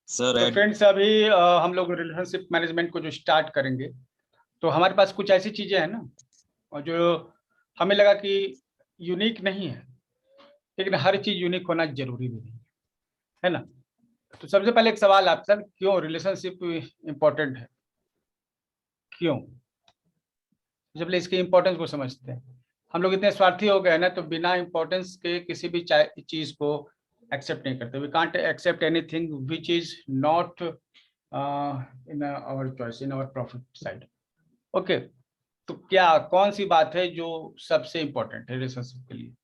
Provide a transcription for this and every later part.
Sir तो friends अभी हम लोग रिलेशनशिप मैनेजमेंट को जो स्टार्ट करेंगे, तो हमारे पास कुछ ऐसी चीजें हैं ना, और जो हमें लगा कि यूनिक नहीं है, लेकिन हर चीज यूनिक होना जरूरी भी नहीं है ना। तो सबसे पहले एक सवाल आप सर, क्यों रिलेशनशिप इम्पोर्टेंट है? क्यों? जब पहले इसके इम्पोर्टेंस को समझते हैं। हम लोग इतने स्वार्थी हो गए ना, तो बिना इम्पोर्टेंस के किसी भी चीज को एक्सेप्ट नहीं करते। We can't accept anything which is not in our choice, in our profit side. Okay, तो क्या कौन सी बात है जो सबसे इम्पोर्टेंट है रिलेशनशिप के लिए?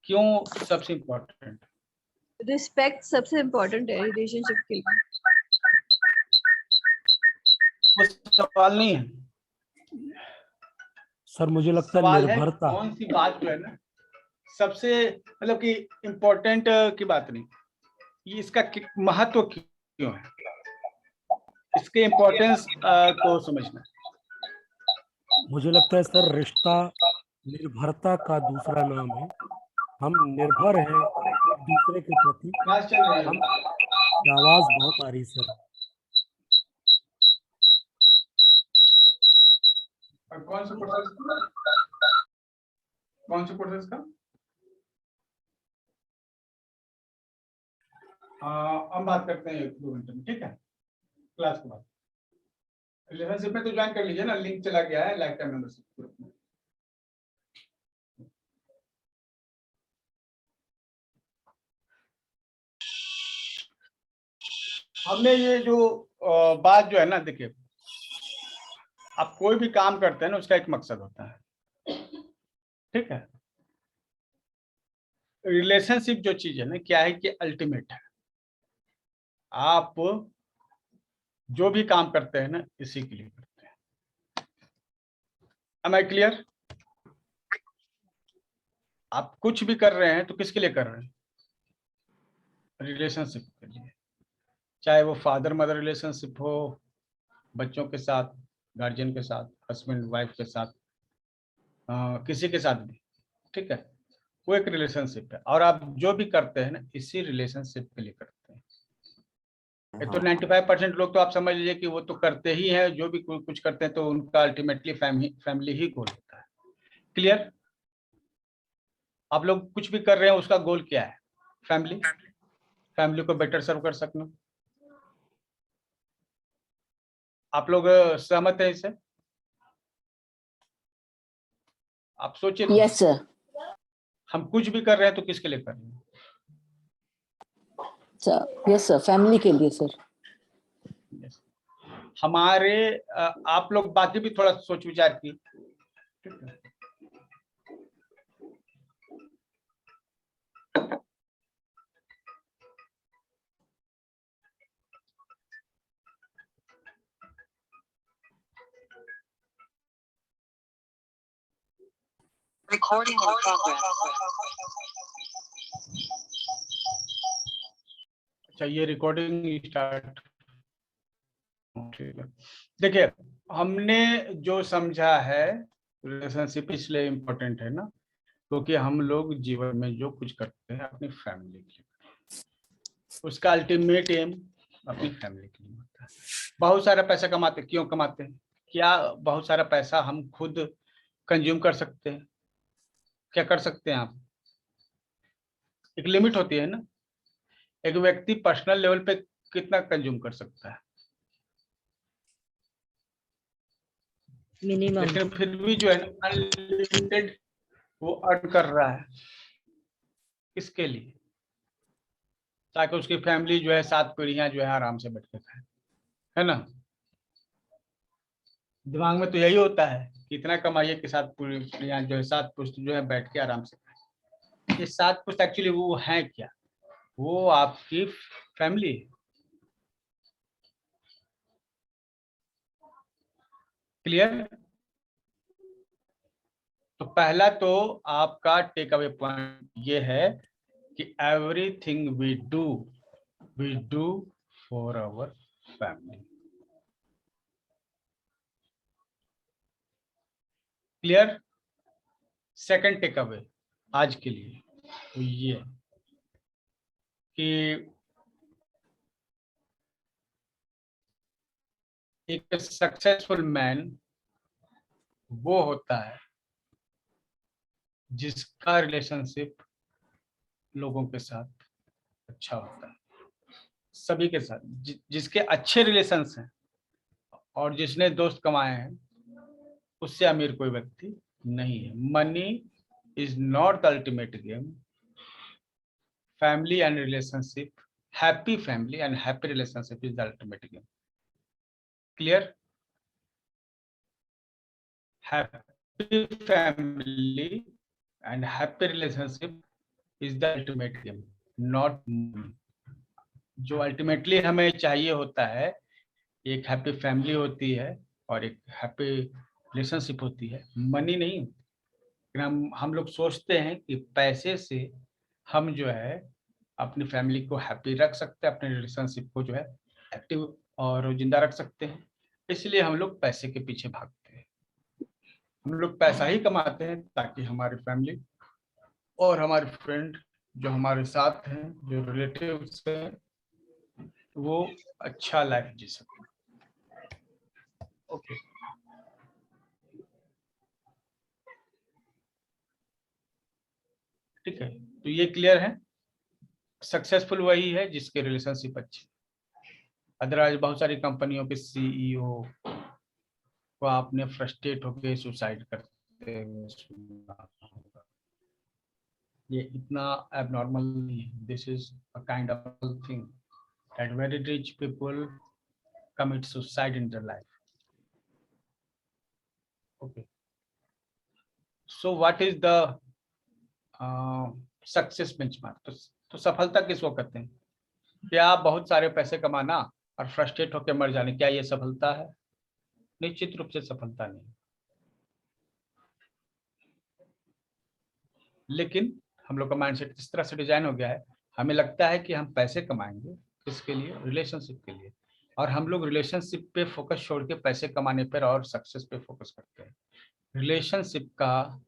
क्यों सबसे इम्पोर्टेंट? रिस्पेक्ट सबसे इम्पोर्टेंट है रिलेशनशिप के लिए। वो सवाल नहीं है सर, मुझे लगता है सवाल है निर्भरता। कौन सी बात जो है ना सबसे, मतलब कि इम्पोर्टेंट की बात नहीं, ये इसका महत्व क्यों है, इसके इम्पोर्टेंस को समझना। मुझे लगता है सर, रिश्ता निर्भरता का दूसरा नाम है। हम निर्भर हैं एक दूसरे के प्रति। क्लास चल रही हम है। आवाज बहुत आ रही सर। और कौन से प्रोसेस का? हम बात करते हैं 1-2 घंटे में, ठीक है, क्लास के बाद। रिलेशनशिप में तो ज्वाइन कर लीजिए ना, लिंक चला गया है लाइफ टाइम मेंबरशिप ग्रुप में। हमने ये जो बात जो है ना, देखिए, आप कोई भी काम करते हैं ना, उसका एक मकसद होता है, ठीक है। रिलेशनशिप जो चीज है ना, क्या है कि अल्टीमेट है। आप जो भी काम करते हैं ना, इसी के लिए करते हैं। Am I clear? आप कुछ भी कर रहे हैं तो किसके लिए कर रहे हैं? रिलेशनशिप के लिए। चाहे वो फादर मदर रिलेशनशिप हो, बच्चों के साथ, गार्जियन के साथ, हस्बैंड वाइफ के साथ, किसी के साथ भी, ठीक है, वो एक रिलेशनशिप है। और आप जो भी करते हैं ना, इसी रिलेशनशिप के लिए करते हैं। तो 95% लोग तो आप समझ लीजिए कि वो तो करते ही हैं, जो भी कुछ करते हैं तो उनका अल्टीमेटली फैमिली ही गोल होता है। क्लियर? आप लोग कुछ भी कर रहे हैं, उसका गोल क्या है? फैमिली को बेटर सर्व कर सकना। आप लोग सहमत है इससे? आप सोचिए। Yes sir. हम कुछ भी कर रहे हैं तो किसके लिए कर रहे हैं? सर यस सर, फैमिली के लिए सर। हमारे आप लोग बाकी भी थोड़ा सोच विचार की। Recording in progress. अच्छा, ये रिकॉर्डिंग स्टार्ट, ठीक है। देखिए, हमने जो समझा है, रिलेशनशिप इसलिए इम्पोर्टेंट है ना, क्योंकि हम लोग जीवन में जो कुछ करते हैं अपनी फैमिली के लिए, उसका अल्टीमेट एम अपनी फैमिली के लिए होता है। बहुत सारा पैसा कमाते, क्यों कमाते हैं? क्या बहुत सारा पैसा हम खुद कंज्यूम कर सकते हैं? क्या कर सकते हैं आप? एक लिमिट होती है ना, एक व्यक्ति पर्सनल लेवल पे कितना कंज्यूम कर सकता है, मिनिमम। लेकिन फिर भी जो है अनलिमिटेड वो अर्न कर रहा है। किसके लिए? ताकि उसकी फैमिली जो है 7 पीढ़ियां जो है आराम से बैठ के खाए, है ना। दिमाग में तो यही होता है कि इतना कमाइए कि 7 पीढ़ियां जो है, 7 पुश्त जो है बैठ के आराम से खाए। ये 7 पुश्त एक्चुअली वो है क्या? वो आपकी फैमिली है। क्लियर? तो पहला तो आपका टेक अवे पॉइंट ये है कि everything we do for our family. Clear? Second take away आज के लिए तो ये कि एक सक्सेसफुल मैन वो होता है जिसका रिलेशनशिप लोगों के साथ अच्छा होता है, सभी के साथ, जिसके अच्छे रिलेशंस हैं और जिसने दोस्त कमाए हैं, उससे अमीर कोई व्यक्ति नहीं है। Money is not the ultimate game. Family and relationship, happy family and happy relationship is the ultimate game. Clear? Happy family and happy relationship is the ultimate game, not money. जो अल्टीमेटली हमें चाहिए होता है, एक happy family होती है और एक हैप्पी रिलेशनशिप होती है, मनी नहीं। हम लोग सोचते हैं कि पैसे से हम जो है अपनी फैमिली को हैप्पी रख सकते हैं, अपने रिलेशनशिप को जो है एक्टिव और जिंदा रख सकते हैं, इसलिए हम लोग पैसे के पीछे भागते हैं। हम लोग पैसा ही कमाते हैं ताकि हमारी फैमिली और हमारे फ्रेंड जो हमारे साथ हैं, जो रिलेटिव्स हैं, वो अच्छा लाइफ जी सकें। ओके, ठीक है, तो ये क्लियर है। सक्सेसफुल वही है जिसके रिलेशनशिप अच्छे। अदरवाइज बहुत सारी कंपनियों के सीईओ को आपने फ्रस्ट्रेट होकर सुसाइड करते हुए सुना होगा। ये इतना एबनॉर्मल नहीं है। This is a kind of thing that very rich people commit suicide in their life. Okay, so what is the success benchmark? तो सफलता किसको कहते हैं? क्या बहुत सारे पैसे कमाना और फ्रस्ट्रेट होकर मर जाने, क्या ये सफलता है? निश्चित रूप से सफलता नहीं। लेकिन हम लोग का माइंडसेट इस तरह से डिजाइन हो गया है, हमें लगता है कि हम पैसे कमाएंगे, किसके लिए? रिलेशनशिप के लिए। और हम लोग रिलेशनशिप पे फोकस छोड़ के पैसे कमाने पर और सक्सेस पे फोकस करते हैं। रिलेशनशिप का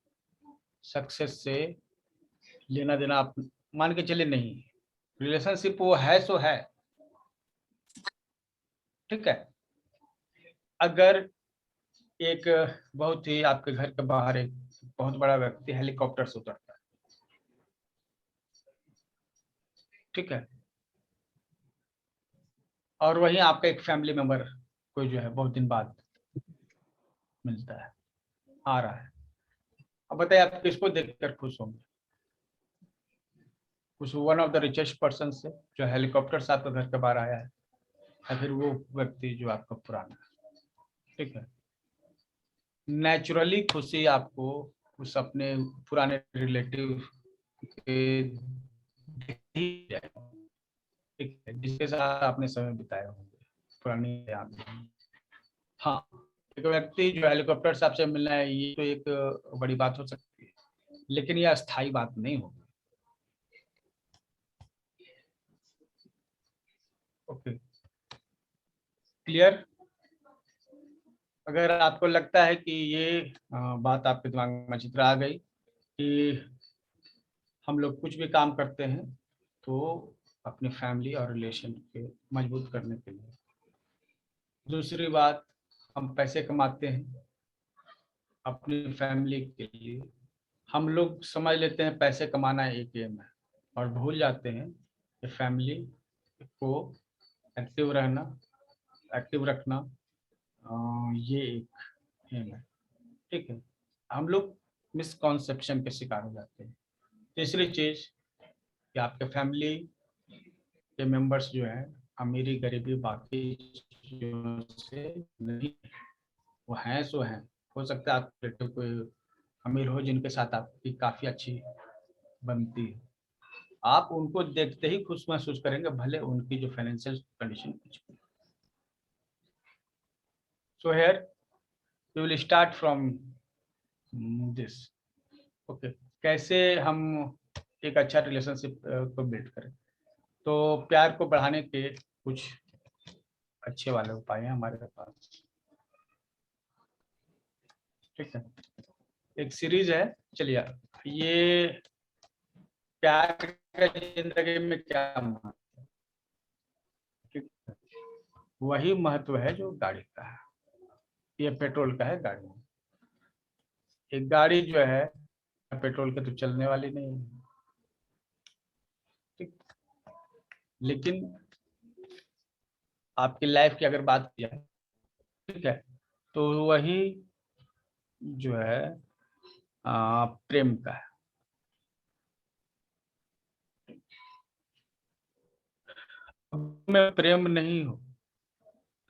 सक्सेस से लेना देना आप मान के चले नहीं। रिलेशनशिप वो है सो है, ठीक है। अगर एक बहुत ही आपके घर के बाहर एक बहुत बड़ा व्यक्ति हेलीकॉप्टर से उतरता है, ठीक है, और वहीं आपका एक फैमिली मेंबर कोई जो है बहुत दिन बाद मिलता है, आ रहा है, अब बताइए आप किसको देखकर खुश होंगे? कुछ one of the richest person से जो हेलीकॉप्टर से आपके घर के बाहर आया है, या फिर वो व्यक्ति जो आपका पुराना है, ठीक है। नेचुरली खुशी आपको उस अपने पुराने रिलेटिव के ठीक है, जिसके साथ आपने समय बिताया होंगे, पुरानी याद। हाँ, एक व्यक्ति जो हेलीकॉप्टर से आपसे मिलना है, ये तो एक बड़ी बात हो सकती है, लेकिन यह अस्थायी बात नहीं होगी। Okay, clear? अगर आपको लगता है कि ये बात आपके दिमाग में चित्र आ गई कि हम लोग कुछ भी काम करते हैं तो अपनी फैमिली और रिलेशन के मजबूत करने के लिए। दूसरी बात, हम पैसे कमाते हैं अपनी फैमिली के लिए। हम लोग समझ लेते हैं पैसे कमाना एक एम है और भूल जाते हैं कि फैमिली को एक्टिव रहना, एक्टिव रखना ये एक एम है, ठीक है। हम लोग मिसकॉन्सेप्शन के शिकार हो जाते हैं। तीसरी चीज कि आपके फैमिली के मेंबर्स जो हैं अमीरी गरीबी बाकी चीजों से नहीं, वो हैं सो हैं। हो सकता है आपके बेटे कोई अमीर हो जिनके साथ आपकी काफी अच्छी बनती है, आप उनको देखते ही खुश महसूस करेंगे, भले उनकी जो फाइनेंशियल कंडीशन कुछ। So here we will start from this. Okay, कैसे हम एक अच्छा रिलेशनशिप को बिल्ड करें? तो प्यार को बढ़ाने के कुछ अच्छे वाले उपाय हैं हमारे पास, ठीक है। एक सीरीज है, चलिए, ये प्यार का जिंदगी में क्या महत्व है, ठीक है। वही महत्व है जो गाड़ी का है, ये पेट्रोल का है गाड़ी में। एक गाड़ी जो है पेट्रोल के तो चलने वाली नहीं है, ठीक। लेकिन आपकी लाइफ की अगर बात किया, ठीक है, तो वही जो है प्रेम का है। में प्रेम नहीं हो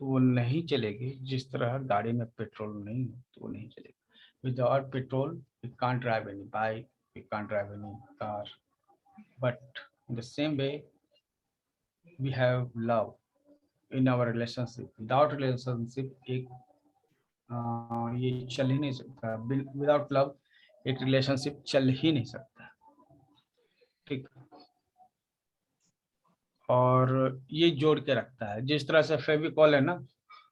तो वो नहीं चलेगी, जिस तरह गाड़ी में पेट्रोल नहीं हो तो वो नहीं चलेगी। Without petrol we can't drive any bike, we can't drive any car, but in the same way we have love in our relationship. Without relationship एक ये चल ही नहीं सकता, विदाउट लव एक रिलेशनशिप चल ही नहीं सकता, ठीक। और ये जोड़ के रखता है, जिस तरह से फेविकॉल है ना,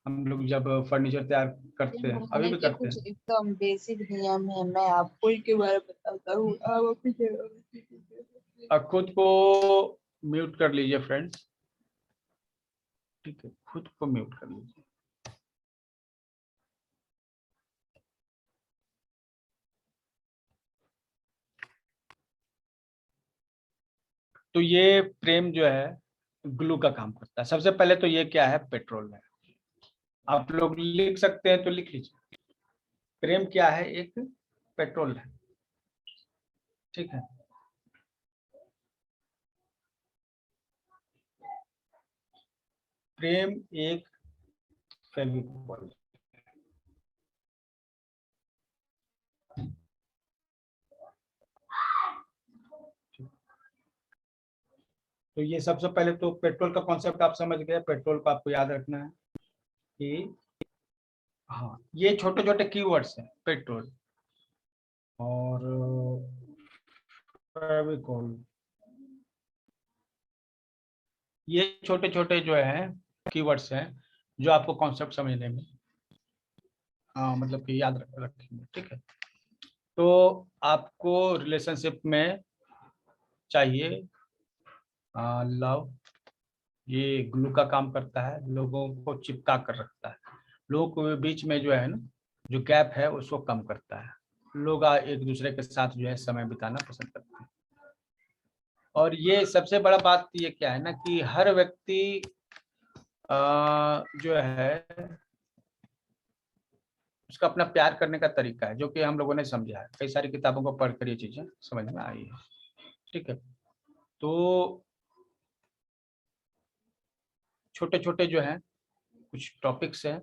हम लोग जब फर्नीचर तैयार करते हैं, अभी घूमने भी के करते कुछ हैं। एकदम बेसिक नियम है, मैं आपको ही के बारे में बताता हूँ, आप अपनी जगह अब खुद को म्यूट कर लीजिए फ्रेंड्स, ठीक है, खुद को म्यूट कर लीजिए। तो ये प्रेम जो है ग्लू का काम करता है। सबसे पहले तो ये क्या है, पेट्रोल है। आप लोग लिख सकते हैं तो लिख लीजिए, प्रेम क्या है, एक पेट्रोल है, ठीक है। प्रेम एक फेविकॉल। तो ये सबसे पहले तो पेट्रोल का कॉन्सेप्ट आप समझ गए। पेट्रोल को आपको याद रखना है कि हाँ, ये छोटे छोटे कीवर्ड्स हैं, पेट्रोल और फेविकॉल, ये छोटे छोटे जो है कीवर्ड्स हैं जो आपको कॉन्सेप्ट समझने में मतलब कि याद रखेंगे, ठीक है। तो आपको रिलेशनशिप में चाहिए लव, ये ग्लू का काम करता है, लोगों को चिपका कर रखता है, लोगों के बीच में जो है ना जो गैप है उसको कम करता है। लोग एक दूसरे के साथ जो है समय बिताना पसंद करते हैं। और ये सबसे बड़ा बात ये क्या है ना कि हर व्यक्ति जो है उसका अपना प्यार करने का तरीका है, जो कि हम लोगों ने समझा है, कई सारी किताबों को पढ़कर ये चीजें समझ में आई है, ठीक है। तो छोटे छोटे जो हैं कुछ टॉपिक्स हैं,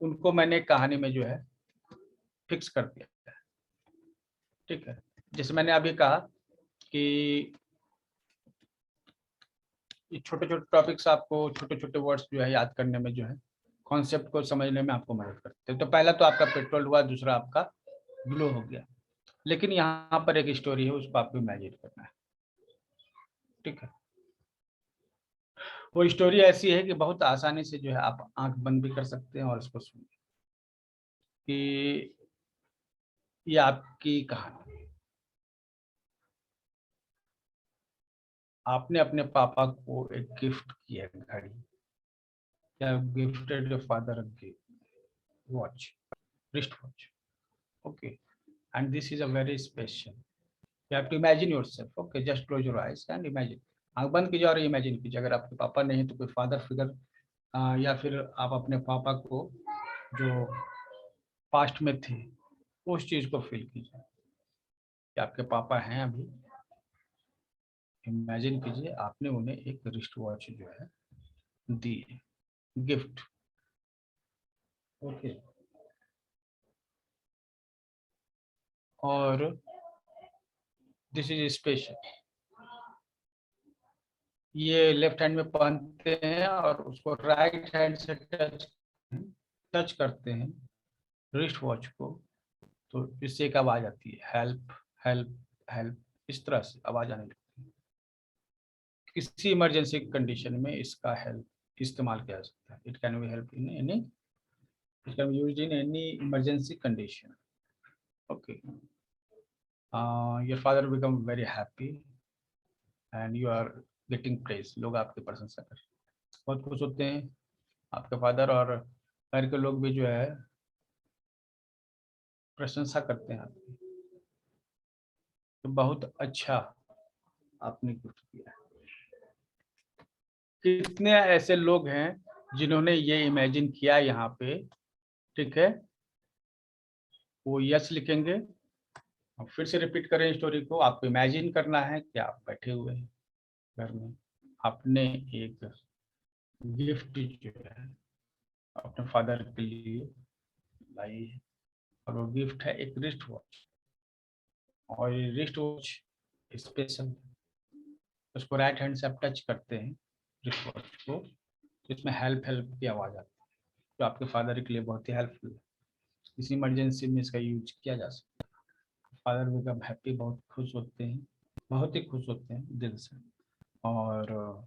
उनको मैंने कहानी में जो है फिक्स कर दिया है, ठीक है। जैसे मैंने अभी कहा कि ये छोटे छोटे टॉपिक्स आपको छोटे छोटे वर्ड्स जो है याद करने में जो है कॉन्सेप्ट को समझने में आपको मदद करते हैं। तो पहला तो आपका पेट्रोल हुआ, दूसरा आपका ग्लो हो गया। लेकिन यहाँ पर एक स्टोरी है, उसको आपको इमेजिन करना है, ठीक है। वो स्टोरी ऐसी है कि बहुत आसानी से जो है आप आंख बंद भी कर सकते हैं और इसको सुनिए कि ये आपकी कहानी। आपने अपने पापा को एक गिफ्ट किया घड़ी, या gifted your father watch, wrist watch, okay, and this is a very special. You have to imagine yourself. Okay, just close your eyes and imagine. आंख बंद कीजिए और इमेजिन कीजिए, अगर आपके पापा नहीं तो कोई फादर फिगर या फिर आप अपने पापा को जो पास्ट में थे उस चीज को फील कीजिए कि आपके पापा हैं अभी। इमेजिन कीजिए आपने उन्हें एक रिस्ट वॉच जो है दी, गिफ्ट, ओके। और दिस इज स्पेशल। ये लेफ्ट हैंड में पहनते हैं और उसको राइट हैंड से टच करते हैं रिस्ट वॉच को, तो इससे एक आवाज आती है, हेल्प हेल्प हेल्प, इस तरह से आवाज आने लगती है। किसी इमरजेंसी कंडीशन में इसका हेल्प इस्तेमाल किया जा सकता है। It can be help in any, it can be used in any emergency condition, okay. Your father become very happy and you are getting praise, लोग आपकी प्रशंसा कर रहे हैं। बहुत खुश होते हैं आपके फादर, और घर के लोग भी जो है प्रशंसा करते हैं आपकी। तो बहुत अच्छा आपने गिफ्ट किया है। कितने ऐसे लोग हैं जिन्होंने ये इमेजिन किया यहाँ पे, ठीक है, वो यस लिखेंगे। और फिर से रिपीट करें स्टोरी को। आपको इमेजिन करना है कि आप बैठे हुए हैं घर में, आपने एक गिफ्ट जो है अपने फादर के लिए लाई है, और वो गिफ्ट है एक रिस्ट वॉच। और ये रिस्ट वॉच स्पेशल, उसको राइट हैंड से आप टच करते हैं रिस्ट वॉच को, तो इसमें हेल्प हेल्प की आवाज़ आती है, जो आपके फादर के लिए बहुत ही हेल्पफुल है। इस इमरजेंसी में इसका यूज किया जा सकता है। फादर भी कब हैप्पी, बहुत खुश होते हैं, बहुत ही खुश होते हैं दिल से। और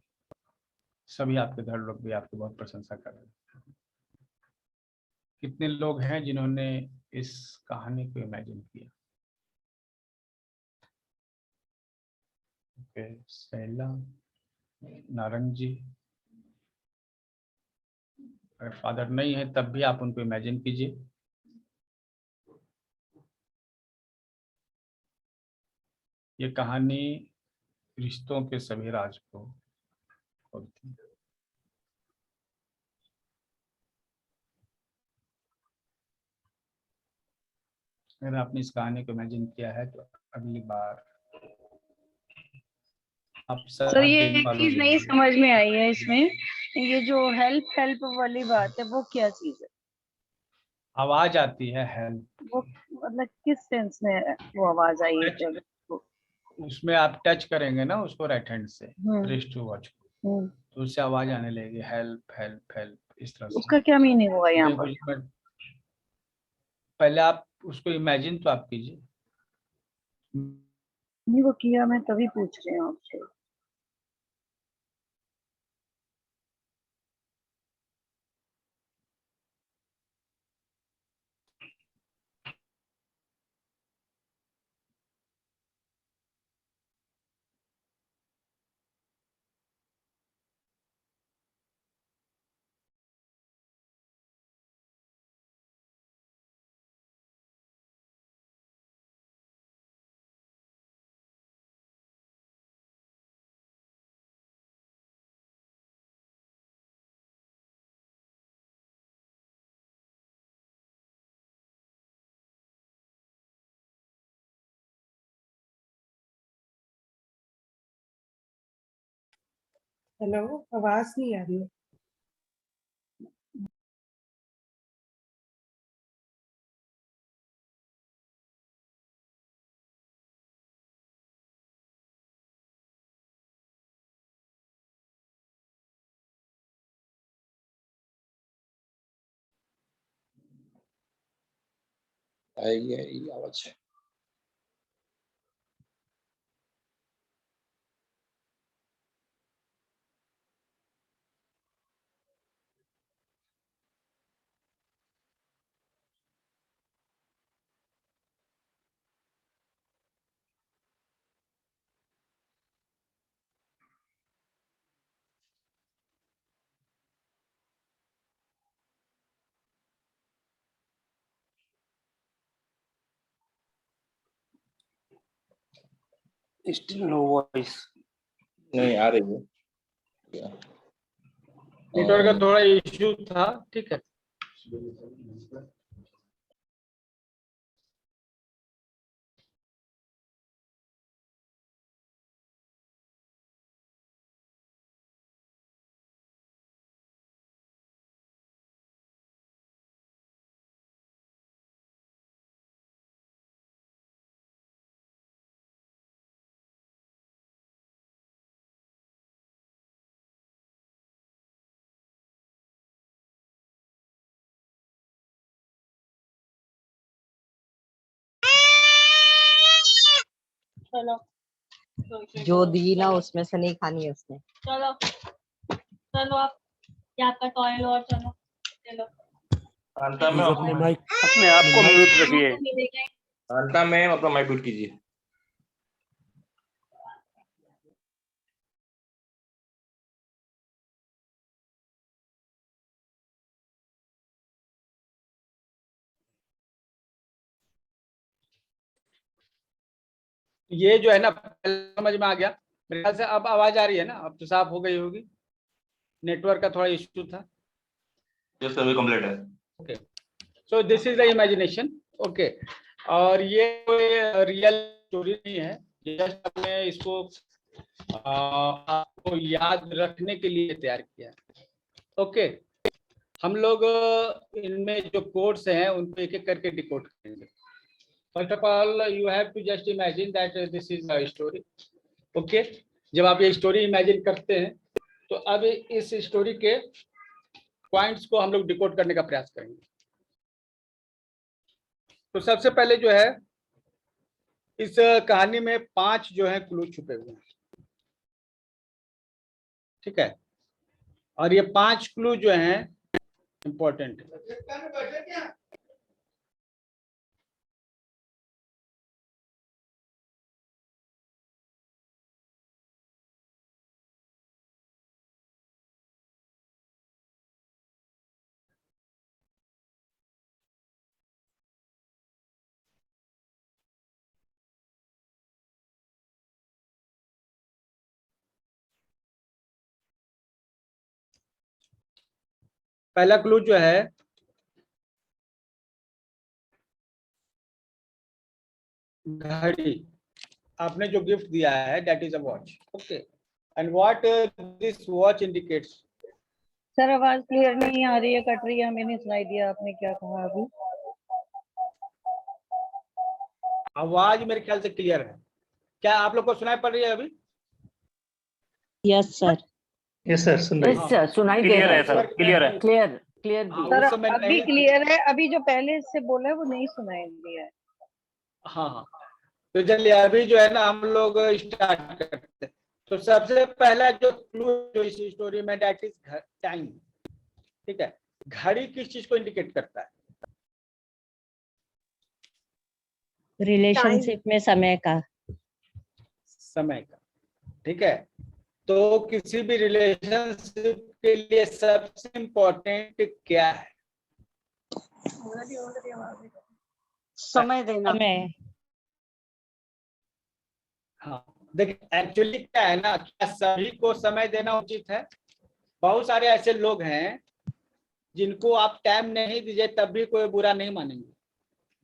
सभी आपके घर लोग भी आपकी बहुत प्रशंसा कर रहे हैं। कितने लोग हैं जिन्होंने इस कहानी को इमेजिन किया? ओके, सैला, नारंग जी। अगर फादर नहीं है तब भी आप उनको इमेजिन कीजिए। ये कहानी रिश्तों के सभी राज को खोलती है। अगर आपने इस कहानी को इमेजिन किया है तो अगली बार आप सर ये दिन एक वालों चीज के नहीं लिए समझ में आई है इसमें, ये जो हेल्प हेल्प वाली बात है वो क्या चीज है? आवाज आती है हेल्प। वो मतलब किस सेंस में वो आवाज आई है? जब उसमें आप टच करेंगे ना उसको राइट हैंड से, हम्म रिस्ट टू वॉच को, तो उससे आवाज आने लगेगी हेल्प हेल्प हेल्प, इस तरह से। उसका क्या मीनिंग हुआ यहाँ देखो, पर? पहले आप उसको इमेजिन तो आप कीजिए। नहीं वो किया, मैं तभी पूछ रही हूँ आपसे। हेलो, आवाज नहीं आ रही। आएगी आवाज। Still no voice. नहीं आ रही है। नेटवर्क का थोड़ा इश्यू था, ठीक है। चलो जो दी ना उसमें से नहीं खानी है उसने। चलो चलो आप, ये आपका टॉय और चलो चलो। शांता प्लीज में अपने माइक अपने आप को म्यूट रखिए। शांता में अपना माइक म्यूट कीजिए। ये जो है ना समझ में आ गया मेरे ख्याल से। अब आवाज आ रही है ना, अब तो साफ हो गई होगी। नेटवर्क का थोड़ा इश्यू था। यस सर, कंप्लीट है। Okay, so this is the imagination. Okay, और ये रियल स्टोरी नहीं है, जस्ट हमने इसको आपको याद रखने के लिए तैयार किया है। ओके, हम लोग इनमें जो कोड्स हैं उनको एक एक करके डिकोड करेंगे। First of all you have to just imagine that this is a story. Okay, जब आप ये स्टोरी इमेजिन करते हैं तो अब इस स्टोरी के पॉइंट्स को हम लोग डिकोड करने का प्रयास करेंगे। तो सबसे पहले जो है इस कहानी में 5 जो है क्लू छुपे हुए हैं, ठीक है, और ये 5 क्लू जो हैं इंपॉर्टेंट है। पहला क्लू जो है घड़ी, आपने जो गिफ्ट दिया है that is a watch. Okay, and what this watch indicates. Sir आवाज क्लियर नहीं आ रही है, कट रही है, हमें नहीं सुनाई दिया आपने क्या कहा अभी। आवाज मेरे ख्याल से क्लियर है, क्या आप लोग को सुनाई पड़ रही है अभी? Yes sir. यस सर, सुन रही हाँ, सुनाई दे क्लियर रहा है है सर, सर, क्लियर है। क्लियर क्लियर हाँ, भी सर उस समय अभी नहीं। क्लियर है, अभी जो पहले से बोला है वो नहीं सुनाई दिया है। हाँ हाँ, तो चलिए अभी जो है ना हम लोग स्टार्ट करते हैं। तो सबसे पहला जो क्लू जो इस स्टोरी में दैट इज टाइम, ठीक है। घड़ी किस चीज को इंडिकेट करता है? रिलेशनशिप में समय का। समय का, ठीक है। तो किसी भी रिलेशनशिप के लिए सबसे इम्पोर्टेंट क्या है? समय देना। समय। हाँ, देखिए एक्चुअली क्या है ना, क्या सभी को समय देना उचित है? बहुत सारे ऐसे लोग हैं जिनको आप टाइम नहीं दीजिए तब भी कोई बुरा नहीं मानेंगे।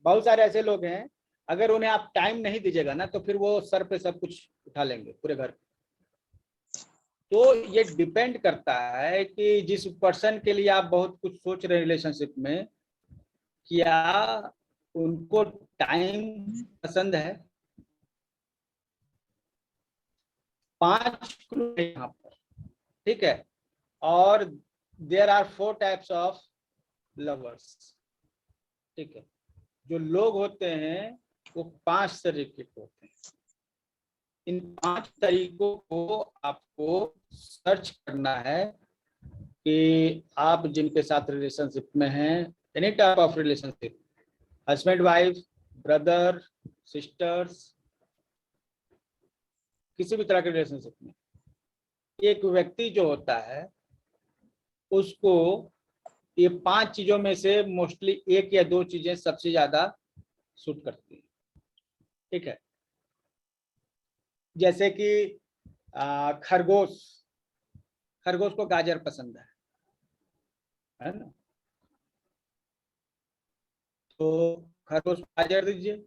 बहुत सारे ऐसे लोग हैं, अगर उन्हें आप टाइम नहीं दीजिएगा ना तो फिर वो सर पे सब कुछ उठा लेंगे, पूरे घर। तो ये डिपेंड करता है कि जिस पर्सन के लिए आप बहुत कुछ सोच रहे हैं रिलेशनशिप में, क्या उनको टाइम पसंद है? 5 क्लू है यहाँ पर, ठीक है। और there are 4 types of lovers, ठीक है। जो लोग होते हैं वो 5 तरीके के होते हैं। इन 5 तरीकों को आपको सर्च करना है कि आप जिनके साथ रिलेशनशिप में हैं, any type of relationship, husband wife, brother sisters, किसी भी तरह के रिलेशनशिप में एक व्यक्ति जो होता है उसको ये 5 चीजों में से मोस्टली 1 या 2 चीजें सबसे ज्यादा सूट करती है, ठीक है। जैसे कि खरगोश को गाजर पसंद है ना, तो खरगोश गाजर दीजिए,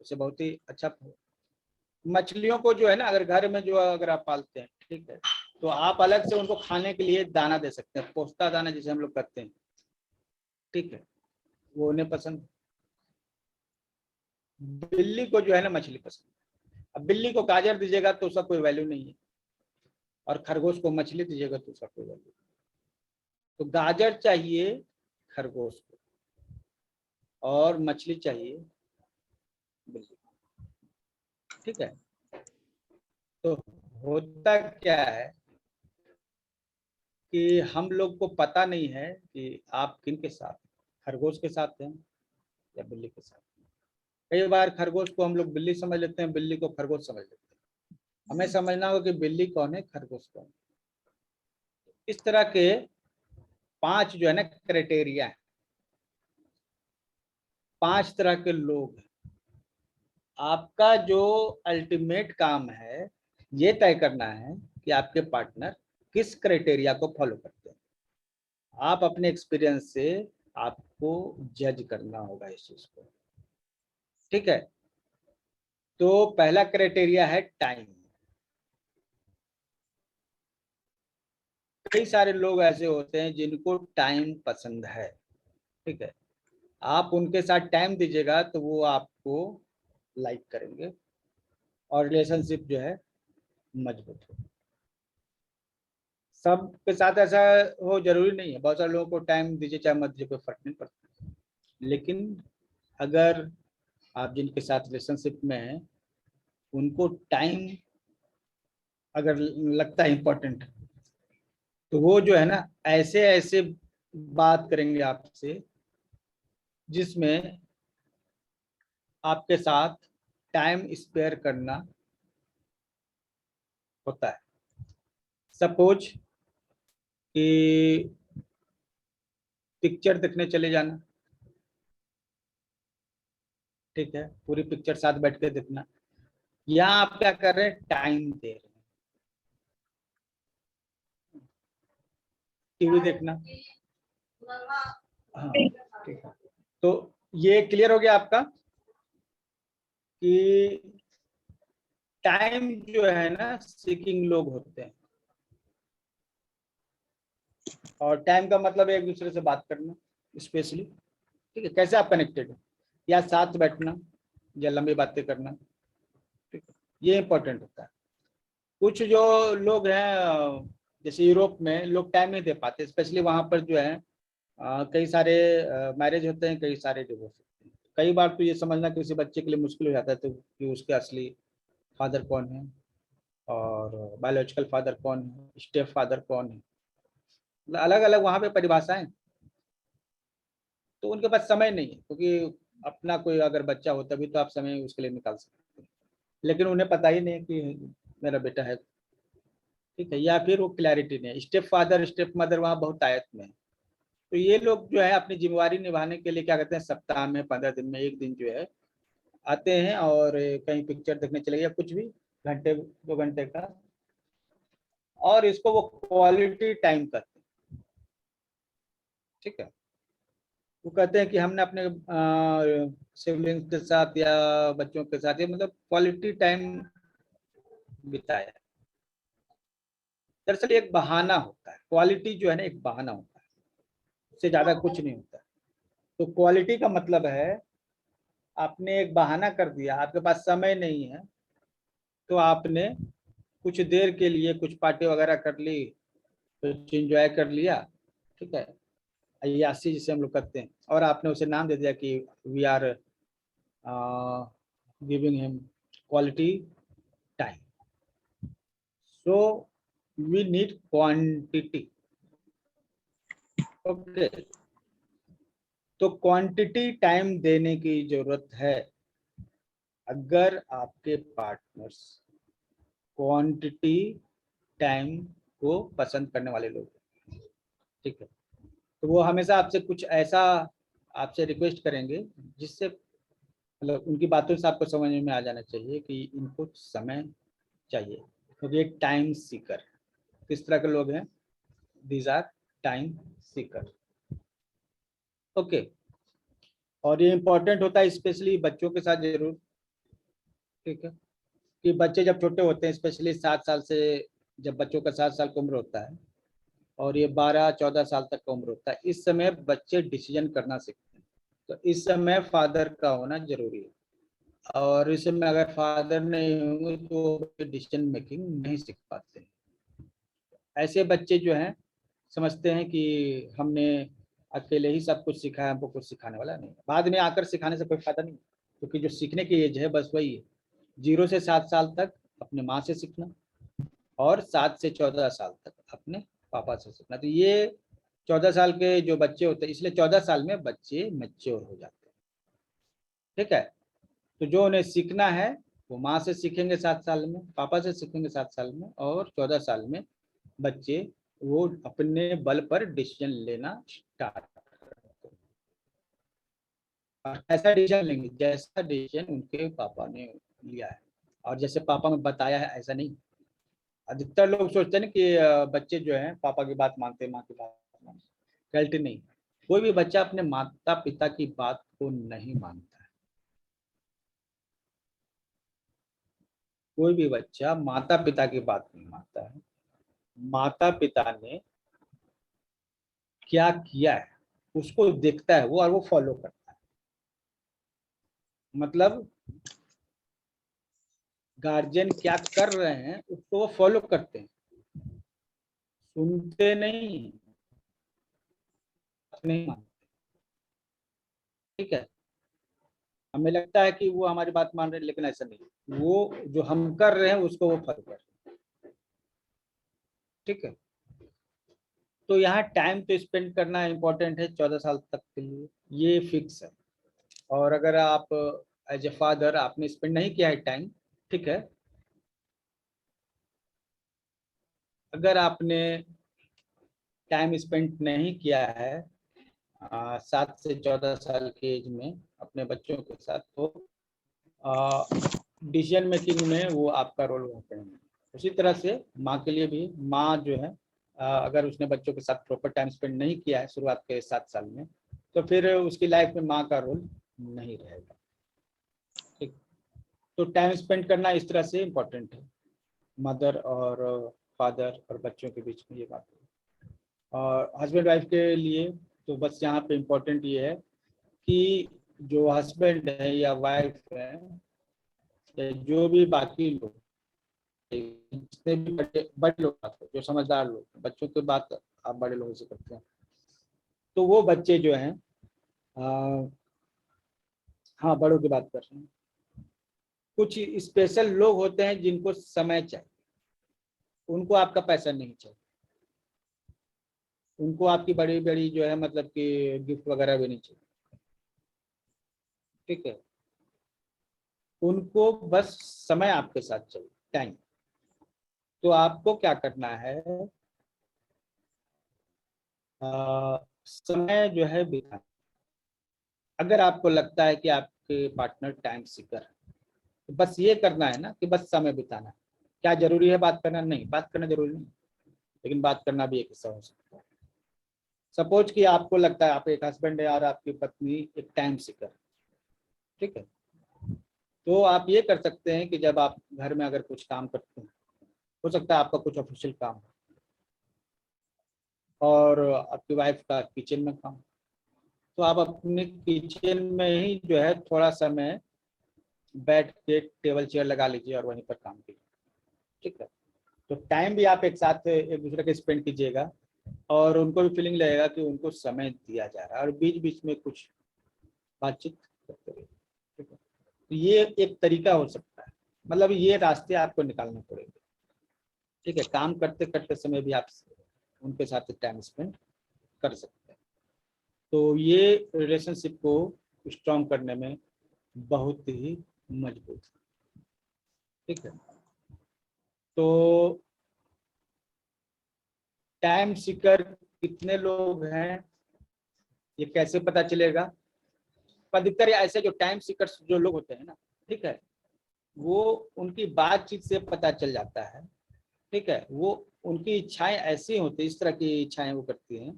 उसे बहुत ही अच्छा। मछलियों को जो है ना, अगर घर में जो अगर आप पालते हैं, ठीक है, तो आप अलग से उनको खाने के लिए दाना दे सकते हैं, पोस्ता दाना जिसे हम लोग करते हैं, ठीक है, वो उन्हें पसंद। बिल्ली को जो है ना मछली पसंद है। अब बिल्ली को गाजर दीजिएगा तो उसका कोई वैल्यू नहीं है, और खरगोश को मछली दीजिएगा तो उसका कोई वैल्यू। तो गाजर चाहिए खरगोश को और मछली चाहिए बिल्ली, ठीक है। तो होता क्या है कि हम लोग को पता नहीं है कि आप किन के साथ, खरगोश के साथ हैं या बिल्ली के साथ। कई बार खरगोश को हम लोग बिल्ली समझ लेते हैं, बिल्ली को खरगोश समझ लेते हैं। हमें समझना होगा कि बिल्ली कौन है, खरगोश कौन है। इस तरह के 5 जो है ना क्राइटेरिया है, 5 तरह के लोग हैं, आपका जो अल्टीमेट काम है ये तय करना है कि आपके पार्टनर किस क्राइटेरिया को फॉलो करते हैं। आप अपने एक्सपीरियंस से आपको जज करना होगा इस चीज को, ठीक है। तो पहला क्राइटेरिया है टाइम। कई सारे लोग ऐसे होते हैं जिनको टाइम पसंद है, ठीक है। आप उनके साथ टाइम दीजिएगा तो वो आपको लाइक करेंगे और रिलेशनशिप जो है मजबूत हो। सबके साथ ऐसा हो जरूरी नहीं है, बहुत सारे लोगों को टाइम दीजिए चाहे मत दीजिए कोई फर्क नहीं पड़ता, लेकिन अगर आप जिनके साथ रिलेशनशिप में हैं उनको टाइम अगर लगता है इम्पोर्टेंट तो वो जो है ना ऐसे ऐसे बात करेंगे आपसे जिसमें आपके साथ टाइम स्पेयर करना होता है। सपोज कि पिक्चर देखने चले जाना, ठीक है, पूरी पिक्चर साथ बैठ के देखना। यहाँ आप क्या कर रहे हैं, टाइम दे रहे हैं। टीवी देखना, हाँ ठीक है। तो ये क्लियर हो गया आपका कि टाइम जो है ना सीकिंग लोग होते हैं, और टाइम का मतलब एक दूसरे से बात करना स्पेशली, ठीक है, कैसे आप कनेक्टेड है, या साथ बैठना या लंबी बातें करना, ठीक है, ये इंपॉर्टेंट होता है। कुछ जो लोग हैं जैसे यूरोप में लोग टाइम नहीं दे पाते, स्पेशली वहाँ पर जो है कई सारे मैरिज होते हैं, कई सारे डिवोर्स होते हैं। कई बार तो ये समझना किसी बच्चे के लिए मुश्किल हो जाता है तो कि उसके असली फादर कौन है और बायोलॉजिकल फादर कौन है, स्टेप फादर कौन है, अलग अलग वहाँ पे परिभाषाएं। तो उनके पास समय नहीं है, क्योंकि अपना कोई अगर बच्चा हो तभी तो आप समय उसके लिए निकाल सकते हैं, लेकिन उन्हें पता ही नहीं कि मेरा बेटा है, ठीक है, या फिर वो क्लैरिटी नहीं है। स्टेप फादर स्टेप मदर वहाँ बहुत आयत में है। तो ये लोग जो है अपनी जिम्मेवारी निभाने के लिए क्या करते हैं, सप्ताह में 15 दिन में एक दिन जो है आते हैं और कहीं पिक्चर देखने चले गए, कुछ भी घंटे 2 घंटे का, और इसको वो क्वालिटी टाइम करते हैं, ठीक है। वो कहते हैं कि हमने अपने सिबलिंग्स के साथ या बच्चों के साथ ये मतलब क्वालिटी टाइम बिताया। दरअसल एक बहाना होता है, क्वालिटी जो है ना एक बहाना होता है, उससे ज्यादा कुछ नहीं होता है। तो क्वालिटी का मतलब है आपने एक बहाना कर दिया, आपके पास समय नहीं है तो आपने कुछ देर के लिए कुछ पार्टी वगैरह कर ली, कुछ एंजॉय कर लिया, ठीक है, अय्यासी जिसे हम लोग करते हैं, और आपने उसे नाम दे दिया कि we are giving him quality time. So we need quantity, okay. तो क्वांटिटी टाइम देने की जरूरत है। अगर आपके पार्टनर्स क्वांटिटी टाइम को पसंद करने वाले लोग, ठीक है, तो वो हमेशा आपसे कुछ ऐसा आपसे रिक्वेस्ट करेंगे जिससे मतलब उनकी बातों से आपको समझ में आ जाना चाहिए कि इनको समय चाहिए, क्योंकि एक टाइम सीकर। किस तरह के लोग हैं, these are time seeker, okay. और ये इंपॉर्टेंट होता है स्पेशली बच्चों के साथ जरूर, ठीक है, कि बच्चे जब छोटे होते हैं स्पेशली 7 साल से, जब बच्चों का 7 साल की उम्र होता है और ये 12-14 साल तक का उम्र होता है, इस समय बच्चे डिसीजन करना सीखते हैं। तो इस समय फादर का होना जरूरी है, और इस समय अगर फादर नहीं होंगे तो डिसीजन मेकिंग नहीं सीख पाते। ऐसे बच्चे जो हैं समझते हैं कि हमने अकेले ही सब कुछ सीखा है, हमको कुछ सिखाने वाला नहीं, बाद में आकर सिखाने से कोई फायदा नहीं, क्योंकि जो सीखने की एज है बस वही है 0 से 7 साल तक अपने माँ से सीखना और 7 से 14 साल तक अपने पापा से सीखना। तो ये 14 साल के जो बच्चे होते हैं, इसलिए 14 साल में बच्चे मैच्योर हो जाते हैं, ठीक है। तो जो उन्हें सीखना है वो माँ से सीखेंगे 7 साल में, पापा से सीखेंगे 7 साल में, और 14 साल में बच्चे वो अपने बल पर डिसीजन लेना स्टार्ट करते हैं। और ऐसा डिसीजन लेंगे जैसा डिसीजन उनके पापा ने लिया है और जैसे पापा ने बताया है, ऐसा नहीं। अधिकतर लोग सोचते हैं ना कि बच्चे जो हैं पापा की बात मानते हैं, माँ की बात मानते। गलती नहीं, कोई भी बच्चा अपने माता पिता की बात को नहीं मानता है। कोई भी बच्चा माता पिता की बात नहीं मानता है। माता पिता ने क्या किया है उसको देखता है वो, और वो फॉलो करता है। मतलब गार्जियन क्या कर रहे हैं उसको वो फॉलो करते हैं, सुनते नहीं, नहीं मानते। ठीक है, हमें लगता है कि वो हमारी बात मान रहे हैं, लेकिन ऐसा नहीं। वो जो हम कर रहे हैं उसको वो फॉलो कर रहे हैं। ठीक है, तो यहाँ टाइम तो स्पेंड करना इम्पोर्टेंट है 14 साल तक के लिए, ये फिक्स है। और अगर आप एज ए फादर आपने स्पेंड नहीं किया है टाइम, ठीक है, अगर आपने टाइम स्पेंड नहीं किया है 7 से 14 साल के एज में अपने बच्चों के साथ, तो डिसीजन मेकिंग में वो आपका रोल करेंगे। उसी तरह से माँ के लिए भी, माँ जो है अगर उसने बच्चों के साथ प्रॉपर टाइम स्पेंड नहीं किया है शुरुआत के 7 साल में, तो फिर उसकी लाइफ में माँ का रोल नहीं रहेगा। ठीक, तो टाइम स्पेंड करना इस तरह से इम्पोर्टेंट है, मदर और फादर और बच्चों के बीच में ये बात है। और हस्बैंड वाइफ के लिए तो बस यहाँ पे इम्पोर्टेंट ये है कि जो हस्बैंड है या वाइफ है या जो भी बाकी लोग, जितने भी बड़े लोग आते हैं, जो समझदार लोग, बच्चों की बात आप बड़े लोगों से करते हैं, तो वो बच्चे जो हैं हाँ बड़ों की बात कर रहे हैं। कुछ स्पेशल लोग होते हैं जिनको समय चाहिए, उनको आपका पैसा नहीं चाहिए, उनको आपकी बड़ी बड़ी जो है मतलब कि गिफ्ट वगैरह भी नहीं चाहिए। ठीक है, उनको बस समय आपके साथ चाहिए, टाइम। तो आपको क्या करना है, समय जो है बिताना। अगर आपको लगता है कि आपके पार्टनर टाइम सीकर है, तो बस ये करना है ना कि बस समय बिताना है। क्या जरूरी है बात करना? नहीं, बात करना जरूरी नहीं, लेकिन बात करना भी एक हिस्सा हो सकता है। सपोज कि आपको लगता है आप एक हस्बैंड है और आपकी पत्नी एक टाइम सीकर, ठीक है, तो आप ये कर सकते हैं कि जब आप घर में अगर कुछ काम करते हैं, हो सकता है आपका कुछ ऑफिशियल काम हो और आपकी वाइफ का किचन में काम, तो आप अपने किचन में ही जो है थोड़ा समय बैठ के टेबल चेयर लगा लीजिए और वहीं पर काम कीजिए। ठीक है, तो टाइम भी आप एक साथ एक दूसरे के स्पेंड कीजिएगा और उनको भी फीलिंग लगेगा कि उनको समय दिया जा रहा है, और बीच बीच में कुछ बातचीत करते रहिए। ठीक है, तो ये एक तरीका हो सकता है, मतलब ये रास्ते आपको निकालने पड़ेंगे। ठीक है, काम करते करते समय भी आप उनके साथ टाइम स्पेंड कर सकते हैं। तो ये रिलेशनशिप को स्ट्रॉन्ग करने में बहुत ही मजबूत है। ठीक है, तो टाइम सीकर कितने लोग हैं ये कैसे पता चलेगा? अधिकतर ऐसे जो टाइम सीकर्स जो लोग होते हैं ना, ठीक है, वो उनकी बातचीत से पता चल जाता है। ठीक है, वो उनकी इच्छाएं ऐसी होती है, इस तरह की इच्छाएं वो करती हैं,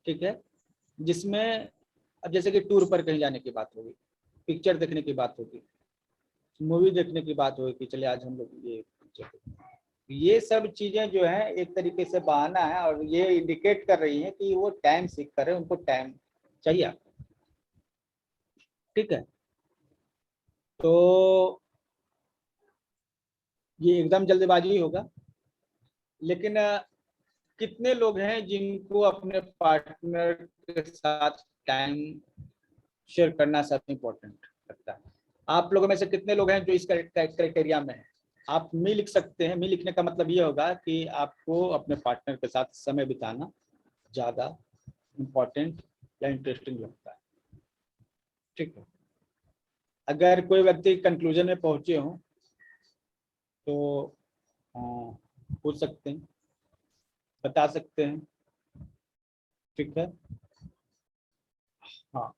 ठीक है, जिसमें अब जैसे कि टूर पर कहीं जाने की बात होगी, पिक्चर देखने की बात होगी, मूवी देखने की बात होगी कि चले आज हम लोग ये पिक्चर देखते हैं। ये सब चीजें जो है एक तरीके से बहाना है और ये इंडिकेट कर रही है कि वो टाइम सीख कर रहे हैं, उनको टाइम चाहिए आपको। ठीक है, तो ये एकदम जल्दबाजी होगा, लेकिन कितने लोग हैं जिनको अपने पार्टनर के साथ टाइम शेयर करना सबसे इम्पोर्टेंट लगता है? आप लोगों में से कितने लोग हैं जो इस क्राइटेरिया में हैं? आप मी लिख सकते हैं। मी लिखने का मतलब ये होगा कि आपको अपने पार्टनर के साथ समय बिताना ज़्यादा इम्पोर्टेंट या इंटरेस्टिंग लगता है। ठीक है, अगर कोई व्यक्ति कंक्लूजन में पहुंचे हों तो पूछ सकते हैं, बता सकते हैं। ठीक है, हाँ।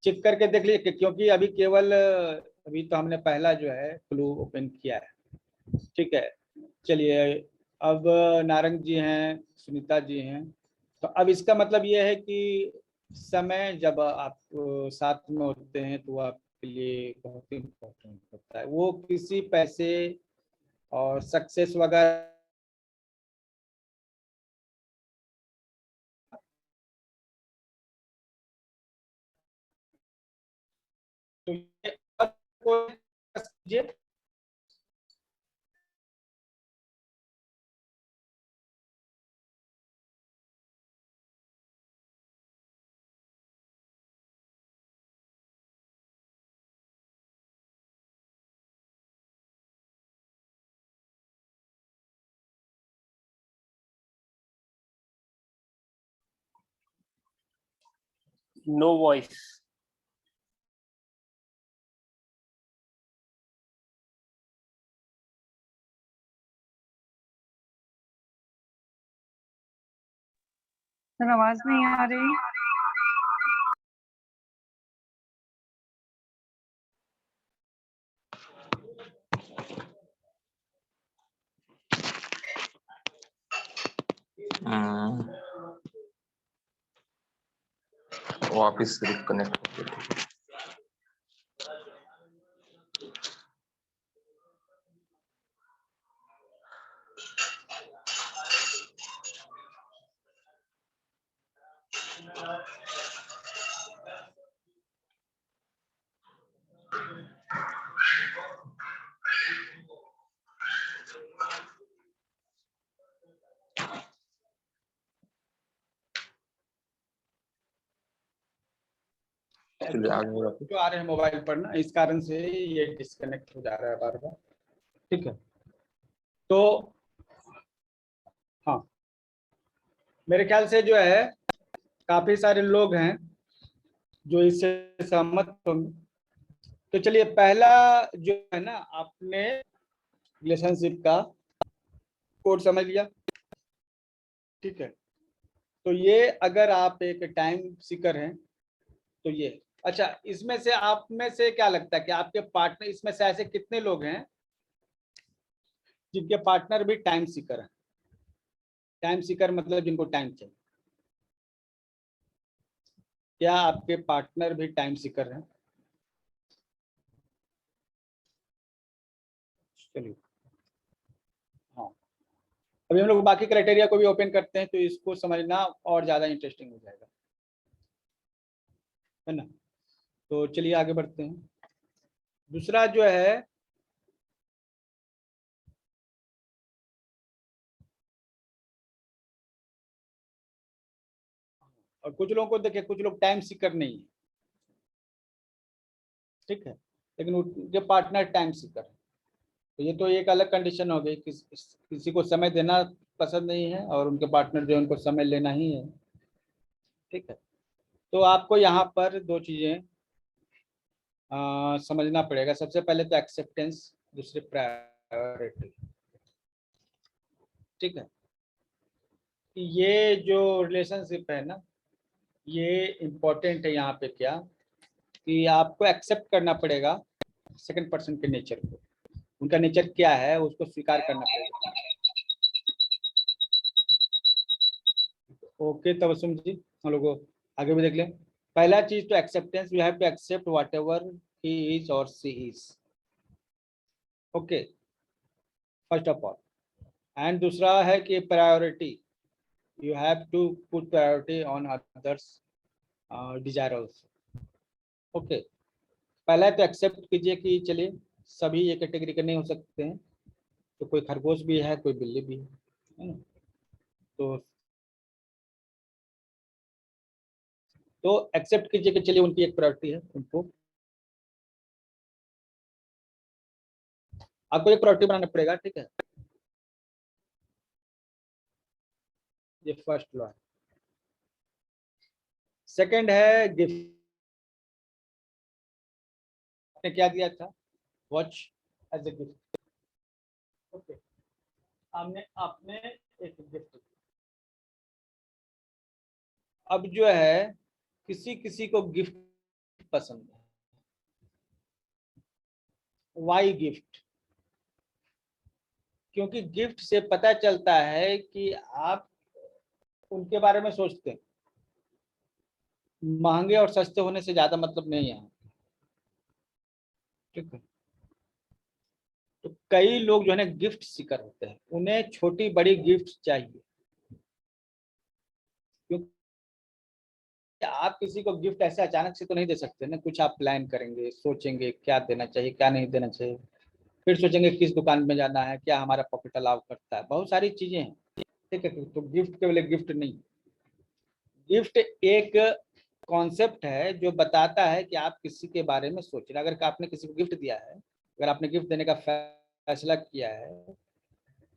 चेक करके देख लीजिए क्योंकि अभी केवल अभी तो हमने पहला जो है क्लू ओपन किया है। ठीक है, चलिए अब नारंग जी हैं, सुनीता जी हैं, तो अब इसका मतलब ये है कि समय जब आप साथ में होते हैं तो आपके लिए बहुत इम्पोर्टेंट होता है। वो किसी पैसे और सक्सेस वगैरह तो ये कीजिए। No voice. सर आवाज नहीं आ रही। वापिस रिकनेक्ट हो गए। जो आ रहे हैं मोबाइल पर ना, इस कारण से ये डिस्कनेक्ट हो जा रहा है बार बार। ठीक है, तो हाँ, मेरे ख्याल से जो है काफी सारे लोग हैं जो इससे सहमत होंगे। तो चलिए पहला जो है ना, आपने रिलेशनशिप का कोड समझ लिया। ठीक है, तो ये अगर आप एक टाइम सीकर हैं तो ये अच्छा, इसमें से आप में से क्या लगता है कि आपके पार्टनर, इसमें से ऐसे कितने लोग हैं जिनके पार्टनर भी टाइम सीकर हैं? टाइम सीकर मतलब जिनको टाइम चाहिए। क्या आपके पार्टनर भी टाइम सीकर हैं? चलिए, हाँ, अभी हम लोग बाकी क्राइटेरिया को भी ओपन करते हैं तो इसको समझना और ज्यादा इंटरेस्टिंग हो जाएगा, है ना। तो चलिए आगे बढ़ते हैं। दूसरा जो है और कुछ लोगों को देखिए, कुछ लोग टाइम सीकर नहीं है, ठीक है, लेकिन उनके पार्टनर टाइम सीकर है। तो ये तो एक अलग कंडीशन हो गई, किसी को समय देना पसंद नहीं है और उनके पार्टनर जो है उनको समय लेना ही है। ठीक है, तो आपको यहाँ पर दो चीजें समझना पड़ेगा। सबसे पहले तो एक्सेप्टेंस, दूसरे प्रायोरिटी। ठीक है, ये जो रिलेशनशिप है ना, ये इम्पोर्टेंट है यहाँ पे क्या, कि आपको एक्सेप्ट करना पड़ेगा सेकंड पर्सन के नेचर को। उनका नेचर क्या है उसको स्वीकार करना पड़ेगा। ओके तबस्सुम जी, हम लोग आगे भी देख लें। पहला चीज तो acceptance, you have to accept whatever he is और she is. Okay, first of all. And दूसरा है कि priority, you have to put priority on others desire also. Okay, पहला तो एक्सेप्ट कीजिए कि चलिए सभी ये कैटेगरी के नहीं हो सकते हैं, तो कोई खरगोश भी है, कोई बिल्ली भी है ना। तो एक्सेप्ट कीजिए कि चलिए उनकी एक प्रायोरिटी है, उनको आपको एक प्रायोरिटी बनाना पड़ेगा। ठीक है, ये फर्स्ट लॉ है। सेकंड है गिफ्ट। आपने क्या दिया था? Watch as a gift. Okay, आपने एक गिफ्ट, अब जो है किसी किसी को गिफ्ट पसंद है। Y gift? क्योंकि गिफ्ट से पता चलता है कि आप उनके बारे में सोचते हैं। महंगे और सस्ते होने से ज्यादा मतलब नहीं है, ठीक है। तो कई लोग जो है ना गिफ्ट सीकर होते हैं, उन्हें छोटी बड़ी गिफ्ट चाहिए। क्योंकि आप किसी को गिफ्ट ऐसे अचानक से तो नहीं दे सकते ना, कुछ आप प्लान करेंगे, सोचेंगे क्या देना चाहिए क्या नहीं देना चाहिए, फिर सोचेंगे किस दुकान में जाना है, क्या हमारा पॉकेट अलाउ करता है, बहुत सारी चीजें हैं, ठीक है। तो गिफ्ट केवल गिफ्ट नहीं, गिफ्ट एक कॉन्सेप्ट है जो बताता है कि आप किसी के बारे में सोच रहे हैं। अगर आपने किसी को गिफ्ट दिया है, अगर आपने गिफ्ट देने का फैसला किया है,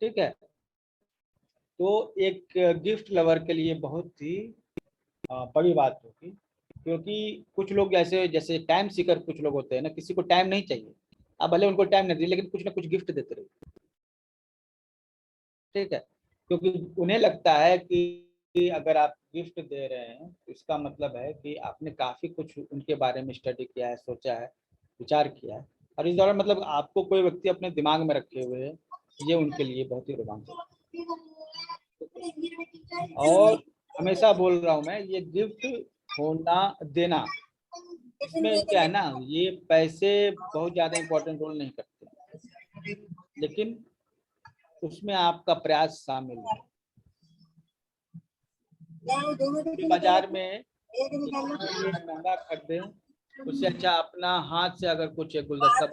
ठीक है, तो एक गिफ्ट लवर के लिए बहुत ही बड़ी बात होगी। क्योंकि कुछ लोग जैसे जैसे टाइम सीकर कुछ लोग होते हैं ना, किसी को टाइम नहीं चाहिए, आप भले उनको टाइम नहीं दीजिए लेकिन कुछ ना कुछ गिफ्ट देते रहिए, ठीक है। क्योंकि उन्हें लगता है कि अगर आप गिफ्ट दे रहे हैं तो इसका मतलब है कि आपने काफी कुछ उनके बारे में स्टडी किया है, सोचा है, विचार किया है, और इस दौरान मतलब आपको कोई व्यक्ति अपने दिमाग में रखे हुए है, ये उनके लिए बहुत ही रोमांचक। और हमेशा बोल रहा हूँ मैं, ये गिफ्ट होना देना, इसमें क्या है ना, ये पैसे बहुत ज्यादा इंपॉर्टेंट रोल नहीं करते, लेकिन उसमें आपका प्रयास शामिल है। बाजार में महंगा खरीदे, उससे अच्छा अपना हाथ से अगर कुछ एक गुलदस्ता,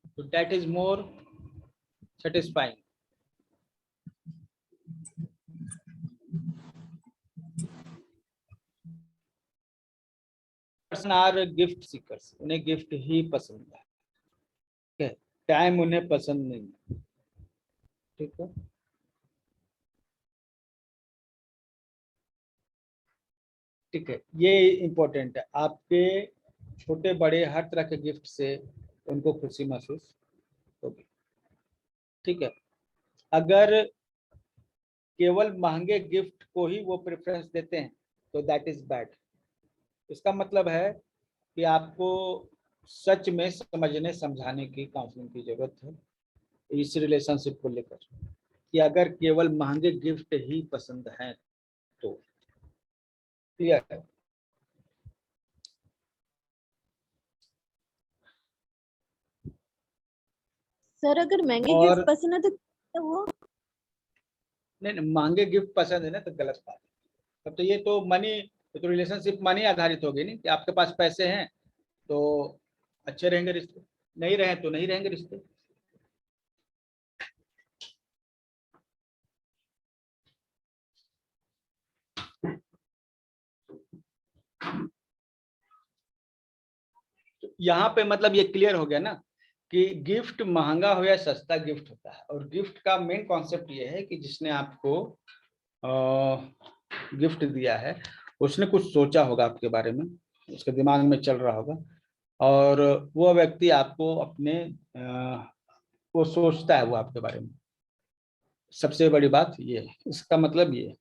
तो that is more satisfying. Person are gift seekers, उन्हें गिफ्ट ही पसंद है, ठीक है, टाइम उन्हें पसंद नहीं है, ठीक है। ठीक है, ये इम्पोर्टेंट है। आपके छोटे बड़े हर तरह के गिफ्ट से उनको खुशी महसूस होगी, ठीक है। अगर केवल महंगे गिफ्ट को ही वो प्रेफरेंस देते हैं तो दैट इज बैड। इसका मतलब है कि आपको सच में समझने समझाने की काउंसलिंग की जरूरत है इस रिलेशनशिप को लेकर, कि अगर केवल महंगे गिफ्ट ही पसंद हैं तो, क्लियर है। सर अगर महंगे और गिफ्ट पसंद है तो वो नहीं, महंगे गिफ्ट पसंद है ना तो गलत बात है। तब तो ये तो मनी, तो रिलेशनशिप मनी आधारित होगी नहीं, कि आपके पास पैसे हैं तो अच्छे रहेंगे रिश्ते, नहीं रहे तो नहीं रहेंगे रिश्ते। यहाँ पे मतलब ये क्लियर हो गया ना कि गिफ्ट महंगा हो या सस्ता गिफ्ट होता है, और गिफ्ट का मेन कॉन्सेप्ट ये है कि जिसने आपको गिफ्ट दिया है उसने कुछ सोचा होगा आपके बारे में, उसके दिमाग में चल रहा होगा, और वो व्यक्ति आपको अपने वो सोचता है वो आपके बारे में। सबसे बड़ी बात ये है, इसका मतलब ये है,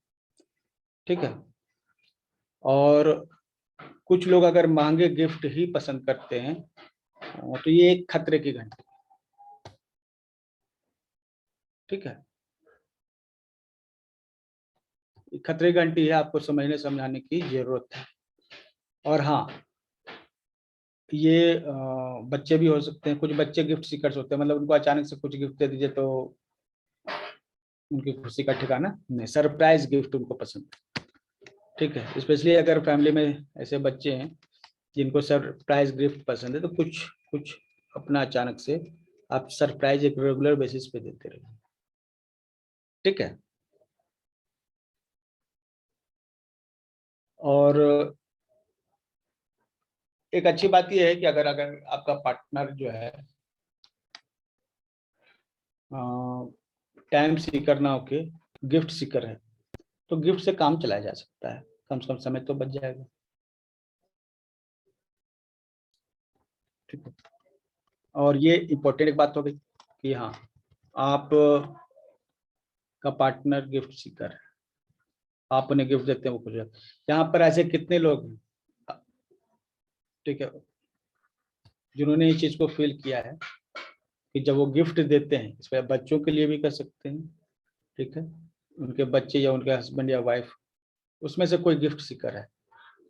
ठीक है। और कुछ लोग अगर महंगे गिफ्ट ही पसंद करते हैं तो ये एक खतरे की घंटी, ठीक है, खतरे की घंटी है, आपको समझने समझाने की जरूरत है। और हाँ, ये बच्चे भी हो सकते हैं, कुछ बच्चे गिफ्ट सीकर्स होते हैं, मतलब उनको अचानक से कुछ गिफ्ट दे दीजिए तो उनकी खुशी का ठिकाना नहीं, सरप्राइज गिफ्ट उनको पसंद है, ठीक है। स्पेशली अगर फैमिली में ऐसे बच्चे हैं जिनको सरप्राइज गिफ्ट पसंद है, तो कुछ कुछ अपना अचानक से आप सरप्राइज एक रेगुलर बेसिस पे देते रहिए, ठीक है। और एक अच्छी बात यह है कि अगर अगर आपका पार्टनर जो है टाइम सीकर ना होके गिफ्ट सीकर है, तो गिफ्ट से काम चलाया जा सकता है, कम से कम समय तो बच जाएगा, ठीक है। और ये इम्पोर्टेंट एक बात हो गई कि हाँ, आप का पार्टनर गिफ्ट सीकर है, आप उन्हें गिफ्ट देते हैं, वो खुश हो जाते हैं। यहाँ पर ऐसे कितने लोग हैं, ठीक है, जिन्होंने इस चीज को फील किया है कि जब वो गिफ्ट देते हैं, इस पर बच्चों के लिए भी कर सकते हैं, ठीक है, उनके बच्चे या उनके हस्बैंड या वाइफ, उसमें से कोई गिफ्ट सीकर है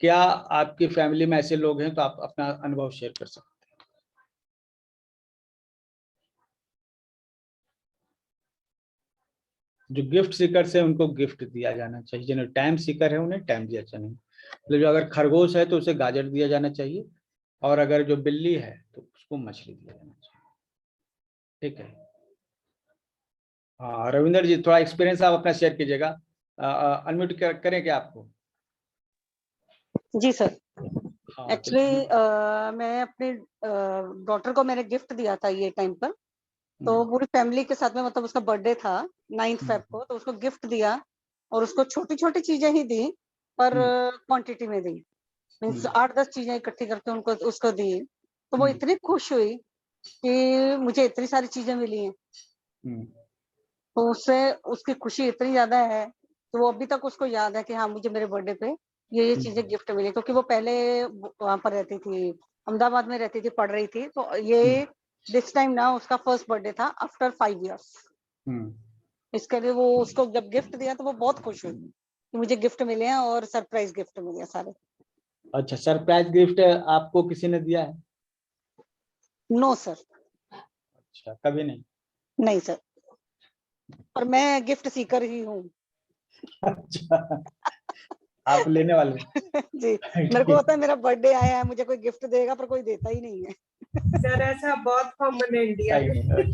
क्या? आपकी फैमिली में ऐसे लोग हैं तो आप अपना अनुभव शेयर कर सकते हैं। जो गिफ्ट सीकर है उनको गिफ्ट दिया जाना चाहिए, जिन्हें टाइम सीकर है उन्हें टाइम दिया जाना चाहिए। मतलब जो अगर खरगोश है तो उसे गाजर दिया जाना चाहिए, और अगर जो बिल्ली है तो उसको मछली दिया जाना चाहिए, ठीक है। हाँ रविंदर जी, थोड़ा एक्सपीरियंस आप अपना शेयर कीजिएगा। अनम्यूट करें क्या आपको? जी सर। हाँ एक्चुअली मैं अपने डॉटर को मैंने गिफ्ट दिया था ये टाइम पर, तो पूरी फैमिली के साथ में, मतलब उसका बर्थडे था 9 फेब को, तो उसको गिफ्ट दिया और उसको छोटी छोटी चीजें ही दी पर क्वांटिटी में दी, मीन्स 8-10 चीजें इकट्ठी करके उनको उसको दी, तो वो इतनी खुश हुई कि मुझे इतनी सारी चीजें मिली हैं। तो उससे उसकी खुशी इतनी ज्यादा है तो वो अभी तक उसको याद है कि हाँ मुझे मेरे बर्थडे पे ये चीजें गिफ्ट मिली, क्योंकि वो पहले वहां पर रहती थी, अहमदाबाद में रहती थी, पढ़ रही थी, तो ये दिस टाइम ना उसका फर्स्ट बर्थडे था आफ्टर 5 इयर्स। इसके लिए वो उसको जब गिफ्ट दिया तो वो बहुत खुश हुई कि मुझे गिफ्ट मिले हैं और सरप्राइज गिफ्ट मिले हैं सारे। अच्छा, सरप्राइज गिफ्ट आपको किसी ने दिया है? No sir. अच्छा, कभी नहीं? नहीं सर, और मैं गिफ्ट सीकर ही हूँ। अच्छा, आप लेने वाले? जी, मेरे को होता है मेरा बर्थडे आया है, मुझे कोई गिफ्ट देगा, पर कोई देता ही नहीं है। सर ऐसा बहुत कॉमन है इंडिया में।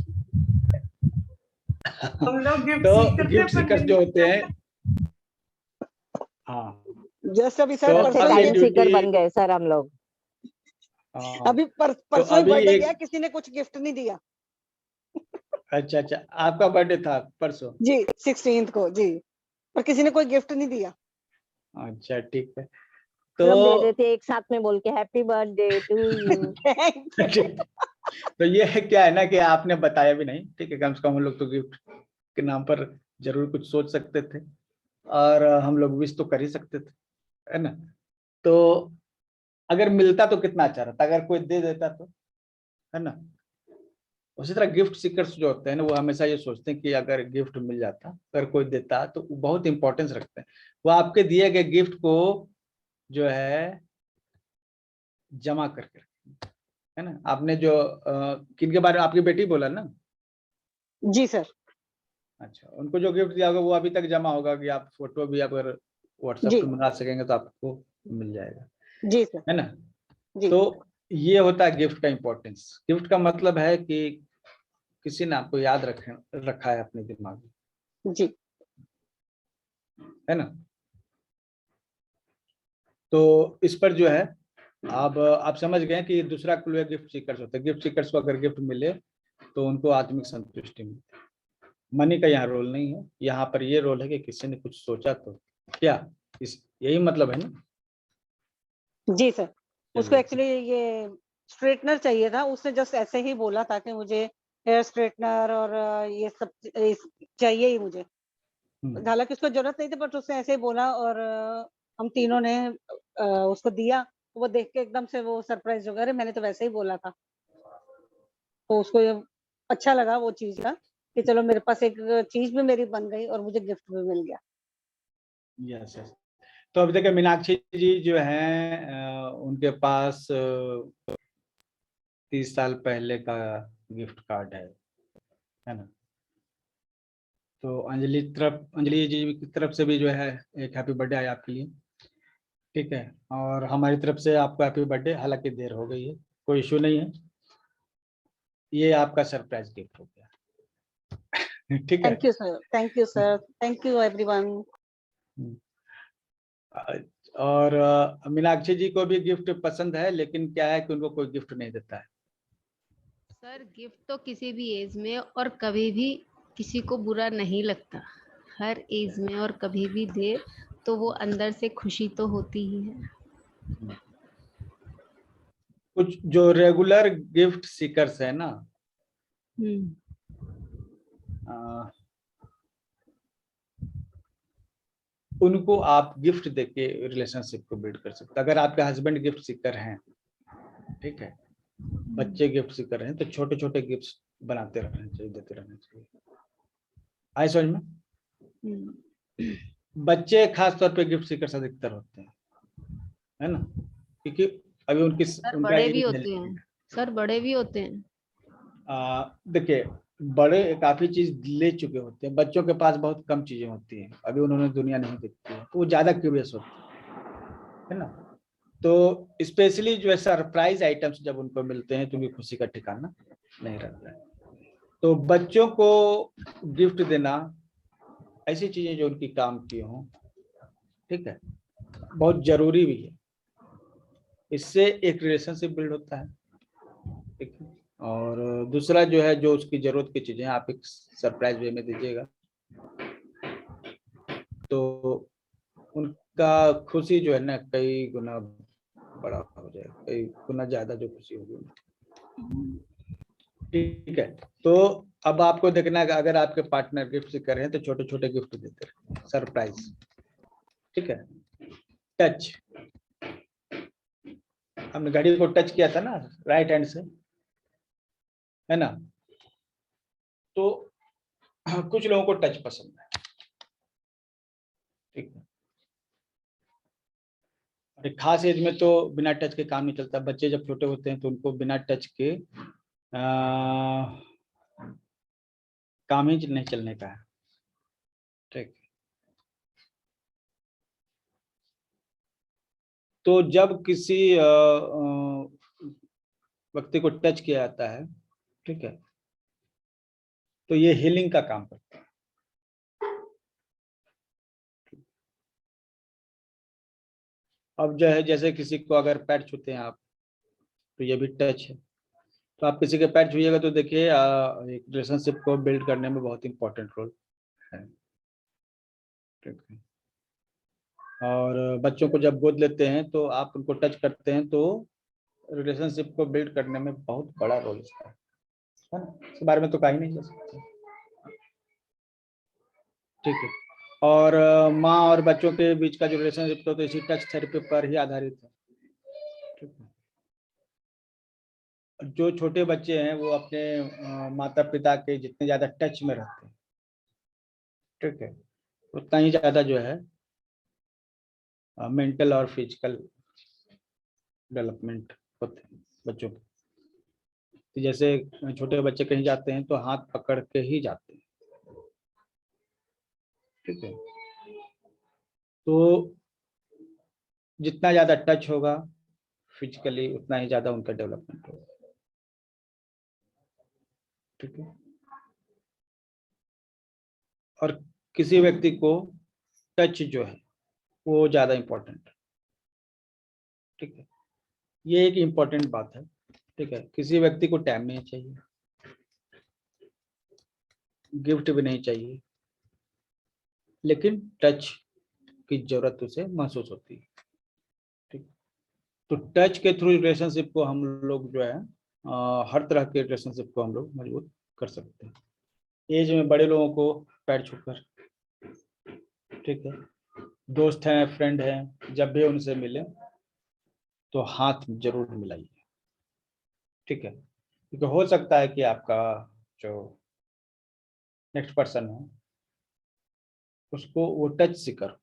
हम लोग गिफ्ट तो सीकर गिफ्ट सीकर जो होते हैं, हाँ जस्ट अभी सर तो परसों टाइम अपनी सीकर ड्यूटी, बन गए सर हम लोग। अभी परसों ही अभी बर्थडे एक, गया, किसी ने कुछ गिफ्ट नहीं दिया। अच्छा अच्छा, आपका बर्थडे था परसों? जी 16 को जी, पर किसी ने कोई गिफ्ट नहीं दिया। अच्छा ठीक है, सब दे तो देते एक साथ में बोल के हैप्पी बर्थडे टू यू। तो ये क्या है ना कि आपने बताया भी नहीं, ठीक है, कम से कम हम लोग तो गिफ्ट के नाम पर जरूर कुछ सोच सकते थे, और हम लोग विश तो कर ही सकते थे, है ना। तो अगर मिलता तो कितना अच्छा रहता, अगर कोई दे देता तो, है ना। उसी तरह गिफ्ट सीकर्स जो होते हैं ना, वो हमेशा ये सोचते हैं कि अगर गिफ्ट मिल जाता, अगर कोई देता तो वो बहुत इंपॉर्टेंस रखते हैं, वो आपके दिए गए गिफ्ट को जो है जमा करके, है ना। आपने जो किनके बारे में, आपकी बेटी बोला ना? जी सर। अच्छा, उनको जो गिफ्ट दिया होगा वो अभी तक जमा होगा, कि आप फोटो भी अगर व्हाट्सएप जी पे मंगा सकेंगे तो आपको मिल जाएगा, जी सर। है ना। जी तो ये होता है गिफ्ट का इंपॉर्टेंस। गिफ्ट का मतलब है कि किसी ने आपको याद रखा है अपने दिमाग में, जी, है ना। तो इस पर जो है अब आप समझ गए कि दूसरा क्लू है गिफ्ट सीकर्स होते हैं। गिफ्ट सीकर्स को अगर गिफ्ट मिले तो उनको आत्मिक संतुष्टि मिलती है। मनी का यहाँ रोल नहीं है, यहाँ पर ये रोल है कि किसी ने कुछ सोचा तो क्या, इस यही मतलब है ना। जी सर। उसको एक्चुअली ये स्ट्रेटनर चाहिए था, उसने जस्ट ऐसे ही बोला था कि मुझे हेयर स्ट्रेटनर और ये सब चाहिए ही मुझे, हालांकि उसको जरूरत नहीं थी, बट उसने ऐसे ही बोला और हम तीनों ने उसको दिया, तो वो देख के एकदम से वो सरप्राइज हो गया, अरे मैंने तो वैसे ही बोला था। तो उसको ये अच्छा लगा वो चीज का कि चलो मेरे पास एक चीज भी मेरी बन गई और मुझे गिफ्ट भी मिल गया। Yes yes. तो अभी देखिए मीनाक्षी जी जो हैं उनके पास 30 साल पहले का गिफ्ट कार्ड है ना। तो अंजलि जी की तरफ से भी जो है एक हैप्पी बर्थडे आया आपके लिए, ठीक है, और हमारी तरफ से आपको हैप्पी बर्थडे, हालांकि देर हो गई है, कोई इशू नहीं है, ये आपका सरप्राइज गिफ्ट हो गया। ठीक है, thank you sir, thank you sir, thank you everyone. और मीनाक्षी जी को भी गिफ्ट पसंद है, लेकिन क्या है कि उनको कोई गिफ्ट नहीं देता है। सर गिफ्ट तो किसी भी एज में और कभी भी किसी को बुरा नहीं लगता, हर एज में और कभी भी दे तो वो अंदर से खुशी तो होती ही है। कुछ जो रेगुलर गिफ्ट सीकर्स है ना, उनको आप गिफ्ट देके रिलेशनशिप को बिल्ड कर सकते हैं। अगर आपके हस्बैंड गिफ्ट सीकर हैं, ठीक है, बच्चे गिफ्ट सीकर हैं, तो छोटे छोटे गिफ्ट बनाते रहना चाहिए, देते रहना चाहिए। आए समझ में? बच्चे खास तौर पे गिफ्ट सीकर अधिकतर होते हैं, है ना, क्योंकि अभी उनकी सर उनका बड़े भी एज होते हैं, सर बड़े भी होते हैं। देखिए, बड़े काफी चीज ले चुके होते हैं, बच्चों के पास बहुत कम चीजें होती हैं, अभी उन्होंने दुनिया नहीं देखी है, तो वो ज्यादा क्यूरियस होते है ना। तो स्पेशली जो है सरप्राइज आइटम्स जब उनको मिलते हैं तो उनकी खुशी का ठिकाना नहीं रहता है। तो बच्चों को गिफ्ट देना, ऐसी चीजें जो उनकी काम की हों, ठीक है, बहुत जरूरी भी है। इससे एक रिलेशनशिप बिल्ड होता है, ठीक है। और दूसरा जो है, जो उसकी जरूरत की चीजें आप एक सरप्राइज वे में दीजिएगा तो उनका खुशी जो है ना कई गुना बड़ा हो जाएगा, कई गुना ज्यादा जो खुशी होगी। ठीक है, तो अब आपको देखना है कि अगर आपके पार्टनर गिफ्ट से कर रहे हैं तो छोटे छोटे गिफ्ट देते रहे, सरप्राइज, ठीक है। टच, हमने घड़ी को टच किया था ना राइट हैंड से, है ना, तो कुछ लोगों को टच पसंद है, ठीक है। और एक खास एज में तो बिना टच के काम नहीं चलता। बच्चे जब छोटे होते हैं तो उनको बिना टच के काम ही नहीं चलने का है, ठीक। तो जब किसी व्यक्ति को टच किया जाता है, ठीक है, तो ये हीलिंग का काम करता है। अब जो है, जैसे किसी को अगर पैर छूते हैं आप, तो ये भी टच है। तो आप किसी के पैर छूइएगा तो देखिए एक रिलेशनशिप को बिल्ड करने में बहुत इंपॉर्टेंट रोल है, ठीक है। और बच्चों को जब गोद लेते हैं तो आप उनको टच करते हैं तो रिलेशनशिप को बिल्ड करने में बहुत बड़ा रोल इसका है ना। इसके बारे में तो कहा ही नहीं जा सकता, ठीक है। और माँ और बच्चों के बीच का जो रिलेशनशिप तो इसी टच थेरेपी पर ही आधारित है, ठीक है। जो छोटे बच्चे हैं वो अपने माता पिता के जितने ज्यादा टच में रहते हैं, ठीक है, उतना ही ज्यादा जो है मेंटल और फिजिकल डेवलपमेंट होते हैं बच्चों के। तो जैसे छोटे बच्चे कहीं जाते हैं तो हाथ पकड़ के ही जाते हैं, ठीक है। तो जितना ज्यादा टच होगा फिजिकली उतना ही ज्यादा उनका डेवलपमेंट होगा, ठीक है। और किसी व्यक्ति को टच जो है वो ज्यादा इम्पोर्टेंट, ठीक है। ये एक इम्पोर्टेंट बात है, ठीक है। किसी व्यक्ति को टाइम नहीं चाहिए, गिफ्ट भी नहीं चाहिए, लेकिन टच की जरूरत उसे महसूस होती है, ठीक। तो टच के थ्रू रिलेशनशिप को हम लोग जो है हर तरह के रिलेशनशिप को हम लोग मजबूत कर सकते हैं। एज में बड़े लोगों को पैर छूकर, ठीक है, दोस्त हैं, फ्रेंड हैं, जब भी उनसे मिले तो हाथ जरूर मिलाइए, ठीक है। क्योंकि हो सकता है कि आपका जो नेक्स्ट पर्सन है उसको वो टच से करो,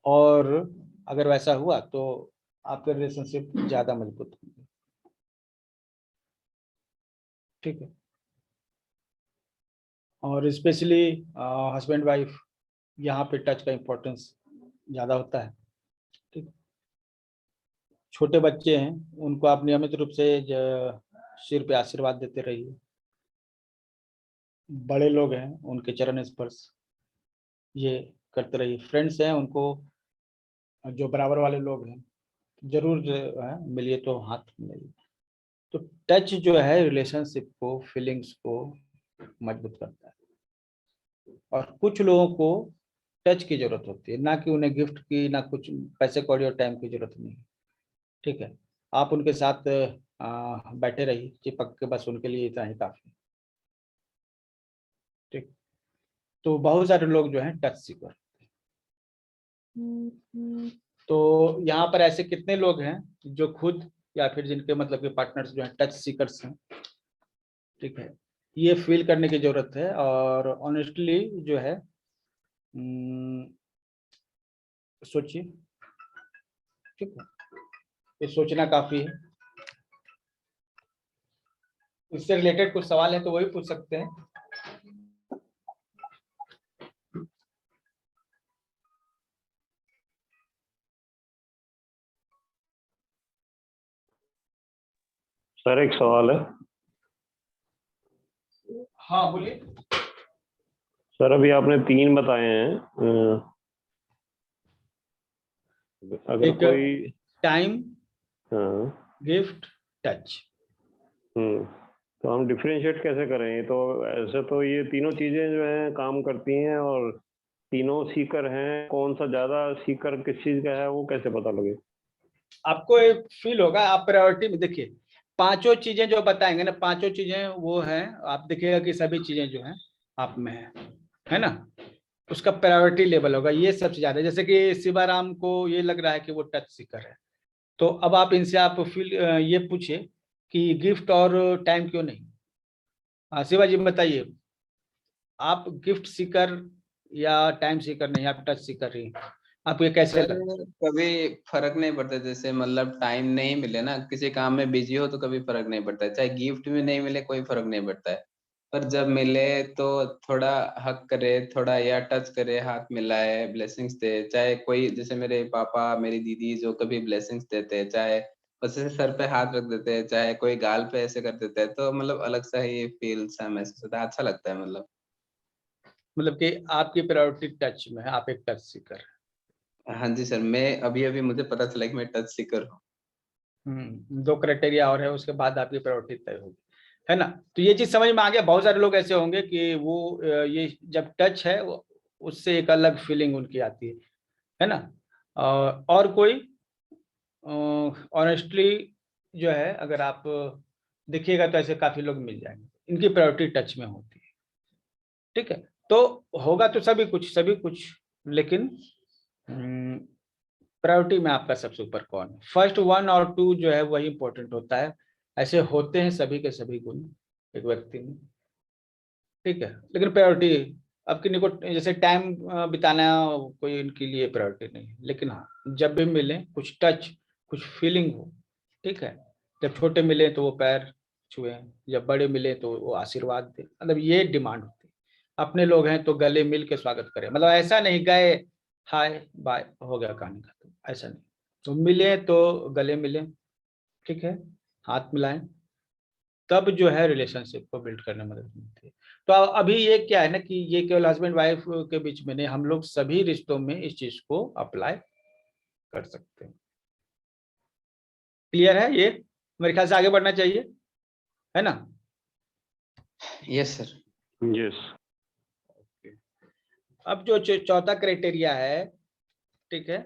और अगर वैसा हुआ तो आपके रिलेशनशिप ज्यादा मजबूत होंगे, ठीक है। और स्पेशली हस्बैंड वाइफ, यहाँ पे टच का इम्पोर्टेंस ज्यादा होता है, ठीक। छोटे बच्चे हैं उनको आप नियमित रूप से सिर पे आशीर्वाद देते रहिए। बड़े लोग हैं उनके चरण स्पर्श ये करते रहिए। फ्रेंड्स हैं उनको, जो बराबर वाले लोग हैं, जरूर जो है मिलिए तो हाथ मिलाइए। तो टच जो है रिलेशनशिप को, फीलिंग्स को मजबूत करता है। और कुछ लोगों को टच की जरूरत होती है, ना कि उन्हें गिफ्ट की, ना कुछ पैसे कौड़ी और टाइम की जरूरत नहीं, ठीक है। आप उनके साथ बैठे रहिए चिपक के, बस उनके लिए इतना ही काफी, ठीक। तो बहुत सारे लोग जो हैं टच सीकर। तो यहाँ पर ऐसे कितने लोग हैं जो खुद या फिर जिनके मतलब के पार्टनर्स जो हैं टच सीकर्स हैं, ठीक है, ये फील करने की जरूरत है। और ऑनेस्टली जो है सोचिए, ठीक है, ये सोचना काफी है। इससे रिलेटेड कुछ सवाल है तो वही पूछ सकते हैं। सर एक सवाल है। हाँ बोलिए। सर अभी आपने 3 बताए हैं, अगर एक कोई टाइम, हाँ, गिफ्ट, टच। तो हम डिफरेंशिएट कैसे करें? ये तो ऐसे तो ये तीनों चीजें जो हैं काम करती हैं और तीनों सीकर हैं, कौन सा ज्यादा सीकर किस चीज का है वो कैसे पता लगे? आपको एक फील होगा, आप प्रायोरिटी में देखिए, पांचों चीजें जो बताएंगे ना, पांचों चीजें वो हैं, आप देखिएगा कि सभी चीजें जो हैं आप में है ना, उसका प्रायोरिटी लेवल होगा ये सबसे ज्यादा। जैसे कि शिवाराम को ये लग रहा है कि वो टच सीकर है, तो अब आप इनसे आप फील ये पूछिए कि गिफ्ट और टाइम क्यों नहीं। हाँ शिवा जी बताइए, आप गिफ्ट सीकर या टाइम सीकर नहीं, आप टच सीकर ही, आपको ये कैसे सर लगता है? कभी फर्क नहीं पड़ता, जैसे मतलब टाइम नहीं मिले ना, किसी काम में बिजी हो तो कभी फर्क नहीं पड़ता है, चाहे गिफ्ट में नहीं मिले कोई फर्क नहीं पड़ता है, पर जब मिले तो थोड़ा हक करे, थोड़ा या टच करे, हाथ मिलाए, ब्लेसिंग्स दे, चाहे कोई जैसे मेरे पापा मेरी दीदी जो कभी ब्लेसिंग्स देते हैं, चाहे बस ऐसे सर पे हाथ रख देते हैं, चाहे कोई गाल पे ऐसे कर देते हैं, तो मतलब अलग सा ही फील सा महसूस होता है, अच्छा लगता है मतलब। मतलब कि आपकी प्रायोरिटी टच में है, आप एक टच सीकर। हाँ जी सर, मैं अभी अभी मुझे पता चला कि मैं टच सीकर हूँ। 2 क्राइटेरिया और है, उसके बाद आपकी प्रायोरिटी तय होगी, है ना। तो ये चीज समझ में आ गया। बहुत सारे लोग ऐसे होंगे कि वो ये जब टच है उससे एक अलग फीलिंग उनकी आती है ना। और कोई ऑनेस्टली जो है, अगर आप देखिएगा तो ऐसे काफी लोग मिल जाएंगे, इनकी प्रायोरिटी टच में होती है, ठीक है। तो होगा तो सभी कुछ, लेकिन प्रायोरिटी में आपका सबसे ऊपर कौन है, फर्स्ट 1 और 2 जो है वही इंपॉर्टेंट होता है। ऐसे होते हैं सभी के सभी गुण एक व्यक्ति में, ठीक है, लेकिन प्रायोरिटी अब किन्हीं को जैसे टाइम बिताना कोई इनके लिए प्रायोरिटी नहीं है, लेकिन हाँ जब भी मिले कुछ टच, कुछ फीलिंग हो, ठीक है। जब छोटे मिले तो वो पैर छुए, जब बड़े मिले तो वो आशीर्वाद दे, मतलब ये डिमांड होती है। अपने लोग हैं तो गले मिल के स्वागत करें, मतलब ऐसा नहीं गए हाय बाय हो गया कहानी खत्म, ऐसा नहीं। तो मिले तो गले मिले, ठीक है, हाथ मिलाएं, तब जो है रिलेशनशिप को बिल्ड करने में मदद मिलती है। तो अभी ये क्या है ना कि ये केवल हस्बैंड वाइफ के बीच में नहीं, हम लोग सभी रिश्तों में इस चीज को अप्लाई कर सकते हैं। क्लियर है ये? मेरे ख्याल से आगे बढ़ना चाहिए, है ना। Yes sir. यस। अब जो चौथा क्राइटेरिया है, ठीक है,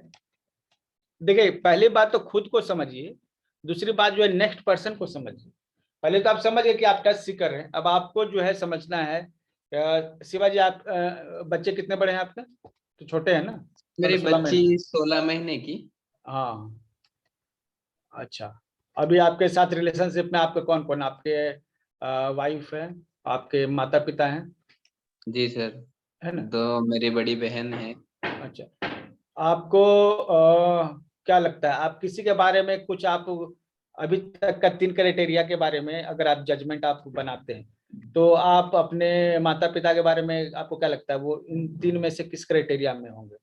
देखिए पहली बात तो खुद को समझिए, दूसरी बात जो है नेक्स्ट पर्सन को समझिए। पहले तो आप समझ गए कि आप टच सीकर हैं, अब आपको जो है समझना है। शिवाजी आप बच्चे कितने बड़े हैं आपके? तो छोटे हैं ना? मेरी 16 बच्ची महीने 16 महीने की। हाँ अच्छा। अभी आपके साथ रिलेशनशिप में आपके कौन कौन, आपके वाइफ है, आपके माता पिता हैं? जी सर, है ना। 2 मेरी बड़ी बहन है। अच्छा, आपको क्या लगता है, आप किसी के बारे में कुछ, आप अभी तक का 3 क्राइटेरिया के बारे में अगर आप जजमेंट आप बनाते हैं तो आप अपने माता पिता के बारे में आपको क्या लगता है, वो इन 3 में से किस क्राइटेरिया में होंगे?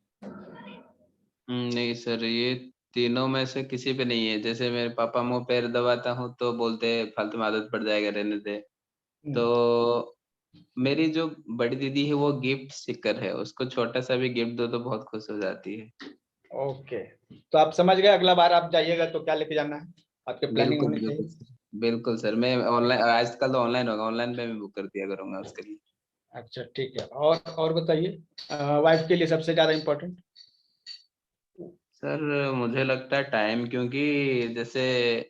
नहीं सर, ये तीनों में से किसी पे नहीं है। जैसे मेरे पापा मुंह पैर दबाता हूँ तो बोलते हैं फालतू में आदत पड़ जाएगा, रहने दे। तो मेरी जो बड़ी दीदी है वो गिफ्ट सीकर है, उसको छोटा सा भी गिफ्ट दो तो बहुत खुश हो जाती है। ओके, तो आप समझ गए, अगला बार आप जाइएगा तो क्या लेके जाना है, आपके प्लानिंग बिल्कुल होनी बिल्कुल चाहिए। सर, बिल्कुल सर। मैं ऑनलाइन, आजकल तो ऑनलाइन होगा, ऑनलाइन पे मैं बुक कर दिया करूंगा उसके लिए। अच्छा ठीक है, और बताइए वाइफ के लिए सबसे ज्यादा इम्पोर्टेंट? सर मुझे लगता है टाइम, क्योंकि जैसे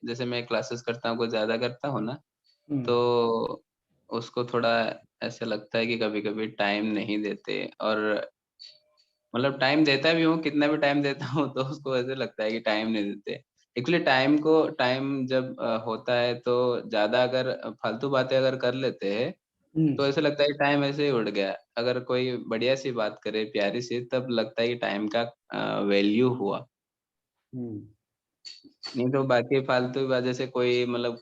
जैसे मैं क्लासेस करता हूँ, कुछ ज्यादा करता हूँ ना, तो उसको थोड़ा ऐसा लगता है कि कभी कभी टाइम नहीं देते, और मतलब टाइम देता भी हूँ, कितना भी टाइम देता हूँ तो उसको ऐसे लगता है कि टाइम नहीं देते। एक्चुअली टाइम जब होता है तो ज्यादा अगर फालतू बातें अगर कर लेते हैं तो ऐसा लगता है कि टाइम ऐसे ही उड़ गया। अगर कोई बढ़िया सी बात करे, प्यारी सी, तब लगता है कि टाइम का वैल्यू हुआ। नहीं तो बाकी फालतू की बात, जैसे कोई मतलब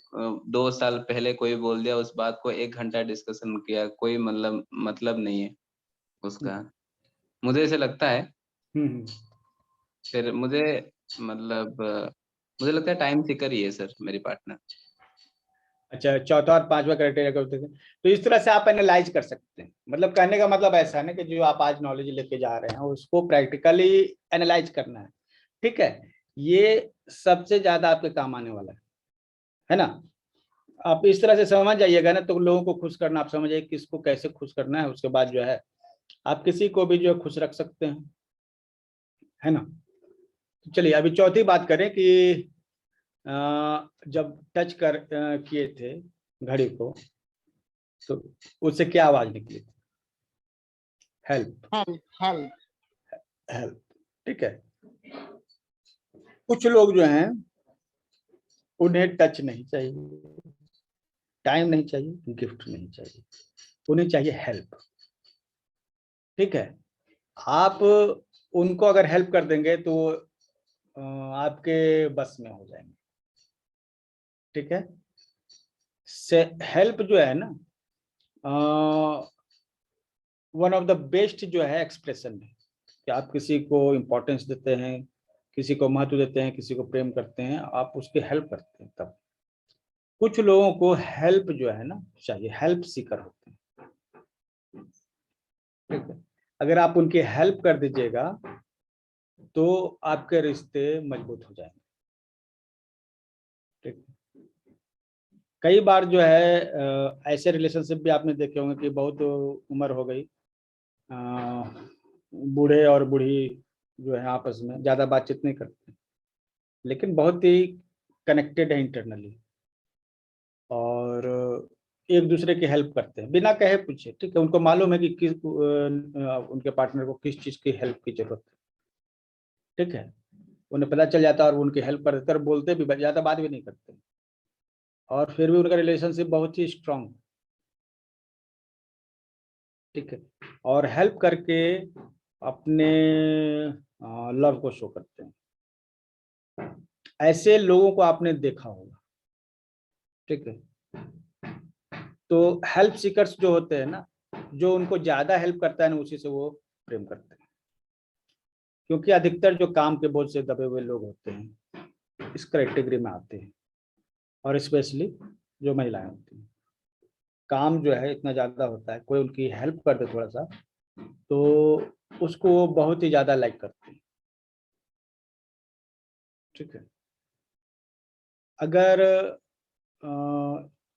2 साल पहले कोई बोल दिया, उस बात को 1 घंटा डिस्कशन किया, कोई मतलब नहीं है उसका, मुझे ऐसे लगता है। फिर मुझे मतलब मुझे लगता है टाइम सीकर ही है सर मेरी पार्टनर। अच्छा, चौथा और पांचवा क्राइटेरिया करते थे, तो इस तरह से आप एनालाइज कर सकते हैं। मतलब कहने का मतलब ऐसा है ना कि जो आप आज नॉलेज लेके जा रहे हैं उसको प्रैक्टिकली एनालाइज करना है। ठीक है, ये सबसे ज्यादा आपके काम आने वाला है ना। आप इस तरह से समझ जाइएगा ना तो लोगों को खुश करना, आप समझ जाइए किसको कैसे खुश करना है, उसके बाद जो है आप किसी को भी जो है खुश रख सकते हैं, है ना। तो चलिए अभी चौथी बात करें कि जब टच किए थे घड़ी को तो उससे क्या आवाज निकली थी? Help, help, help. हेल्प। ठीक है, कुछ लोग जो हैं उन्हें टच नहीं चाहिए, टाइम नहीं चाहिए, गिफ्ट नहीं चाहिए, उन्हें चाहिए हेल्प। ठीक है, आप उनको अगर हेल्प कर देंगे तो आपके बस में हो जाएंगे। ठीक है, से हेल्प जो है ना वन ऑफ द बेस्ट जो है एक्सप्रेशन है कि आप किसी को इम्पोर्टेंस देते हैं, किसी को महत्व देते हैं, किसी को प्रेम करते हैं, आप उसकी हेल्प करते हैं। तब कुछ लोगों को हेल्प जो है ना चाहिए, हेल्प सीकर होते हैं। ठीक है, अगर आप उनकी हेल्प कर दीजिएगा तो आपके रिश्ते मजबूत हो जाएंगे। ठीक, कई बार जो है ऐसे रिलेशनशिप भी आपने देखे होंगे कि बहुत उम्र हो गई, बूढ़े और बूढ़ी जो है आपस में ज्यादा बातचीत नहीं करते, लेकिन बहुत ही कनेक्टेड है इंटरनली और एक दूसरे की हेल्प करते हैं बिना कहे पूछे। ठीक है, उनको मालूम है कि किस उनके पार्टनर को किस चीज की हेल्प की जरूरत है। ठीक है, उन्हें पता चल जाता है और वो उनकी हेल्प कर देते हैं और बोलते भी, ज्यादा बात भी नहीं करते और फिर भी उनका रिलेशनशिप बहुत ही स्ट्रांग। ठीक है, और हेल्प करके अपने लव को शो करते हैं। ऐसे लोगों को आपने देखा होगा। ठीक है, तो हेल्प सीकर्स जो होते हैं ना, जो उनको ज्यादा हेल्प करता है ना उसी से वो प्रेम करते हैं, क्योंकि अधिकतर जो काम के बोझ से दबे हुए लोग होते हैं इस कैटेगरी में आते हैं, और स्पेशली जो महिलाएं होती हैं, काम जो है इतना ज्यादा होता है, कोई उनकी हेल्प कर दे थोड़ा सा तो उसको वो बहुत ही ज्यादा लाइक करते हैं। ठीक है, अगर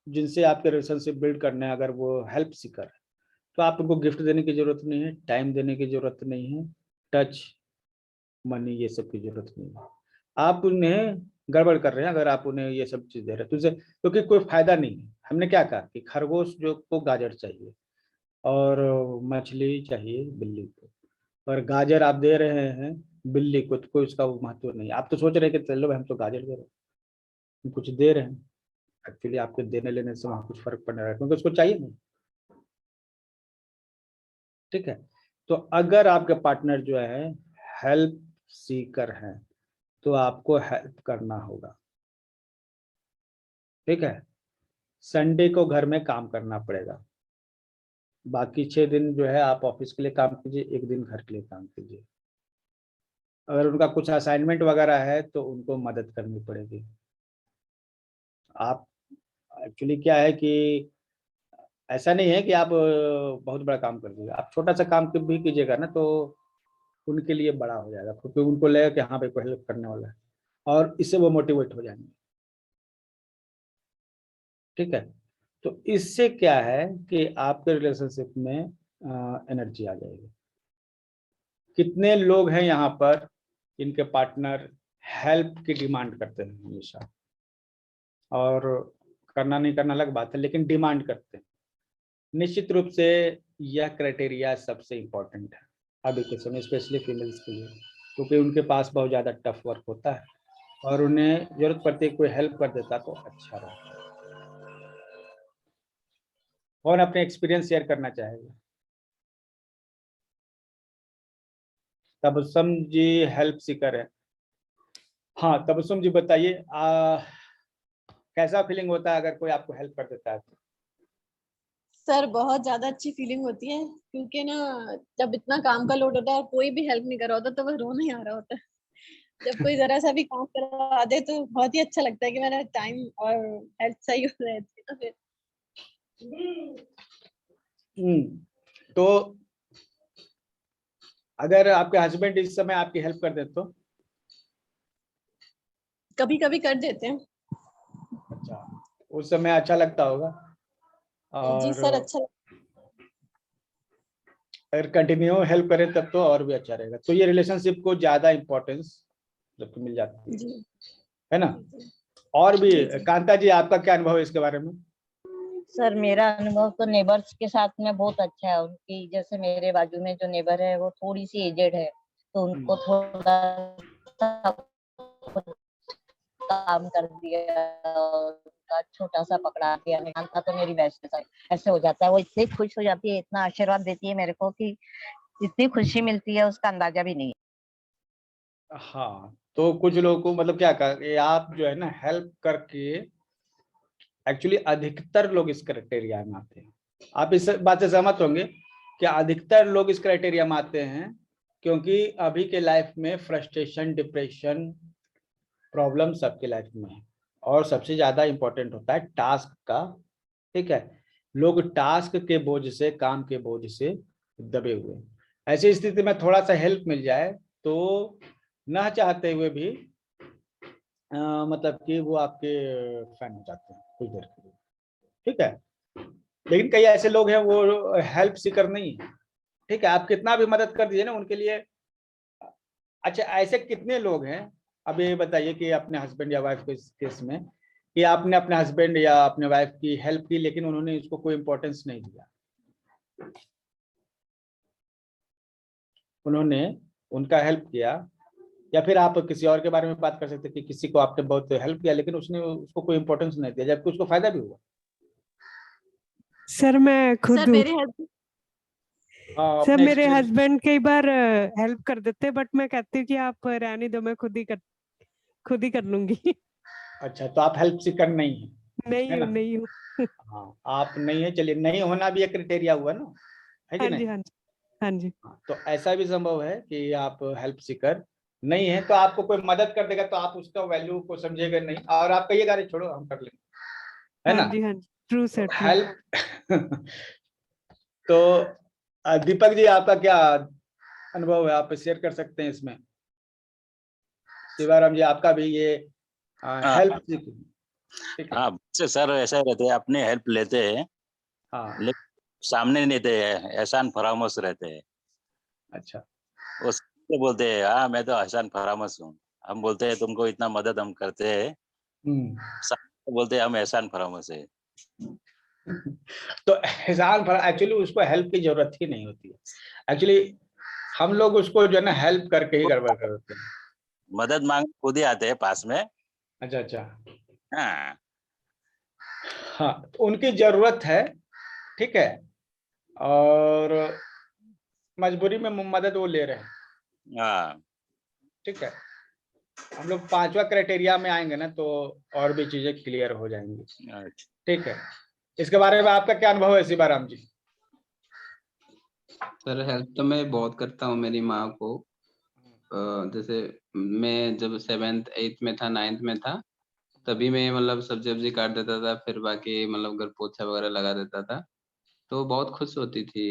जिनसे आपके रिलेशनशिप बिल्ड करने हैं अगर वो हेल्प सीकर है तो आप उनको गिफ्ट देने की जरूरत नहीं है, टाइम देने की जरूरत नहीं है, टच, मनी, ये सब की जरूरत नहीं है। आप उन्हें गड़बड़ कर रहे हैं अगर आप उन्हें ये सब चीज दे रहे हैं तो उसे, क्योंकि कोई फायदा नहीं है। हमने क्या कहा कि खरगोश जो को गाजर चाहिए और मछली चाहिए बिल्ली को, और गाजर आप दे रहे हैं बिल्ली को तो कोई उसका महत्व नहीं। आप तो सोच रहे हैं कि चलो भाई हम तो गाजर दे रहे हैं, हम कुछ दे रहे हैं, एक्चुअली आपके देने लेने से वहां कुछ फर्क पड़ने रहा है क्योंकि उसको चाहिए नहीं। ठीक है, तो अगर आपके पार्टनर जो है हेल्प सीकर है तो आपको हेल्प करना होगा। ठीक है, संडे को घर में काम करना पड़ेगा, बाकी 6 दिन जो है आप ऑफिस के लिए काम कीजिए, एक दिन घर के लिए काम कीजिए। अगर उनका कुछ असाइनमेंट वगैरह है तो उनको मदद करनी पड़ेगी। आप एक्चुअली क्या है कि ऐसा नहीं है कि आप बहुत बड़ा काम कर दीजिए, आप छोटा सा काम भी कीजिएगा ना तो उनके लिए बड़ा हो जाएगा, क्योंकि उनको लगेगा कि हाँ भाई कोई हेल्प करने वाला है और इससे वो मोटिवेट हो जाएंगे। ठीक है, तो इससे क्या है कि आपके रिलेशनशिप में एनर्जी आ जाएगी। कितने लोग हैं यहाँ पर इनके पार्टनर हेल्प की डिमांड करते हैं हमेशा, और करना नहीं करना अलग बात है, लेकिन डिमांड करते हैं निश्चित रूप से यह क्राइटेरिया सबसे इम्पोर्टेंट है अभी के समय, स्पेशली फीमेल्स के लिए, क्योंकि उनके पास बहुत ज़्यादा टफ वर्क होता है और उन्हें जरूरत पड़ती है कोई हेल्प कर देता तो अच्छा रहता। कौन अपने एक्सपीरियंस शेयर करना चाहेगा? तबस्सुम जी हेल्प सीकर है। हाँ तबस्सुम जी बताइए, कैसा फीलिंग होता है अगर कोई आपको हेल्प कर देता है तो? सर बहुत ज्यादा अच्छी फीलिंग होती है, क्योंकि ना जब इतना काम का लोड होता है और कोई भी हेल्प नहीं कर रहा होता तो बस रोना ही आ रहा होता है। जब कोई जरा सा भी काम करवा दे तो बहुत ही अच्छा लगता है कि मेरा टाइम और हेल्थ सही हो रहती है ना फिर। तो अगर आपके हस्बैंड इस समय आपकी हेल्प कर दे तो? कभी कभी कर देते हैं। अच्छा, उस समय अच्छा लगता होगा। जी और सर अच्छा अगर कंटिन्यू हेल्प करें तब तो और भी अच्छा रहेगा। तो ये रिलेशनशिप को ज्यादा इम्पोर्टेंस जब मिल जाती है, जी है ना? और भी जी, जी। कांता जी आपका क्या अनुभव है इसके बारे में? सर मेरा अनुभव तो नेबर्स के साथ में बहुत अच्छा है। उनकी जैसे मेरे बाजू में जो नेबर है वो थोड़ी सी एजेड है, तो उनको थोड़ा काम कर दिया, उनका छोटा सा पकड़ा दिया, था तो मेरी बेस्ट है। ऐसे हो जाता है, वो इतनी खुश हो जाती है, इतना आशीर्वाद देती है मेरे को कि इतनी खुशी मिलती है उसका अंदाजा भी नहीं है। हाँ, तो कुछ लोगों को मतलब क्या कर आप जो है ना हेल्प करके, एक्चुअली अधिकतर लोग इस क्राइटेरिया में आते हैं। आप इस बात से सहमत होंगे कि अधिकतर लोग इस क्राइटेरिया में आते हैं क्योंकि अभी के लाइफ में फ्रस्ट्रेशन, डिप्रेशन, प्रॉब्लम सबके लाइफ में है और सबसे ज्यादा इंपॉर्टेंट होता है टास्क का। ठीक है, लोग टास्क के बोझ से, काम के बोझ से दबे हुए हैं। ऐसी स्थिति में थोड़ा सा हेल्प मिल जाए तो न चाहते हुए भी मतलब कि वो आपके फैन हो जाते हैं कुछ देर के लिए। ठीक है, लेकिन कई ऐसे लोग हैं वो हेल्प सीकर नहीं है। ठीक है, आप कितना भी मदद कर दीजिए ना उनके लिए। अच्छा, ऐसे कितने लोग हैं अब ये बताइए कि अपने हस्बैंड या वाइफ के केस में कि आपने अपने हस्बैंड या अपने वाइफ की हेल्प की लेकिन उन्होंने इसको कोई इंपॉर्टेंस नहीं दिया, उन्होंने उनका हेल्प किया। या फिर आप किसी और के बारे में बात कर सकते हैं कि किसी को आपने बहुत हेल्प किया लेकिन उसने उसको कोई इंपॉर्टेंस नहीं दिया जबकि उसको फायदा भी हुआ। सर मैं खुद सर हूँ। मेरे हस्बैंड हाँ, सर अपने मेरे experience- हस्बैंड कई बार हेल्प कर देते हैं, बट मैं कहती हूँ कि आप रहने दो, मैं खुद ही कर लूंगी। अच्छा, तो आप हेल्प सीकर नहीं है, नहीं है हूँ, ना? नहीं हूँ। हाँ, आप नहीं है, चलिए, नहीं होना भी एक क्राइटेरिया हुआ ना, है कि हाँ जी, नहीं? हाँ जी, हाँ जी। तो ऐसा भी संभव है कि आप हेल्प सीकर नहीं है तो आपको कोई मदद कर देगा तो आप उसका वैल्यू को समझेगा नहीं और आप कहिएगा अरे छोड़ो हम कर लेंगे, है हाँ ना? जी, हाँ जी, ट्रू सर, ट्रू। हेल्प तो दीपक जी आपका क्या अनुभव है, आप शेयर कर सकते हैं इसमें? शिवाराम जी आपका भी ये हेल्प, ठीक है? हाँ सर ऐसा रहते हैं, अपने हेल्प लेते हैं हाँ, लेकिन सामने नहीं देते हैं, एहसान फरामोश रहते हैं। अच्छा, वो सबसे बोलते हैं हाँ मैं तो एहसान फरामोश हूँ, हम बोलते हैं तुमको इतना मदद हम करते हैं, सामने बोलते हैं हम एहसान फरामोश है। तो एहसान एक्चुअली उसको हेल्प की जरूरत ही नहीं होती है। एक्चुअली हम लोग उसको जो है ना हेल्प करके ही गड़बड़ कर देते हैं। मदद मांग खुद ही आते हैं पास में। अच्छा अच्छा, हाँ हाँ, तो उनकी जरूरत है, ठीक है, और मजबूरी में मदद वो ले रहे हैं। हाँ, ठीक है, हम लोग 5वां क्राइटेरिया में आएंगे ना तो और भी चीजें क्लियर हो जाएंगी। ठीक है, इसके बारे में आपका क्या अनुभव है शिवाराम जी? सर हेल्प तो मैं बहुत करता हूँ मेरी माँ को। जैसे मैं जब 7th 8th में था, 9th में था, तभी मैं मतलब सब्जी वब्जी काट देता था, फिर बाकी मतलब घर पोछा वगैरह लगा देता था, तो बहुत खुश होती थी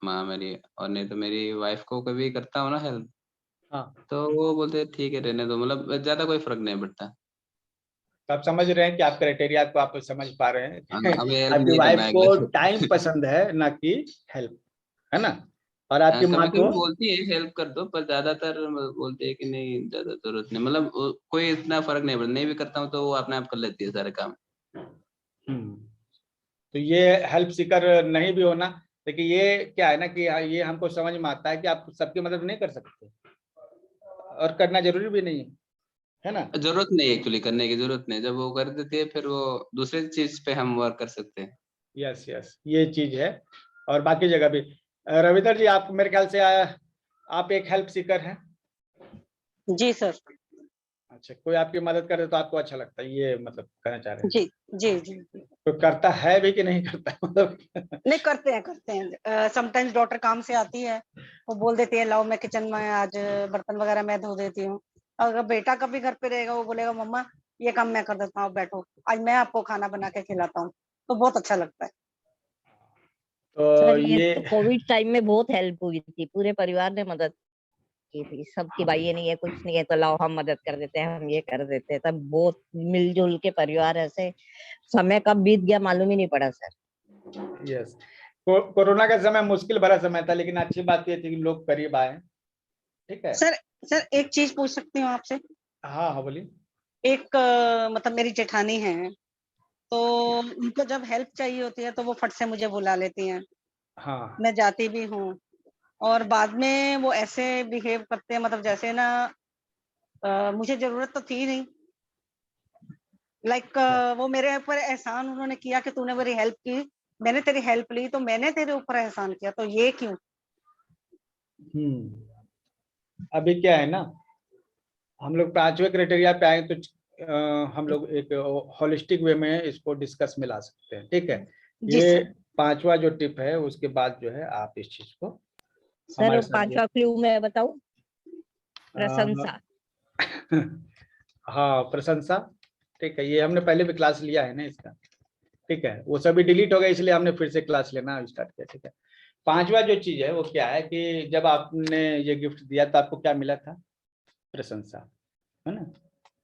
माँ मेरी। और नहीं तो मेरी वाइफ को कभी करता हूँ ना हेल्प, हाँ, तो वो बोलते ठीक है रहने दो, मतलब ज्यादा कोई फर्क नहीं पड़ता। तो आप समझ रहे हैं कि आप क्राइटेरिया को आप समझ पा रहे हैं। अब हेल्प आपकी नहीं वाइफ करना है को अगले। टाइम पसंद है ना कि हेल्प, है ना? और आपकी कभी माँ कभी को बोलती है हेल्प कर दो, पर ज्यादातर बोलते हैं कि नहीं ज्यादा जरूरत नहीं, मतलब कोई इतना फर्क नहीं पड़ता, नहीं भी करता हूँ तो वो अपने आप कर लेती है सारे काम। तो ये हेल्प सीकर नहीं भी होना, लेकिन ये क्या है ना कि ये हमको समझ में आता है कि आप सबकी मदद नहीं कर सकते और करना जरूरी भी नहीं है ना। जरूरत नहीं एक्चुअली, करने की जरूरत नहीं, जब वो कर देती है फिर वो दूसरे चीज पे हम वर्क कर सकते हैं। यस यस, ये चीज है। और बाकी जगह भी रविंदर जी, आप मेरे ख्याल से आप एक हेल्प सीकर हैं। जी सर। अच्छा, कोई आपकी मदद करे तो आपको अच्छा लगता है, ये मतलब कहना चाह रहे हैं। जी जी जी जी। तो करता है भी कि नहीं करता मतलब नहीं, करते हैं। समटाइम्स डॉटर काम से आती है, वो बोल देती है लाओ मैं किचन में आज बर्तन वगैरह मैं धो देती हूँ। अगर बेटा कभी घर पे रहेगा वो बोलेगा मम्मा ये काम मैं कर देता हूँ, बैठो आज मैं आपको खाना बना के खिलाता हूँ, तो बहुत अच्छा लगता है। तो सर ये ये तो कोविड टाइम में बहुत हेल्प हुई थी, पूरे परिवार ने मदद की थी सबकी। भाई ये नहीं है कुछ नहीं है तो लाओ हम मदद कर देते हैं, हम ये कर देते हैं, तब बहुत मिलजुल के परिवार ऐसे समय कब बीत गया मालूम ही नहीं पड़ा सर। यस, कोरोना का समय मुश्किल भरा समय था, लेकिन अच्छी बात ये थी कि लोग करीब आए। ठीक है सर एक चीज पूछ सकती हूँ आपसे? हाँ हाँ बोलिए। एक मतलब मेरी जेठानी है, तो उनको जब हेल्प चाहिए होती है तो वो फट से मुझे बुला लेती हैं। हाँ मैं जाती भी हूँ और बाद में वो ऐसे बिहेव करते हैं, मतलब जैसे ना मुझे जरूरत तो थी नहीं, लाइक वो मेरे ऊपर एहसान उन्होंने किया कि तूने मेरी हेल्प की, मैंने तेरी हेल्प ली तो मैंने तेरे ऊपर एहसान किया, तो ये क्यों? अभी क्या है ना, हम लोग 5वें क्राइटेरिया पे आए तो हम लोग एक होलिस्टिक वे में इसको डिस्कस में ला सकते हैं। ठीक है, ये 5वां जो टिप है उसके बाद जो है आप इस चीज को सर 5वां क्लू मैं बताऊं? प्रशंसा। हाँ प्रशंसा। ठीक है, ये हमने पहले भी क्लास लिया है ना इसका। ठीक है, वो सभी डिलीट हो गया इसलिए हमने फिर से क्लास लेना स्टार्ट किया। ठीक है, 5वां जो चीज है वो क्या है कि जब आपने ये गिफ्ट दिया तो आपको क्या मिला था? प्रशंसा, है ना,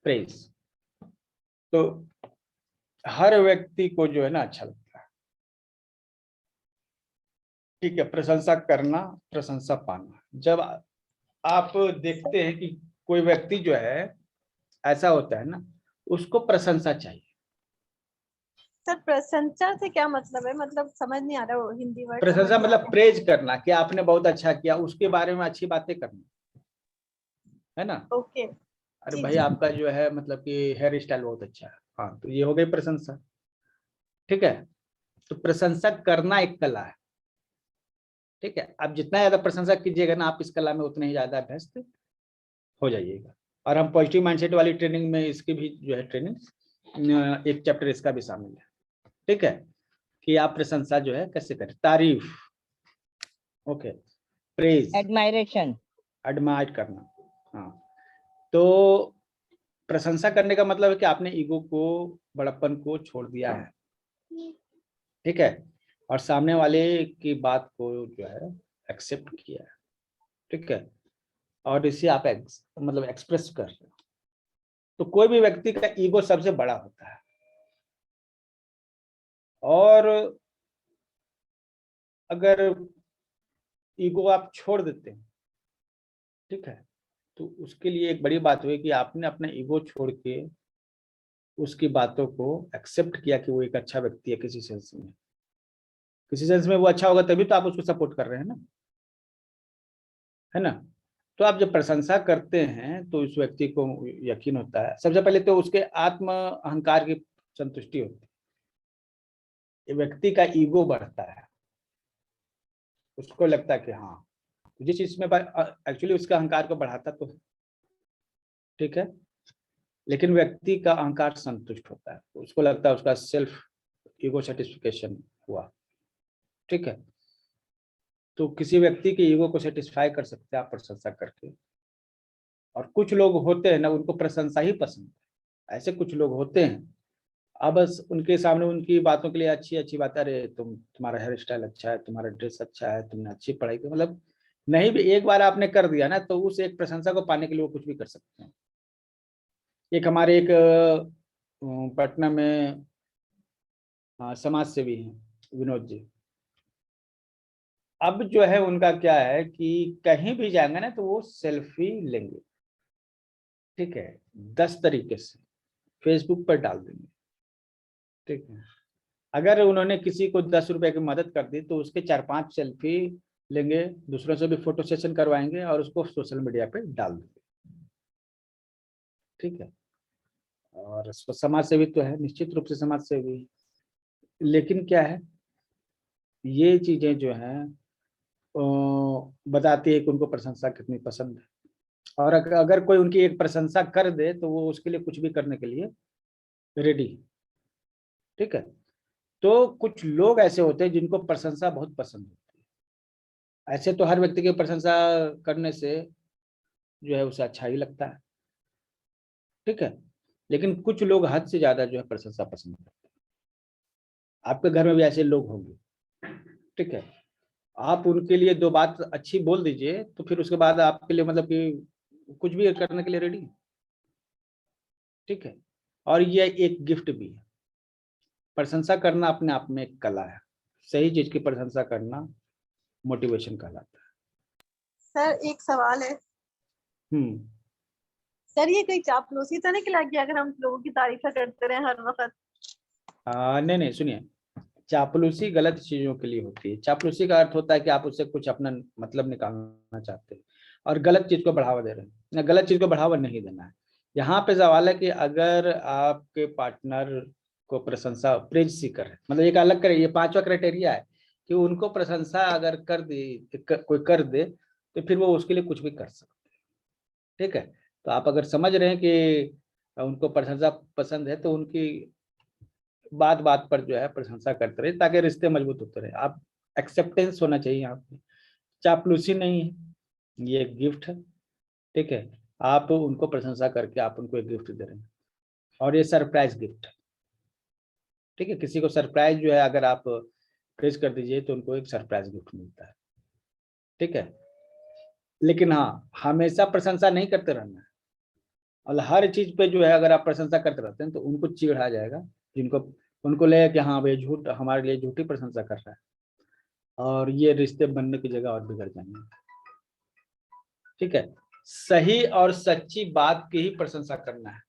प्रेज। तो हर व्यक्ति को जो है ना अच्छा लगता है। ठीक है, प्रशंसा करना, प्रशंसा पाना। जब आप देखते हैं कि कोई व्यक्ति जो है ऐसा होता है ना, उसको प्रशंसा चाहिए। सर प्रशंसा से क्या मतलब है? मतलब समझ नहीं आ रहा, वो हिंदी वर्ड समझ प्रशंसा नहीं आ मतलब प्रेज करना कि आपने बहुत अच्छा किया, उसके बारे में अच्छी बातें करना, है ना। रहा। ओके। अरे जी भाई जी। आपका जो है मतलब कि हेयर स्टाइल बहुत अच्छा है, हाँ तो ये हो गई प्रशंसा। ठीक है, तो प्रशंसा करना एक कला है। ठीक है, आप जितना ज्यादा प्रशंसा कीजिएगा ना, आप इस कला में उतने ही ज्यादा अभ्यस्त हो जाइएगा। और हम पॉजिटिव माइंडसेट वाली ट्रेनिंग में इसकी भी जो है ट्रेनिंग, एक चैप्टर इसका भी शामिल है। ठीक है, कि आप प्रशंसा जो है कैसे करें, तारीफ, ओके, प्रेज, एडमायरेशन, एडमायर करना। हाँ, तो प्रशंसा करने का मतलब है कि आपने ईगो को, बड़प्पन को छोड़ दिया है। ठीक है, और सामने वाले की बात को जो है एक्सेप्ट किया है। ठीक है, और इसे आप मतलब एक्सप्रेस कर रहे हो। तो कोई भी व्यक्ति का ईगो सबसे बड़ा होता है, और अगर ईगो आप छोड़ देते हैं, ठीक है, तो उसके लिए एक बड़ी बात हुई कि आपने अपना ईगो छोड़ के उसकी बातों को एक्सेप्ट किया कि वो एक अच्छा व्यक्ति है। किसी सेंस में, किसी सेंस में वो अच्छा होगा तभी तो आप उसको सपोर्ट कर रहे हैं ना, है ना। तो आप जब प्रशंसा करते हैं तो उस व्यक्ति को यकीन होता है, सबसे पहले तो उसके आत्म अहंकार की संतुष्टि होती है, ये व्यक्ति का ईगो बढ़ता है, उसको लगता है कि हाँ जिस चीज में एक्चुअली उसका अहंकार को बढ़ाता तो है। ठीक है, लेकिन व्यक्ति का अहंकार संतुष्ट होता है, उसको लगता है उसका सेल्फ ईगो सेटिस्फिकेशन हुआ। ठीक है, तो किसी व्यक्ति के ईगो को सेटिस्फाई कर सकते हैं आप प्रशंसा करके। और कुछ लोग होते हैं ना, उनको प्रशंसा ही पसंद है। ऐसे कुछ लोग होते हैं, अब बस उनके सामने उनकी बातों के लिए अच्छी अच्छी बात, अरे तुम्हारा हेयर स्टाइल अच्छा है, तुम्हारा ड्रेस अच्छा है, तुमने अच्छी पढ़ाई की, मतलब नहीं भी एक बार आपने कर दिया ना तो उस एक प्रशंसा को पाने के लिए वो कुछ भी कर सकते हैं। एक हमारे एक पटना में समाज सेवी हैं विनोद जी। अब जो है उनका क्या है कि कहीं भी जाएंगे ना तो वो सेल्फी लेंगे। ठीक है, 10 तरीके से फेसबुक पर डाल देंगे। ठीक है, अगर उन्होंने किसी को 10 रुपए की मदद कर दी तो उसके 4-5 सेल्फी लेंगे, दूसरों से भी फोटो सेशन करवाएंगे और उसको सोशल मीडिया पे डाल देंगे। ठीक है, और समाज सेवी तो है, निश्चित रूप से समाज सेवी। लेकिन क्या है, ये चीजें जो हैं बताती है कि उनको प्रशंसा कितनी पसंद है। और अगर कोई उनकी एक प्रशंसा कर दे तो वो उसके लिए कुछ भी करने के लिए रेडी। ठीक है, तो कुछ लोग ऐसे होते हैं जिनको प्रशंसा बहुत पसंद होती है। ऐसे तो हर व्यक्ति की प्रशंसा करने से जो है उसे अच्छा ही लगता है। ठीक है, लेकिन कुछ लोग हद से ज्यादा जो है प्रशंसा पसंद करते हैं। आपके घर में भी ऐसे लोग होंगे। ठीक है, आप उनके लिए 2 बात अच्छी बोल दीजिए तो फिर उसके बाद आपके लिए मतलब कि कुछ भी करने के लिए रेडी। ठीक है, और ये एक गिफ्ट भी है। प्रशंसा करना अपने आप में एक कला है। सही चीज की प्रशंसा करना मोटिवेशन कहलाता है। सर एक सवाल है। सर ये कोई चापलूसी तो नहीं खिला कि अगर हम लोगों की तारीफ करते रहे हर वक्त? नहीं, सुनिए, चापलूसी गलत चीजों के लिए होती है। चापलूसी का अर्थ होता है कि आप उससे कुछ अपना मतलब निकालना चाहते हैं और गलत चीज को बढ़ावा दे रहे हैं। गलत चीज को बढ़ावा नहीं देना है। यहाँ पे सवाल है कि अगर आपके पार्टनर को प्रशंसा, प्रेज सीकर है, मतलब एक अलग करे, ये 5वां क्राइटेरिया है कि उनको प्रशंसा अगर कर दी, कोई कर दे तो फिर वो उसके लिए कुछ भी कर सकते हैं। ठीक है, तो आप अगर समझ रहे हैं कि उनको प्रशंसा पसंद है तो उनकी बात बात पर जो है प्रशंसा करते रहे ताकि रिश्ते मजबूत होते रहे। आप एक्सेप्टेंस होना चाहिए यहाँ पे, चापलूसी नहीं है, ये एक गिफ्ट है। ठीक है, आप उनको प्रशंसा करके आप उनको एक गिफ्ट दे रहे हैं और ये सरप्राइज गिफ्ट है। ठीक है, किसी को सरप्राइज जो है अगर आप प्रेज कर दीजिए तो उनको एक सरप्राइज गिफ्ट मिलता है। ठीक है, लेकिन हाँ, हमेशा प्रशंसा नहीं करते रहना है। और हर चीज पे जो है अगर आप प्रशंसा करते रहते हैं तो उनको चिढ़ आ जाएगा, जिनको उनको लगेगा कि हाँ भाई झूठ, हमारे लिए झूठी प्रशंसा कर रहा है, और ये रिश्ते बनने की जगह और बिगड़ जाएंगे। ठीक है, सही और सच्ची बात की ही प्रशंसा करना है।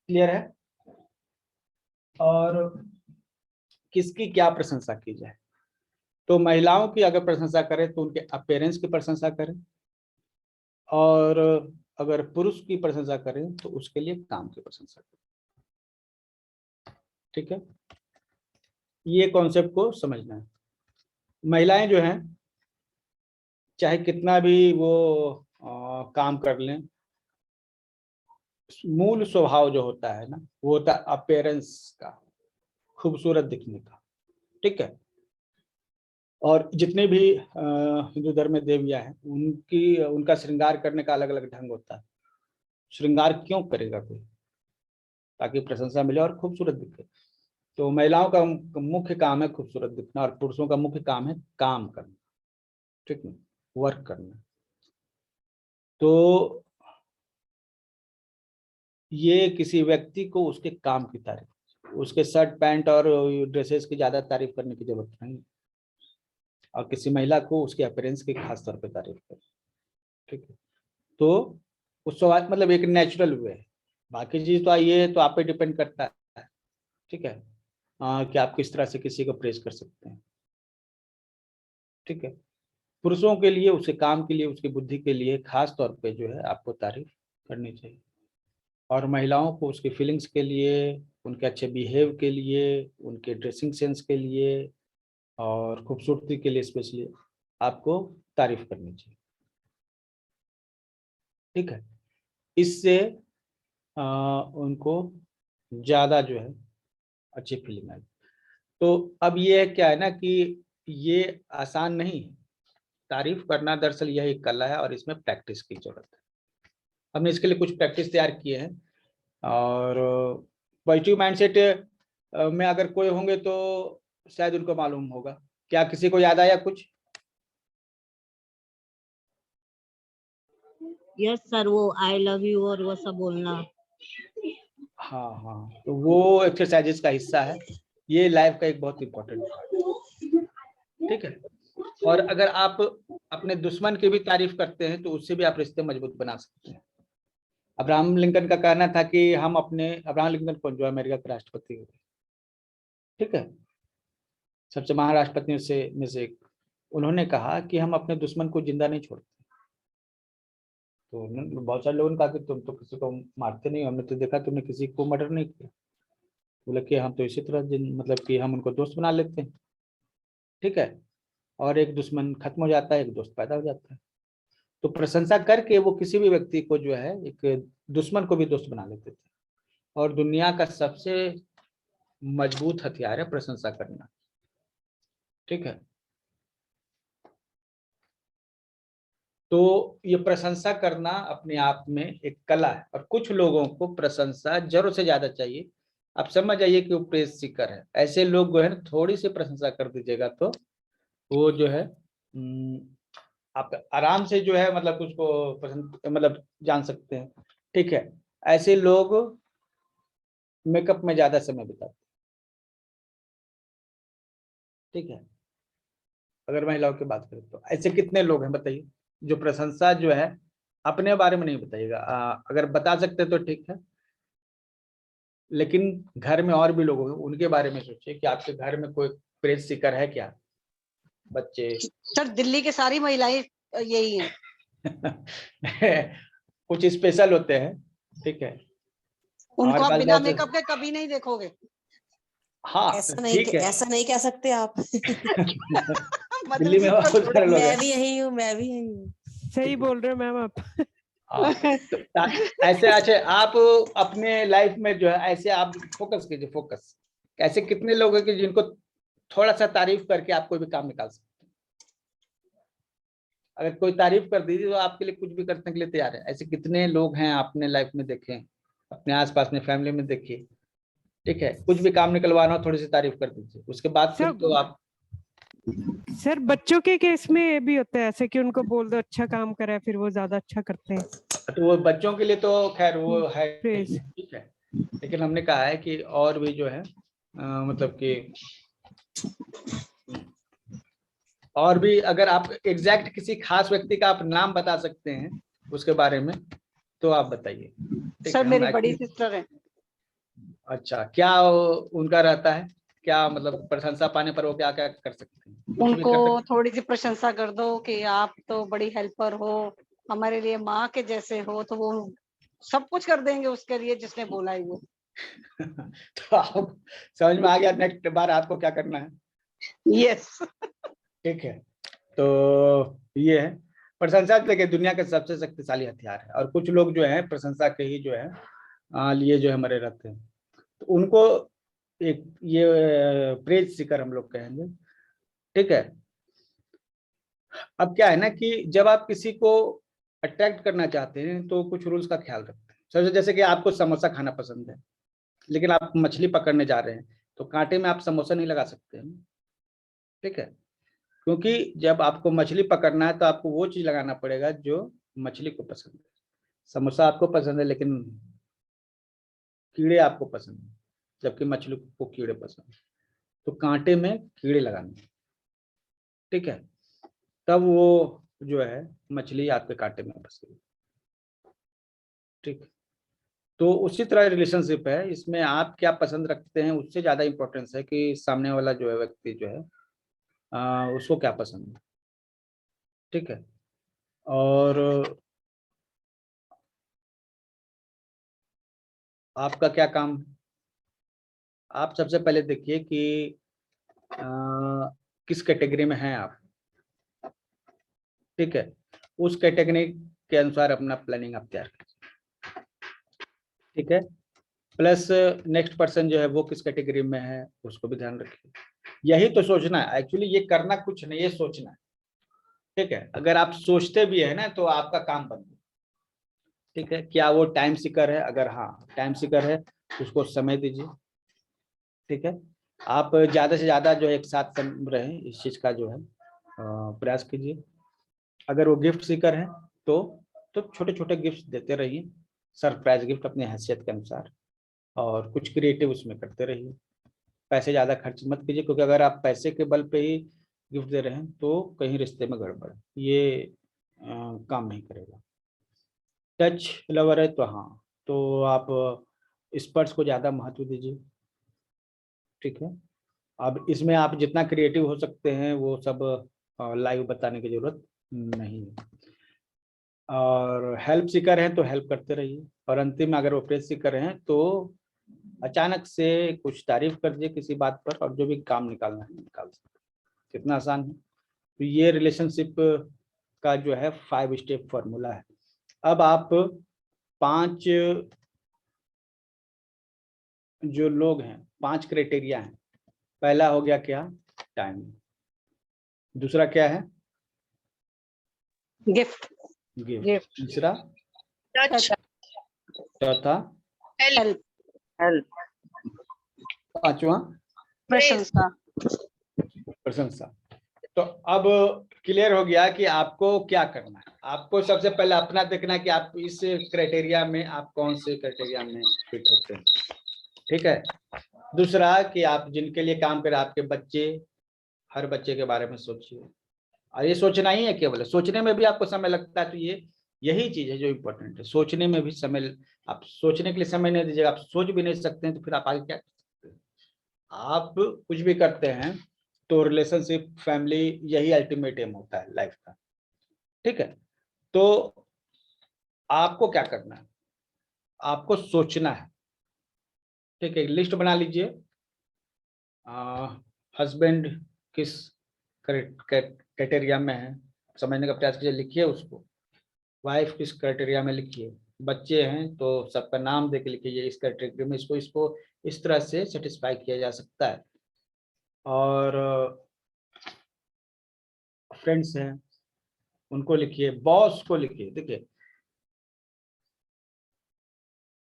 क्लियर है? और किसकी क्या प्रशंसा की जाए, तो महिलाओं की अगर प्रशंसा करें तो उनके अपीयरेंस की प्रशंसा करें, और अगर पुरुष की प्रशंसा करें तो उसके लिए काम की प्रशंसा करें। ठीक है, ये कॉन्सेप्ट को समझना है। महिलाएं जो हैं चाहे कितना भी वो काम कर लें, मूल स्वभाव जो होता है ना वो होता है अपीयरेंस का, खूबसूरत दिखने का। ठीक है, और जितने भी हिंदू धर्म में देवियां हैं उनका श्रृंगार करने का अलग अलग ढंग होता है। श्रृंगार क्यों करेगा कोई? ताकि प्रशंसा मिले और खूबसूरत दिखे। तो महिलाओं का मुख्य काम है खूबसूरत दिखना और पुरुषों का मुख्य काम है काम करना। ठीक है, वर्क करना। तो ये किसी व्यक्ति को उसके काम की तारीफ, उसके शर्ट पैंट और ड्रेसेस की ज्यादा तारीफ करने की जरूरत नहीं, और किसी महिला को उसके अपीयरेंस की खास तौर पे तारीफ करें। ठीक है, तो उस सवाल मतलब एक नेचुरल वे है। बाकी चीज तो ये तो आप पे डिपेंड करता है। ठीक है, कि आप किस तरह से किसी को प्रेज कर सकते हैं। ठीक है, पुरुषों के लिए उसके काम के लिए, उसकी बुद्धि के लिए खास तौर पे जो है आपको तारीफ करनी चाहिए, और महिलाओं को उसके फीलिंग्स के लिए, उनके अच्छे बिहेव के लिए, उनके ड्रेसिंग सेंस के लिए और खूबसूरती के लिए स्पेशली आपको तारीफ करनी चाहिए। ठीक है, इससे उनको ज्यादा जो है अच्छी फीलिंग आएगी। तो अब ये क्या है ना कि ये आसान नहीं है। तारीफ करना दरअसल यह एक कला है और इसमें प्रैक्टिस की जरूरत है। हमने इसके लिए कुछ प्रैक्टिस तैयार किए हैं, और पॉजिटिव माइंडसेट में अगर कोई होंगे तो शायद उनको मालूम होगा। क्या किसी को याद आया कुछ? यस सर, वो आई लव यू और वो सब बोलना। हाँ, तो वो एक्सरसाइजेस का हिस्सा है। ये लाइफ का एक बहुत इंपॉर्टेंट पार्ट है। ठीक है, और अगर आप अपने दुश्मन की भी तारीफ करते हैं तो उससे भी आप रिश्ते मजबूत बना सकते हैं। अब्राहम लिंकन का कहना था कि हम अपने, अब्राहम लिंकन कौन, जो अमेरिका के राष्ट्रपति हुए, ठीक है। सबसे महान राष्ट्रपतियों से में से एक, उन्होंने कहा कि हम अपने दुश्मन को जिंदा नहीं छोड़ते। तो बहुत सारे लोगों ने कहा कि तुम तो किसी को मारते नहीं, हमने तो देखा तुमने किसी को मर्डर नहीं किया। बोले कि हम तो इसी तरह मतलब कि हम उनको दोस्त बना लेते हैं। ठीक है, और एक दुश्मन खत्म हो जाता है, एक दोस्त पैदा हो जाता है। तो प्रशंसा करके वो किसी भी व्यक्ति को जो है एक दुश्मन को भी दोस्त बना लेते थे। और दुनिया का सबसे मजबूत हथियार है प्रशंसा करना। ठीक है, तो ये प्रशंसा करना अपने आप में एक कला है, और कुछ लोगों को प्रशंसा जरूरत से ज्यादा चाहिए। आप समझ जाइए कि वो प्रेस सीकर है। ऐसे लोग जो है ना, थोड़ी सी प्रशंसा कर दीजिएगा तो वो जो है आप आराम से जो है मतलब उसको पसंद मतलब जान सकते हैं। ठीक है, ऐसे लोग मेकअप में ज्यादा समय बिताते। ठीक है, अगर महिलाओं की बात करें तो ऐसे कितने लोग हैं बताइए जो प्रशंसा जो है अपने बारे में नहीं बताइएगा। अगर बता सकते तो ठीक है, लेकिन घर में और भी लोग होंगे, उनके बारे में सोचिए कि आपके घर में कोई प्रेस सीकर है क्या? बच्चे सर दिल्ली के सारी महिलाएं यही हैं। कुछ स्पेशल होते हैं। ठीक है, उनको हमारे आप पास बिना बहुत मेकअप के कभी नहीं देखोगे। हाँ ठीक है। ऐसा नहीं कह सकते आप। दिल्ली में बहुत सारे लोग मैं हैं। भी यही हूँ, मैं भी यही हूँ। सही बोल रहे हो मैम आप। तो ऐसे अच्छे आप अपने लाइफ में जो है ऐसे आप फोकस कीजिए। फोकस ऐसे कितने लोग हैं कि जिनको थोड़ा सा तारीफ करके आप कोई भी काम निकाल सकते हैं। अगर कोई तारीफ कर दीजिए तो आपके लिए कुछ भी करने के लिए तैयार है। ऐसे कितने लोग हैं आपने लाइफ में देखे, अपने आसपास में फैमिली में देखिए। ठीक है, कुछ भी काम निकलवाना हो थोड़ी सी तारीफ कर दीजिए, उसके बाद फिर तो आप। सर बच्चों के केस में ये भी होता है ऐसे कि उनको बोल दो अच्छा काम करा है, फिर वो ज्यादा अच्छा करते हैं। तो वो बच्चों के लिए तो खैर वो है, ठीक है। लेकिन हमने कहा है कि और भी जो है मतलब कि और भी अगर आप एग्जैक्ट किसी खास व्यक्ति का आप नाम बता सकते हैं उसके बारे में तो आप बताइए। सर मेरी बड़ी सिस्टर है। अच्छा, क्या उनका रहता है क्या, मतलब प्रशंसा पाने पर वो क्या क्या कर सकते हैं? उनको थोड़ी सी प्रशंसा कर दो कि आप तो बड़ी हेल्पर हो, हमारे लिए माँ के जैसे हो, तो वो सब कुछ कर देंगे उसके लिए जिसने बोला है वो। तो आप समझ में आ गया नेक्स्ट बार आपको क्या करना है। यस ठीक है, तो ये है प्रशंसा। देखिए दुनिया का सबसे शक्तिशाली हथियार है, और कुछ लोग जो है प्रशंसा के ही जो है लिए जो है मरे रहते हैं। तो उनको एक ये प्रेज सीकर हम लोग कहेंगे। ठीक है, अब क्या है ना कि जब आप किसी को अट्रैक्ट करना चाहते हैं तो कुछ रूल्स का ख्याल रखते हैं। सबसे जैसे कि आपको समोसा खाना पसंद है, लेकिन आप मछली पकड़ने जा रहे हैं तो कांटे में आप समोसा नहीं लगा सकते हैं। ठीक है, क्योंकि जब आपको मछली पकड़ना है तो आपको वो चीज लगाना पड़ेगा जो मछली को पसंद है। समोसा आपको पसंद है लेकिन कीड़े आपको पसंद है, जबकि मछली को कीड़े पसंद है। तो कांटे में कीड़े लगाने। ठीक है, तब वो जो है मछली आपके कांटे में फंसेगी। ठीक, तो उसी तरह रिलेशनशिप है, इसमें आप क्या पसंद रखते हैं उससे ज्यादा इंपॉर्टेंस है कि सामने वाला जो है व्यक्ति जो है उसको क्या पसंद है। ठीक है, और आपका क्या काम है, आप सबसे पहले देखिए कि किस कैटेगरी में हैं आप। ठीक है, उस कैटेगरी के अनुसार अपना प्लानिंग आप तैयार कीजिए। ठीक है, प्लस नेक्स्ट पर्सन जो है वो किस कैटेगरी में है उसको भी ध्यान रखिए। यही तो सोचना है एक्चुअली, ये करना कुछ नहीं, ये सोचना है। ठीक है, अगर आप सोचते भी है ना तो आपका काम बन गया। ठीक है, क्या वो टाइम सीकर है? अगर हाँ टाइम सीकर है उसको समय दीजिए। ठीक है, आप ज्यादा से ज्यादा जो है एक साथ रहें, इस चीज का जो है प्रयास कीजिए। अगर वो गिफ्ट सीकर है तो छोटे छोटे गिफ्ट देते रहिए, सरप्राइज गिफ्ट अपनी हैसियत के अनुसार, और कुछ क्रिएटिव उसमें करते रहिए। पैसे ज्यादा खर्च मत कीजिए, क्योंकि अगर आप पैसे के बल पे ही गिफ्ट दे रहे हैं तो कहीं रिश्ते में गड़बड़ है, ये काम नहीं करेगा। टच लवर है तो हाँ, तो आप स्पर्श को ज्यादा महत्व दीजिए। ठीक है, अब इसमें आप जितना क्रिएटिव हो सकते हैं वो सब लाइव बताने की जरूरत नहीं है। और हेल्प सीकर हैं तो हेल्प करते रहिए, और अंतिम में अगर वो प्रेज सीकर हैं तो अचानक से कुछ तारीफ कर दिए किसी बात पर, और जो भी काम निकालना है निकाल सकते। कितना आसान है। तो ये रिलेशनशिप का जो है 5 स्टेप फॉर्मूला है। अब आप 5 जो लोग हैं, 5 क्राइटेरिया हैं। पहला हो गया क्या? टाइम। दूसरा क्या है? गिफ्ट। गिफ्ट। तीसरा? टच। चौथा? हेल्प। पांचवा? प्रशंसा। प्रशंसा। तो अब क्लियर हो गया कि आपको क्या करना है। आपको सबसे पहले अपना देखना है कि आप इस क्राइटेरिया में, आप कौन से क्राइटेरिया में फिट होते हैं। ठीक है। दूसरा कि आप जिनके लिए काम कर, आपके बच्चे, हर बच्चे के बारे में सोचिए। और ये सोचना ही है, केवल सोचने में भी आपको समय लगता है, तो ये यही चीज है जो इम्पोर्टेंट है। सोचने में भी समय, आप सोचने के लिए समय नहीं दीजिएगा, आप सोच भी नहीं सकते हैं तो फिर आप आगे क्या कर सकते हैं। आप कुछ भी करते हैं तो रिलेशनशिप, फैमिली, यही अल्टीमेट एम होता है लाइफ का। ठीक है। तो आपको क्या करना है? आपको सोचना है। ठीक है। लिस्ट बना लीजिए। हस्बैंड किस क्राइटेरिया में है, समझने का प्रयास कीजिए, लिखिए उसको। वाइफ किस क्राइटेरिया में, लिखिए। बच्चे हैं तो सबका नाम देके लिखिए, इस क्राइटेरिया में इसको इस तरह से सेटिस्फाई किया जा सकता है। और फ्रेंड्स हैं उनको लिखिए, बॉस को लिखिए। देखिए,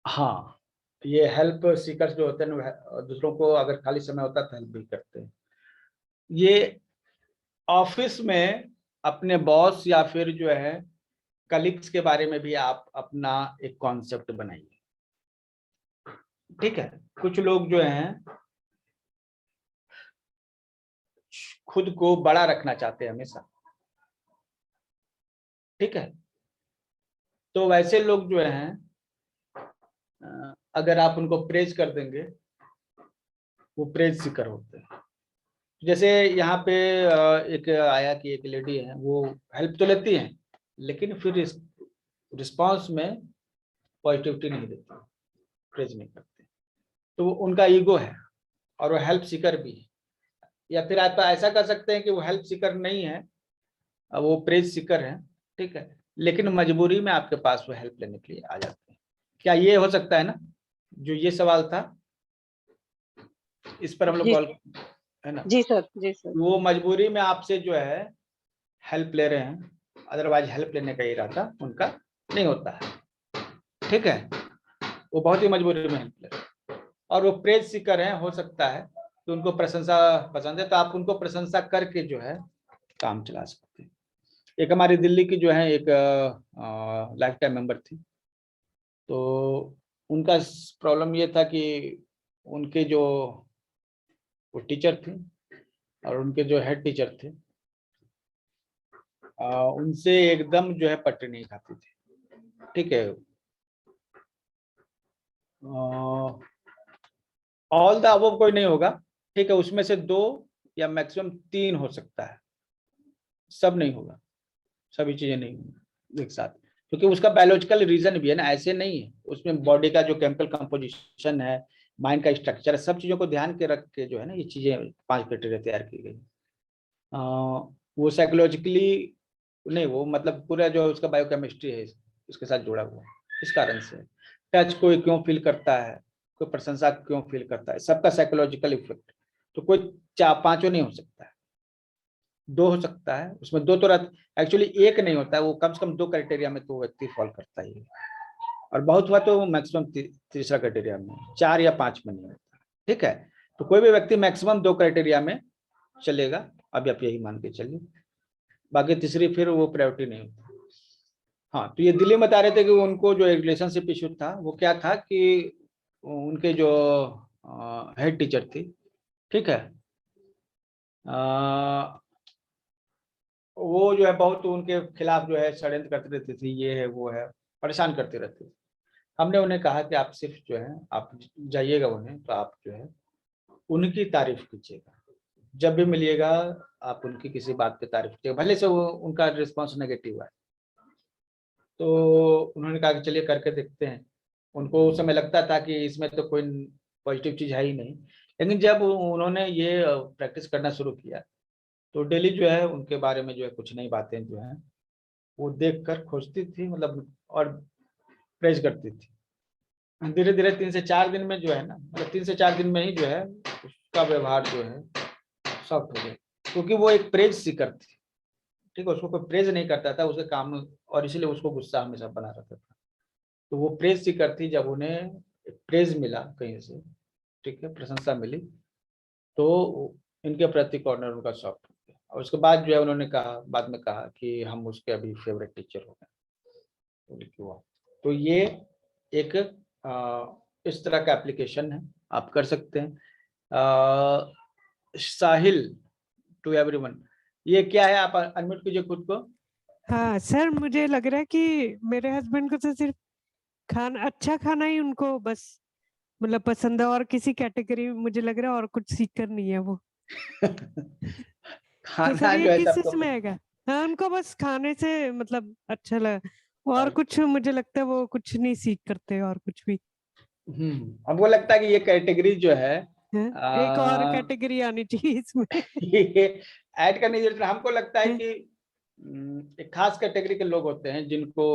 हाँ, ये हेल्प सीकर्स जो होते हैं दूसरों को अगर खाली समय होता है तो हेल्प भी करते हैं। ये ऑफिस में अपने बॉस या फिर जो है कलीग्स के बारे में भी आप अपना एक कॉन्सेप्ट बनाइए। ठीक है। कुछ लोग जो हैं खुद को बड़ा रखना चाहते हैं हमेशा। ठीक है। तो वैसे लोग जो हैं अगर आप उनको प्रेज कर देंगे, वो प्रेज सीकर होते हैं। जैसे यहाँ पे एक आया कि एक लेडी है, वो हेल्प तो लेती हैं लेकिन फिर रिस्पांस में पॉजिटिविटी नहीं देती, प्रेज नहीं करते, तो वो उनका ईगो है और वो हेल्प सीकर भी है। या फिर आप ऐसा कर सकते हैं कि वो हेल्प सीकर नहीं है, वो प्रेज सीकर है। ठीक है। लेकिन मजबूरी में आपके पास वो हेल्प लेने के लिए आ जाते हैं। क्या ये हो सकता है ना? जो ये सवाल था इस पर हम लोग कॉल, है ना? जी सर, जी सर। वो मजबूरी में आपसे जो है हेल्प ले रहे हैं, अदरवाइज हेल्प लेने का इरादा उनका नहीं होता है। ठीक है। वो बहुत ही मजबूरी में हेल्प ले रहे हैं और वो प्रेज सीकर हैं। हो सकता है कि उनको प्रशंसा पसंद है, तो आप उनको प्रशंसा करके जो है काम चला सकते हैं। एक हमारी दिल्ली की जो है एक लाइफ टाइम मेंबर थी, तो उनका प्रॉब्लम ये था कि उनके जो वो टीचर थे और उनके जो हेड टीचर थे उनसे एकदम जो है पट्टी नहीं खाती थी। ठीक है। ऑल द अबव कोई नहीं होगा। ठीक है। उसमें से 2 या मैक्सिमम 3 हो सकता है, सब नहीं होगा, सभी चीजें नहीं होंगी एक साथ, क्योंकि उसका बायोलॉजिकल रीजन भी है ना। ऐसे नहीं है, उसमें बॉडी का जो केमिकल कंपोजिशन है, माइंड का स्ट्रक्चर, सब चीजों को ध्यान के रख के जो है ना ये चीजें 5 क्राइटेरिया तैयार की गई। वो साइकोलॉजिकली नहीं, वो मतलब पूरा जो उसका बायोकेमिस्ट्री है इसके साथ जुड़ा हुआ है। इस कारण से टच कोई क्यों फील करता है, कोई प्रशंसा क्यों फील करता है, सबका साइकोलॉजिकल इफेक्ट। तो कोई 4-5 नहीं हो सकता है, 2 हो सकता है। उसमें 2 तो एक्चुअली 1 नहीं होता है, वो कम से कम 2 क्राइटेरिया में तो व्यक्ति फॉल करता ही है, और बहुत हुआ तो मैक्सिमम तीसरा क्राइटेरिया में, 4 या 5 में नहीं होता। ठीक है। तो कोई भी व्यक्ति मैक्सिमम 2 क्राइटेरिया में चलेगा, अभी आप यही मान के चलिए, बाकी तीसरी फिर वो प्रायोरिटी नहीं होती। हाँ, तो ये दिल्ली में बता रहे थे कि उनको जो रिलेशनशिप इशू था वो क्या था कि उनके जो हेड टीचर थी, ठीक है, वो जो है बहुत उनके खिलाफ जो है षड्यंत्र करती रहती थी, ये है वो है, परेशान करती रहती थी। हमने उन्हें कहा कि आप सिर्फ जो है आप जाइएगा उन्हें तो आप जो है उनकी तारीफ कीजिएगा, जब भी मिलिएगा आप उनकी किसी बात पे तारीफ कीजिएगा, भले से वो उनका रिस्पॉन्स नेगेटिव है। तो उन्होंने कहा कि चलिए करके देखते हैं। उनको उस समय लगता था कि इसमें तो कोई पॉजिटिव चीज है ही नहीं, लेकिन जब उन्होंने ये प्रैक्टिस करना शुरू किया तो डेली जो है उनके बारे में जो है कुछ नई बातें जो है वो देखकर खोजती थी, मतलब और प्रेज करती थी। धीरे धीरे 3 से 4 दिन में जो है ना, मतलब 3 से 4 दिन में ही जो है उसका व्यवहार जो है सॉफ्ट हो गया, क्योंकि वो एक प्रेज सीकर थी। ठीक है, उसको कोई प्रेज नहीं करता था उसके काम में, और इसीलिए उसको गुस्सा हमेशा बना रहता था। तो वो प्रेज सीकर थी, जब उन्हें प्रेज मिला कहीं से, ठीक है, प्रशंसा मिली, तो इनके प्रति कॉर्नर उनका सॉफ्ट हो गया। और उसके बाद जो है उन्होंने कहा, बाद में कहा कि हम उसके अभी फेवरेट टीचर हो गए। तो ये एक इस तरह का एप्लीकेशन है, आप कर सकते हैं। साहिल टू एवरीवन, ये क्या है? आप अनम्यूट कीजिए खुद को। हाँ सर, मुझे लग रहा है कि मेरे हस्बैंड को तो सिर्फ खाना, अच्छा खाना ही उनको बस मतलब पसंद है, और किसी कैटेगरी में मुझे लग रहा है और कुछ सीकर नहीं है वो। तो सर ये किस इसमें आएगा? हाँ, उनको बस खाने से मतलब अच्छा लगा, और कुछ मुझे लगता है वो कुछ नहीं सीख करते और कुछ भी। हमको लगता है कि ये कैटेगरी जो है एक और कैटेगरी आनी चाहिए इसमें। ऐड करने की जरूरत है। हमको लगता है कि एक खास कैटेगरी के लोग होते हैं जिनको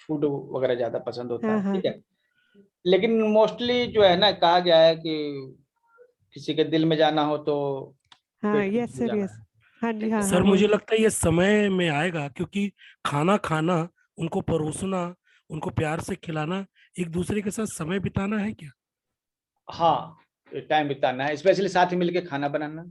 फूड वगैरह ज्यादा पसंद होता है, ठीक है। लेकिन मोस्टली जो है ना, कहा गया है कि किसी के दिल में जाना हो तो हाँ, यस सर, यस। हाँ जी, हाँ सर मुझे लगता है ये समय में आएगा, क्योंकि खाना खाना, उनको परोसना, उनको प्यार से खिलाना, एक दूसरे के साथ समय बिताना है क्या? हाँ, टाइम बिताना है, स्पेशली साथ ही मिलके खाना बनाना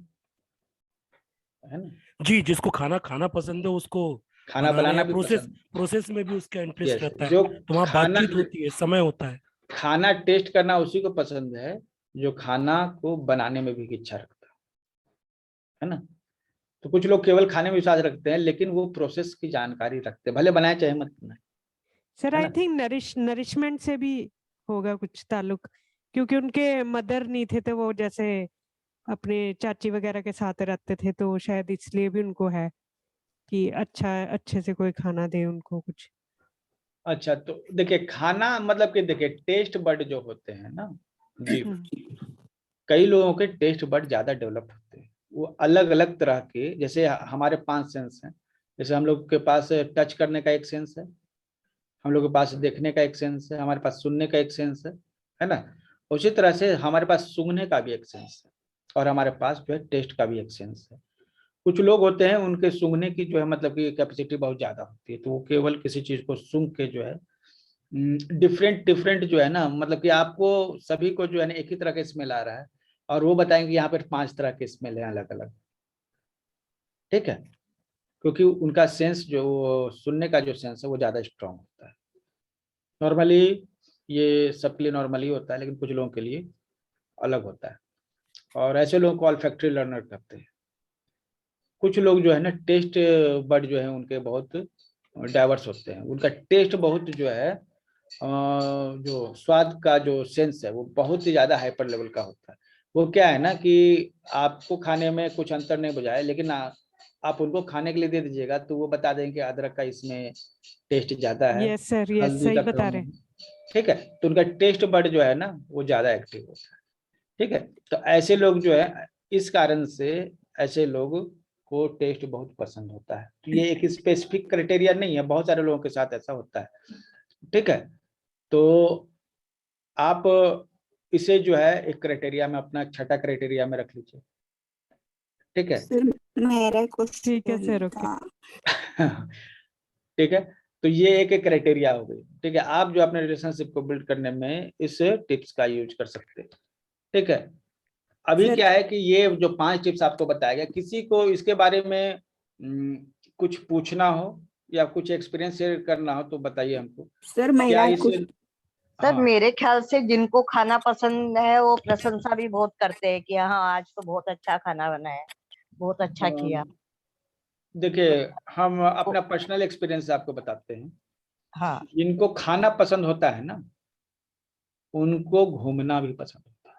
है ना। जी, जिसको खाना खाना पसंद है उसको खाना बनाना भी प्रोसेस में भी उसका इंटरेस्ट रहता है, जो तो वहाँ बातचीत होती है, समय होता है। खाना टेस्ट करना उसी को पसंद है जो खाना को बनाने में भी इच्छा रखता है ना। तो कुछ लोग केवल खाने में विश्वास रखते हैं, लेकिन वो प्रोसेस की जानकारी रखते हैं, भले बनाए चाहे मत बनाए। सर आई थिंक नरिशमेंट से भी होगा कुछ ताल्लुक, क्योंकि उनके मदर नहीं थे तो वो जैसे अपने चाची वगैरह के साथ रहते थे, तो शायद इसलिए भी उनको है कि अच्छे से कोई खाना दे उनको कुछ। अच्छा, तो देखिए खाना मतलब कि देखिए टेस्ट बड जो होते हैं ना जी, कई लोगों के टेस्ट बड ज्यादा डेवलप होते हैं, वो अलग अलग तरह के। जैसे हमारे 5 सेंस हैं, जैसे हम लोग के पास टच करने का एक सेंस है, हम लोग के पास देखने का एक सेंस है, हमारे पास सुनने का एक सेंस है ना। उसी तरह से हमारे पास सूंघने का भी एक सेंस है, और हमारे पास जो है टेस्ट का भी एक सेंस है। कुछ लोग होते हैं उनके सूंघने की जो है मतलब कि कैपेसिटी बहुत ज्यादा होती है, तो वो केवल किसी चीज को सूंघ के जो है डिफरेंट जो है ना, मतलब कि आपको सभी को जो है ना एक ही तरह का स्मेल आ रहा है, और वो बताएंगे यहाँ पर 5 तरह के स्मेल है अलग अलग, ठीक है, क्योंकि उनका सेंस जो सुनने का जो सेंस है वो ज्यादा स्ट्रांग होता है। नॉर्मली ये सबके लिए नॉर्मली होता है, लेकिन कुछ लोगों के लिए अलग होता है, और ऐसे लोगों को ऑल्फैक्टरी लर्नर कहते हैं। कुछ लोग जो है ना टेस्ट बड जो है उनके बहुत डाइवर्स होते हैं, उनका टेस्ट बहुत जो है जो स्वाद का जो सेंस है वो बहुत ही ज्यादा हाइपर लेवल का होता है। वो क्या है ना कि आपको खाने में कुछ अंतर नहीं बुझाए, लेकिन आप उनको खाने के लिए दे दीजिएगा तो वो बता देंगे कि अदरक का इसमें टेस्ट ज्यादा है, यस सर, यस, हल्दी सही का बता कम रहे है, हैं। ठीक है। तो उनका टेस्ट बड जो है ना वो ज्यादा एक्टिव होता है, ठीक है। तो ऐसे लोग जो है, इस कारण से ऐसे लोग को टेस्ट बहुत पसंद होता है। तो ये एक स्पेसिफिक क्राइटेरिया नहीं है, बहुत सारे लोगों के साथ ऐसा होता है, ठीक है। तो आप इसे जो है एक क्राइटेरिया में, अपना 6ठा क्राइटेरिया में रख लीजिए, ठीक है। सर मेरा कुछ ठीक है सर, ओके। ठीक है, तो ये एक क्राइटेरिया हो गई, ठीक है। आप जो अपने रिलेशनशिप को बिल्ड करने में इस टिप्स का यूज कर सकते हैं, ठीक है। अभी क्या है कि ये जो 5 टिप्स आपको बताया गया, किसी को इसके बारे में कुछ पूछना हो या कुछ एक्सपीरियंस शेयर करना हो तो बताइए हमको। सर क्या मेरा इस कुछ सर मेरे ख्याल से जिनको खाना पसंद है वो प्रशंसा भी बहुत करते हैं कि हाँ आज तो बहुत अच्छा खाना बना है, बहुत अच्छा किया। देखिए हम अपना पर्सनल एक्सपीरियंस आपको बताते हैं। हाँ, जिनको खाना पसंद होता है ना उनको घूमना भी पसंद होता है।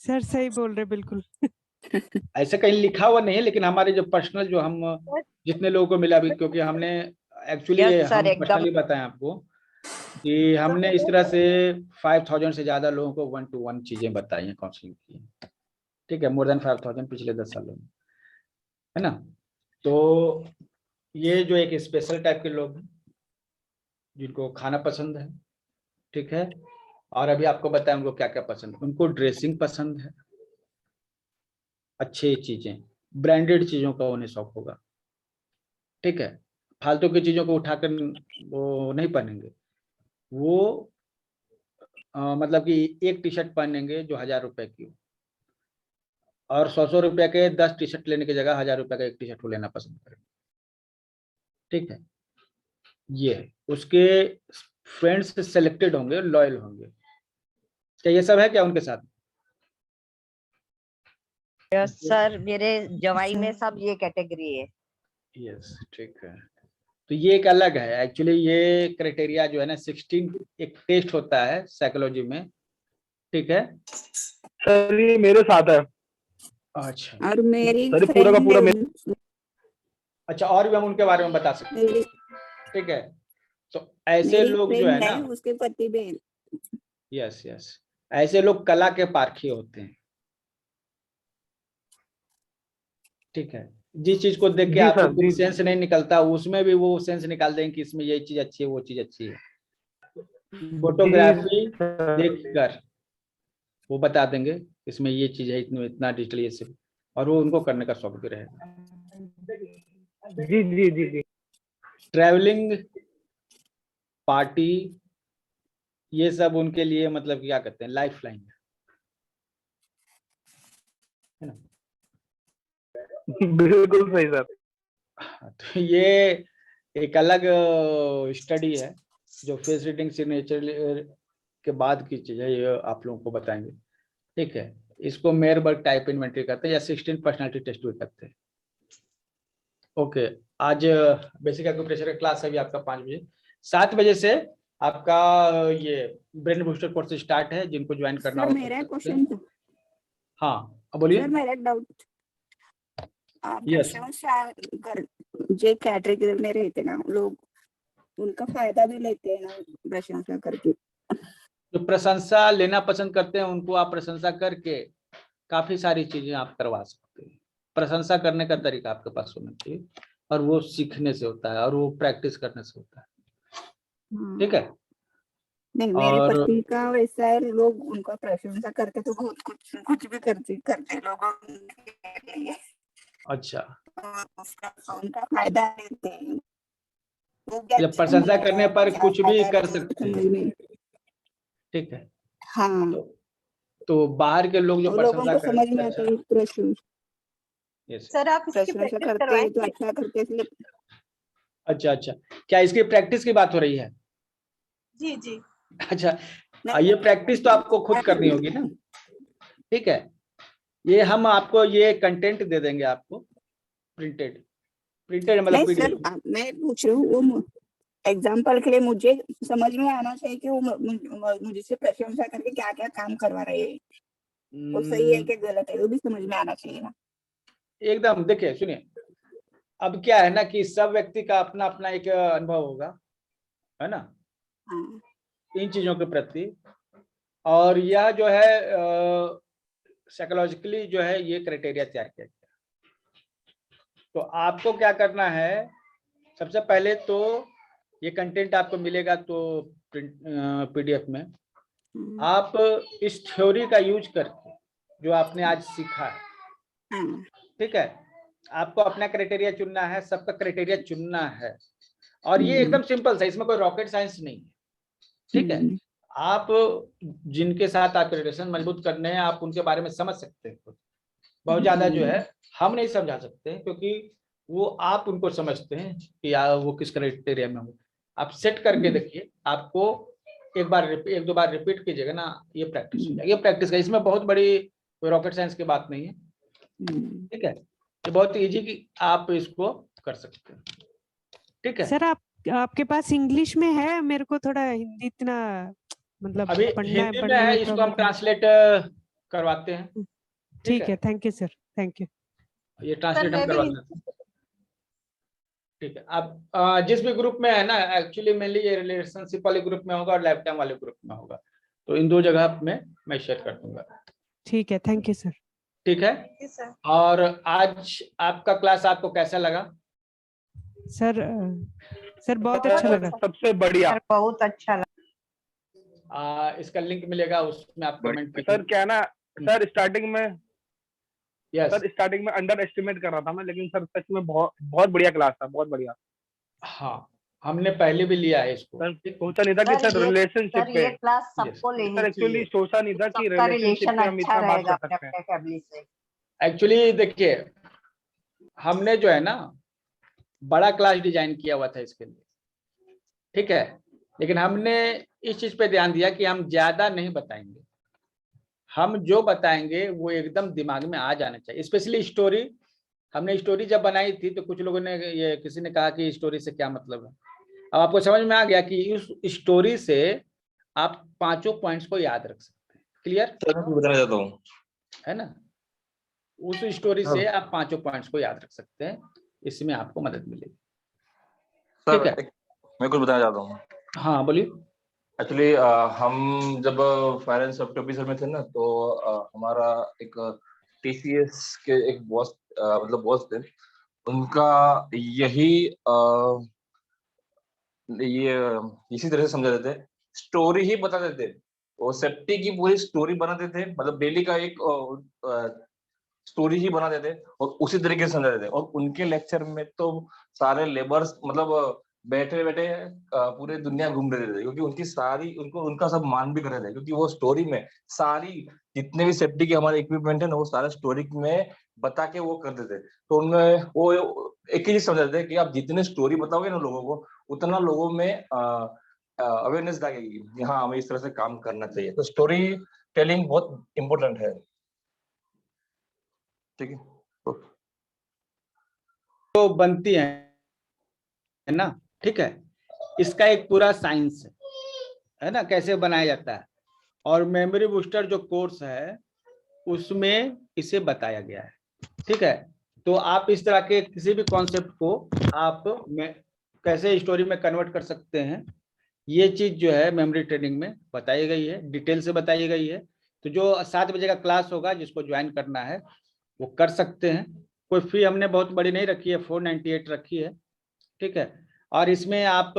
सर सही बोल रहे, बिल्कुल। ऐसे कहीं लिखा हुआ नहीं है, लेकिन हमारे जो पर्सनल जो हम जितने लोगों को मिला अभी, क्योंकि हमने एक्चुअली Yes, sir, हम एकदम। पर्सनली बताएं आपको कि हमने इस तरह से 5000 से ज्यादा लोगों को 1-to-1 चीजें बताई हैं, काउंसलिंग की, ठीक है, मोर देन 5000 पिछले 10 सालों में, है ना। तो ये जो एक स्पेशल टाइप के लोग हैं जिनको खाना पसंद है, ठीक है, और अभी आपको बताया उनको क्या क्या पसंद है। उनको ड्रेसिंग पसंद है, अच्छी चीजें, ब्रांडेड चीजों का उन्हें शौक होगा, ठीक है, फालतू की चीजों को उठाकर वो नहीं पहनेंगे। वो मतलब कि एक टी शर्ट पहनेंगे जो 1000 रुपए की हो, और 100 रुपए के 10 टी शर्ट लेने की जगह 1000 रुपए का एक टी शर्ट को लेना पसंद करेंगे, ठीक है। ये है उसके फ्रेंड्स सेलेक्टेड होंगे, लॉयल होंगे। क्या ये सब है क्या उनके साथ? यस सर, मेरे जवाई में सब ये कैटेगरी है। यस, ठीक है। तो ये एक अलग है एक्चुअली, ये क्राइटेरिया जो है ना 16 एक टेस्ट होता है साइकोलॉजी में, ठीक है। सर ये मेरे साथ है। अच्छा, और मेरी सर पूरा का पूरा अच्छा, और भी हम उनके बारे में बता सकते हैं, ठीक है। तो ऐसे लोग जो है ना, उसके पति भी। यस यस, ऐसे लोग कला के पारखी होते हैं, ठीक है। जिस चीज को देख के आपको कुछ सेंस नहीं निकलता, उसमें भी वो सेंस निकाल देंगे कि इसमें ये चीज अच्छी है, वो चीज अच्छी है। फोटोग्राफी देखकर वो बता देंगे इसमें ये चीज है, इतने इतना डिजिटल ये सब, और वो उनको करने का शौक भी रहेगा। जी जी जी जी। ट्रैवलिंग, पार्टी, ये सब उनके लिए मतलब क्या कहते हैं, लाइफ लाइन है ना। बिल्कुल सही सर। तो ये एक अलग स्टडी है जो फेस रीडिंग सिग्नेचर के बाद की चीज है, ये आप लोगों को बताएंगे, ठीक है। इसको मेयरबर्ग टाइप इन्वेंटरी करते हैं या 16 पर्सनालिटी टेस्ट भी करते हैं। ओके, आज बेसिक एक्यूप्रेशर का क्लास है अभी आपका 5 बजे, 7 बजे से आपका ये ब्रेन बूस्टर कोर्स स्टार्ट है, जिनको ज्वाइन करना हो। मेरा क्वेश्चन था। हाँ बोलिए सर, मेरा डाउट, यस, जो कैटेगरी में रहते ना लोग, उनका फायदा भी लेते हैं ना प्रशंसा करके। जो प्रशंसा लेना पसंद करते हैं उनको आप प्रशंसा करके काफी सारी चीजें आप करवा सकते हैं। प्रशंसा करने का तरीका आपके पास होना चाहिए, और वो सीखने से होता है और वो प्रैक्टिस करने से होता है, ठीक है। नहीं, मेरे पति का वैसा है, लोग उनका प्रशंसा करते तो बहुत कुछ भी करते लोगों के लिए। अच्छा, उनका फायदा लेते हैं। जब प्रशंसा करने पर कुछ भी कर सकते हैं, ठीक है। हाँ, तो बाहर के लोग जो प्रशंसा करते हैं, समझ में आता है प्रशंसा। सर आप इसकी प्रशंसा प्रैक्टिस करते हैं तो करवाएंगे? अच्छा करते हैं। अच्छा, क्या इसकी प्रैक्टिस की बात हो रही है? जी जी। अच्छा, ये प्रैक्टिस तो आपको खुद करनी होगी ना, ठीक है। ये हम आपको ये कंटेंट दे देंगे आपको, प्रिंटेड मतलब नहीं सर, मैं पूछ रही हूँ वो एग्जाम्पल के लिए मुझे समझ में आना चाहिए कि वो मुझसे प्रशंसा करके क्या क्या काम करवा रहे हैं, वो सही है कि गलत है, वो भी समझ में आना चाहिए ना। एकदम, देखिए सुनिए, अब क्या है ना कि सब व्यक्ति का अपना अपना एक अनुभव होगा, है ना, इन चीजों के प्रति। और यह जो है साइकोलॉजिकली जो है ये क्राइटेरिया तैयार किया गया। तो आपको क्या करना है, सबसे पहले तो ये कंटेंट आपको मिलेगा तो PDF में, आप इस थ्योरी का यूज करके जो आपने आज सीखा है, ठीक है, आपको अपना क्राइटेरिया चुनना है, सबका क्राइटेरिया चुनना है, और ये एकदम सिंपल है, इसमें कोई रॉकेट साइंस नहीं है, ठीक है। आप जिनके साथ आप रिलेशन मजबूत करने हैं, आप उनके बारे में समझ सकते हैं, बहुत ज्यादा जो है हम नहीं समझा सकते, क्योंकि वो आप उनको समझते हैं कि वो किस क्राइटेरिया में हो। आप सेट करके देखिए, आपको एक दो बार रिपीट कीजिएगा ना, ये प्रैक्टिस हो जाएगी। ये प्रैक्टिस का, इसमें बहुत बड़ी कोई रॉकेट साइंस की बात नहीं है, ठीक है। ये बहुत इजी कि आप इसको कर सकते हैं, ठीक है। सर आपके पास इंग्लिश में है? मेरे को थोड़ा हिंदी इतना मतलब अभी हिंदी में है, इसको हम ट्रांसलेट करवाते हैं, ठीक है, thank you sir, thank you. ये ट्रांसलेट हम करवाते हैं। ठीक है, अब जिस भी ग्रुप में है ना, एक्चुअली मेनली ये रिलेशनशिप वाले ग्रुप में होगा और लाइफ टाइम वाले ग्रुप में होगा, तो इन दो जगह में मैं शेयर कर दूंगा। ठीक है, थैंक यू सर। ठीक है, और आज आपका क्लास आपको कैसा लगा? सर सर बहुत अच्छा लगा, सबसे बढ़िया, बहुत अच्छा लगा। इसका लिंक मिलेगा, उसमें आप कमेंट कीजिए। सर क्या ना सर, स्टार्टिंग में यस सर स्टार्टिंग में अंडर एस्टिमेट कर रहा था मैं, लेकिन सर सच में बहुत बढ़िया क्लास था, बहुत बढ़िया। हाँ, हमने पहले भी लिया है इसको। सर सोचा नहीं था कि सर रिलेशनशिप पे, ये क्लास सबको लेनी सर एक्चुअली सोचा नहीं था कि रिलेशनशिप पे हम इतना बात कर सकते हैं। फैमिली से। एक्चुअली देखिए, हमने जो है ना बड़ा क्लास डिजाइन किया हुआ था इसके लिए, ठीक है, लेकिन हमने इस चीज पे ध्यान दिया कि हम ज्यादा नहीं बताएंगे, हम जो बताएंगे वो एकदम दिमाग में आ जाना चाहिए। स्पेशली स्टोरी, हमने स्टोरी जब बनाई थी तो कुछ लोगों ने किसी ने कहा कि स्टोरी से क्या मतलब है। अब आपको समझ में आ गया कि उस स्टोरी से आप 5 पॉइंट्स को याद रख सकते हैं। क्लियर? बताना चाहता हूँ, है ना, उस स्टोरी से आप 5 पॉइंट्स को याद रख सकते हैं, इसमें आपको मदद मिलेगी। ठीक है, मैं कुछ बताना चाहता हूँ। हाँ बोलिए। एक्चुअली हम जब फाइनेंस ऑफिसर में थे ना, तो हमारा एक TCS के एक बॉस, मतलब बॉस थे, उनका यही ये इसी तरह से समझाते थे, स्टोरी ही बताते थे। वो सेफ्टी की पूरी स्टोरी बनाते थे, मतलब डेली का एक स्टोरी ही बनाते थे और उसी तरीके से समझाते थे। और उनके लेक्चर में तो सारे लेबर्स मतलब बैठे बैठे पूरे दुनिया घूम रहे थे, क्योंकि उनकी सारी उनका सब मान भी कर रहे थे, क्योंकि वो स्टोरी में सारी जितने भी सेफ्टी के हमारे इक्विपमेंट है ना, वो सारे स्टोरी में बता के वो करते थे। तो उनमें वो एक ही चीज समझाते थे कि आप जितने स्टोरी बताओगे ना लोगों को, उतना लोगों में अवेयरनेस जागेगी कि हाँ हमें इस तरह से काम करना चाहिए। तो स्टोरी टेलिंग बहुत इम्पोर्टेंट है। ठीक है, तो बनती है ना, ठीक है, इसका एक पूरा साइंस है ना, कैसे बनाया जाता है। और मेमोरी बूस्टर जो कोर्स है उसमें इसे बताया गया है। ठीक है, तो आप इस तरह के किसी भी कॉन्सेप्ट को आप कैसे स्टोरी में कन्वर्ट कर सकते हैं, ये चीज जो है मेमोरी ट्रेनिंग में बताई गई है, डिटेल से बताई गई है। तो जो 7 बजे का क्लास होगा, जिसको ज्वाइन करना है वो कर सकते हैं। कोई फी हमने बहुत बड़ी नहीं रखी है, 498 रखी है। ठीक है, और इसमें आप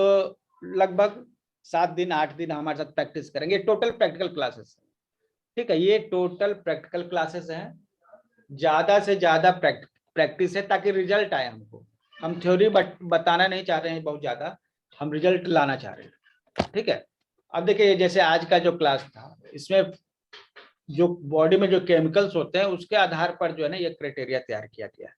लगभग 7 दिन 8 दिन हमारे साथ प्रैक्टिस करेंगे। टोटल प्रैक्टिकल क्लासेस, ठीक है, ये टोटल प्रैक्टिकल क्लासेस हैं। ज्यादा से ज्यादा प्रैक्टिस है ताकि रिजल्ट आए हमको। हम थ्योरी बताना नहीं चाह रहे हैं बहुत ज्यादा, हम रिजल्ट लाना चाह रहे हैं। ठीक है, अब देखिए जैसे आज का जो क्लास था, इसमें जो बॉडी में जो केमिकल्स होते हैं उसके आधार पर जो है ना ये क्राइटेरिया तैयार किया गया है।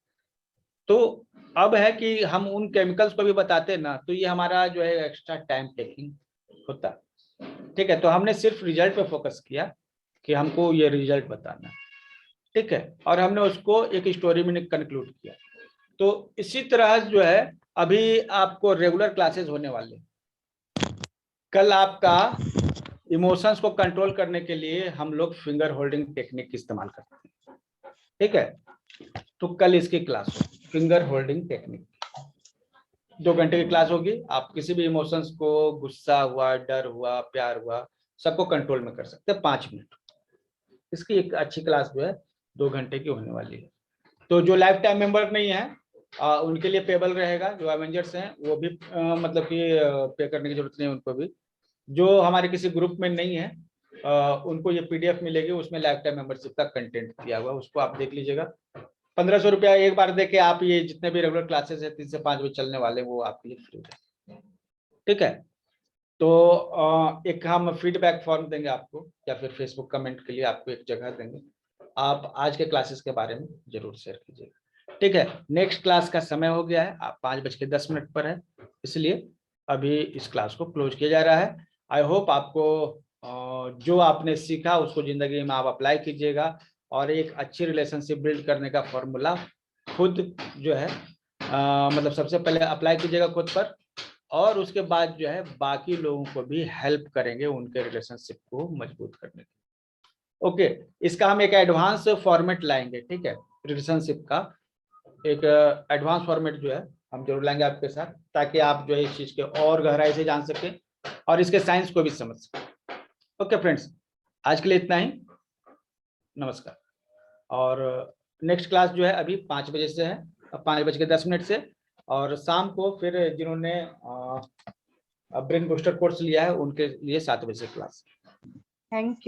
तो अब है कि हम उन केमिकल्स को भी बताते ना, तो ये हमारा जो है एक्स्ट्रा टाइम टेकिंग होता। ठीक है, तो हमने सिर्फ रिजल्ट पे फोकस किया कि हमको ये रिजल्ट बताना है। ठीक है, और हमने उसको एक स्टोरी में कंक्लूड किया। तो इसी तरह जो है अभी आपको रेगुलर क्लासेस होने वाले। कल आपका इमोशंस को कंट्रोल करने के लिए हम लोग फिंगर होल्डिंग टेक्निक इस्तेमाल करते हैं। ठीक है, तो कल इसकी क्लास होगी, फिंगर होल्डिंग टेक्निक। 2 घंटे की क्लास होगी। आप किसी भी इमोशंस को, गुस्सा हुआ, डर हुआ, प्यार हुआ, सबको कंट्रोल में कर सकते हैं 5 मिनट। इसकी एक अच्छी क्लास जो है 2 घंटे की होने वाली है। तो जो लाइफ टाइम मेंबर नहीं है उनके लिए पेबल रहेगा। जो एवेंजर्स हैं वो भी मतलब कि पे करने की जरूरत नहीं है उनको भी। जो हमारे किसी ग्रुप में नहीं है उनको ये PDF मिलेगी, उसमें लाइफ टाइम मेंबरशिप का कंटेंट दिया हुआ, उसको आप देख लीजिएगा। 1500 रुपया एक बार देके आप ये जितने भी रेगुलर क्लासेस है 3 से 5 बजे चलने वाले वो आपके लिए फ्री है। ठीक है, तो एक हम फीडबैक फॉर्म देंगे आपको, या फिर फेसबुक कमेंट के लिए आपको एक जगह देंगे। आप आज के क्लासेस के बारे में जरूर शेयर कीजिएगा। ठीक है, नेक्स्ट क्लास का समय हो गया है, आप 5:10 पर है, इसलिए अभी इस क्लास को क्लोज किया जा रहा है। आई होप आपको जो आपने सीखा उसको जिंदगी में आप अप्लाई कीजिएगा और एक अच्छी रिलेशनशिप बिल्ड करने का फॉर्मूला खुद जो है मतलब सबसे पहले अप्लाई कीजिएगा खुद पर, और उसके बाद जो है बाकी लोगों को भी हेल्प करेंगे उनके रिलेशनशिप को मजबूत करने के। ओके, इसका हम एक एडवांस फॉर्मेट लाएंगे, ठीक है, रिलेशनशिप का एक एडवांस फॉर्मेट जो है हम जरूर लाएंगे आपके साथ, ताकि आप जो है इस चीज के और गहराई से जान सके और इसके साइंस को भी समझ सके। ओके फ्रेंड्स, आज के लिए इतना ही, नमस्कार। और नेक्स्ट क्लास जो है अभी 5 बजे से है, 5:10 से, और शाम को फिर जिन्होंने ब्रेन बूस्टर कोर्स लिया है उनके लिए 7 बजे क्लास। Thank you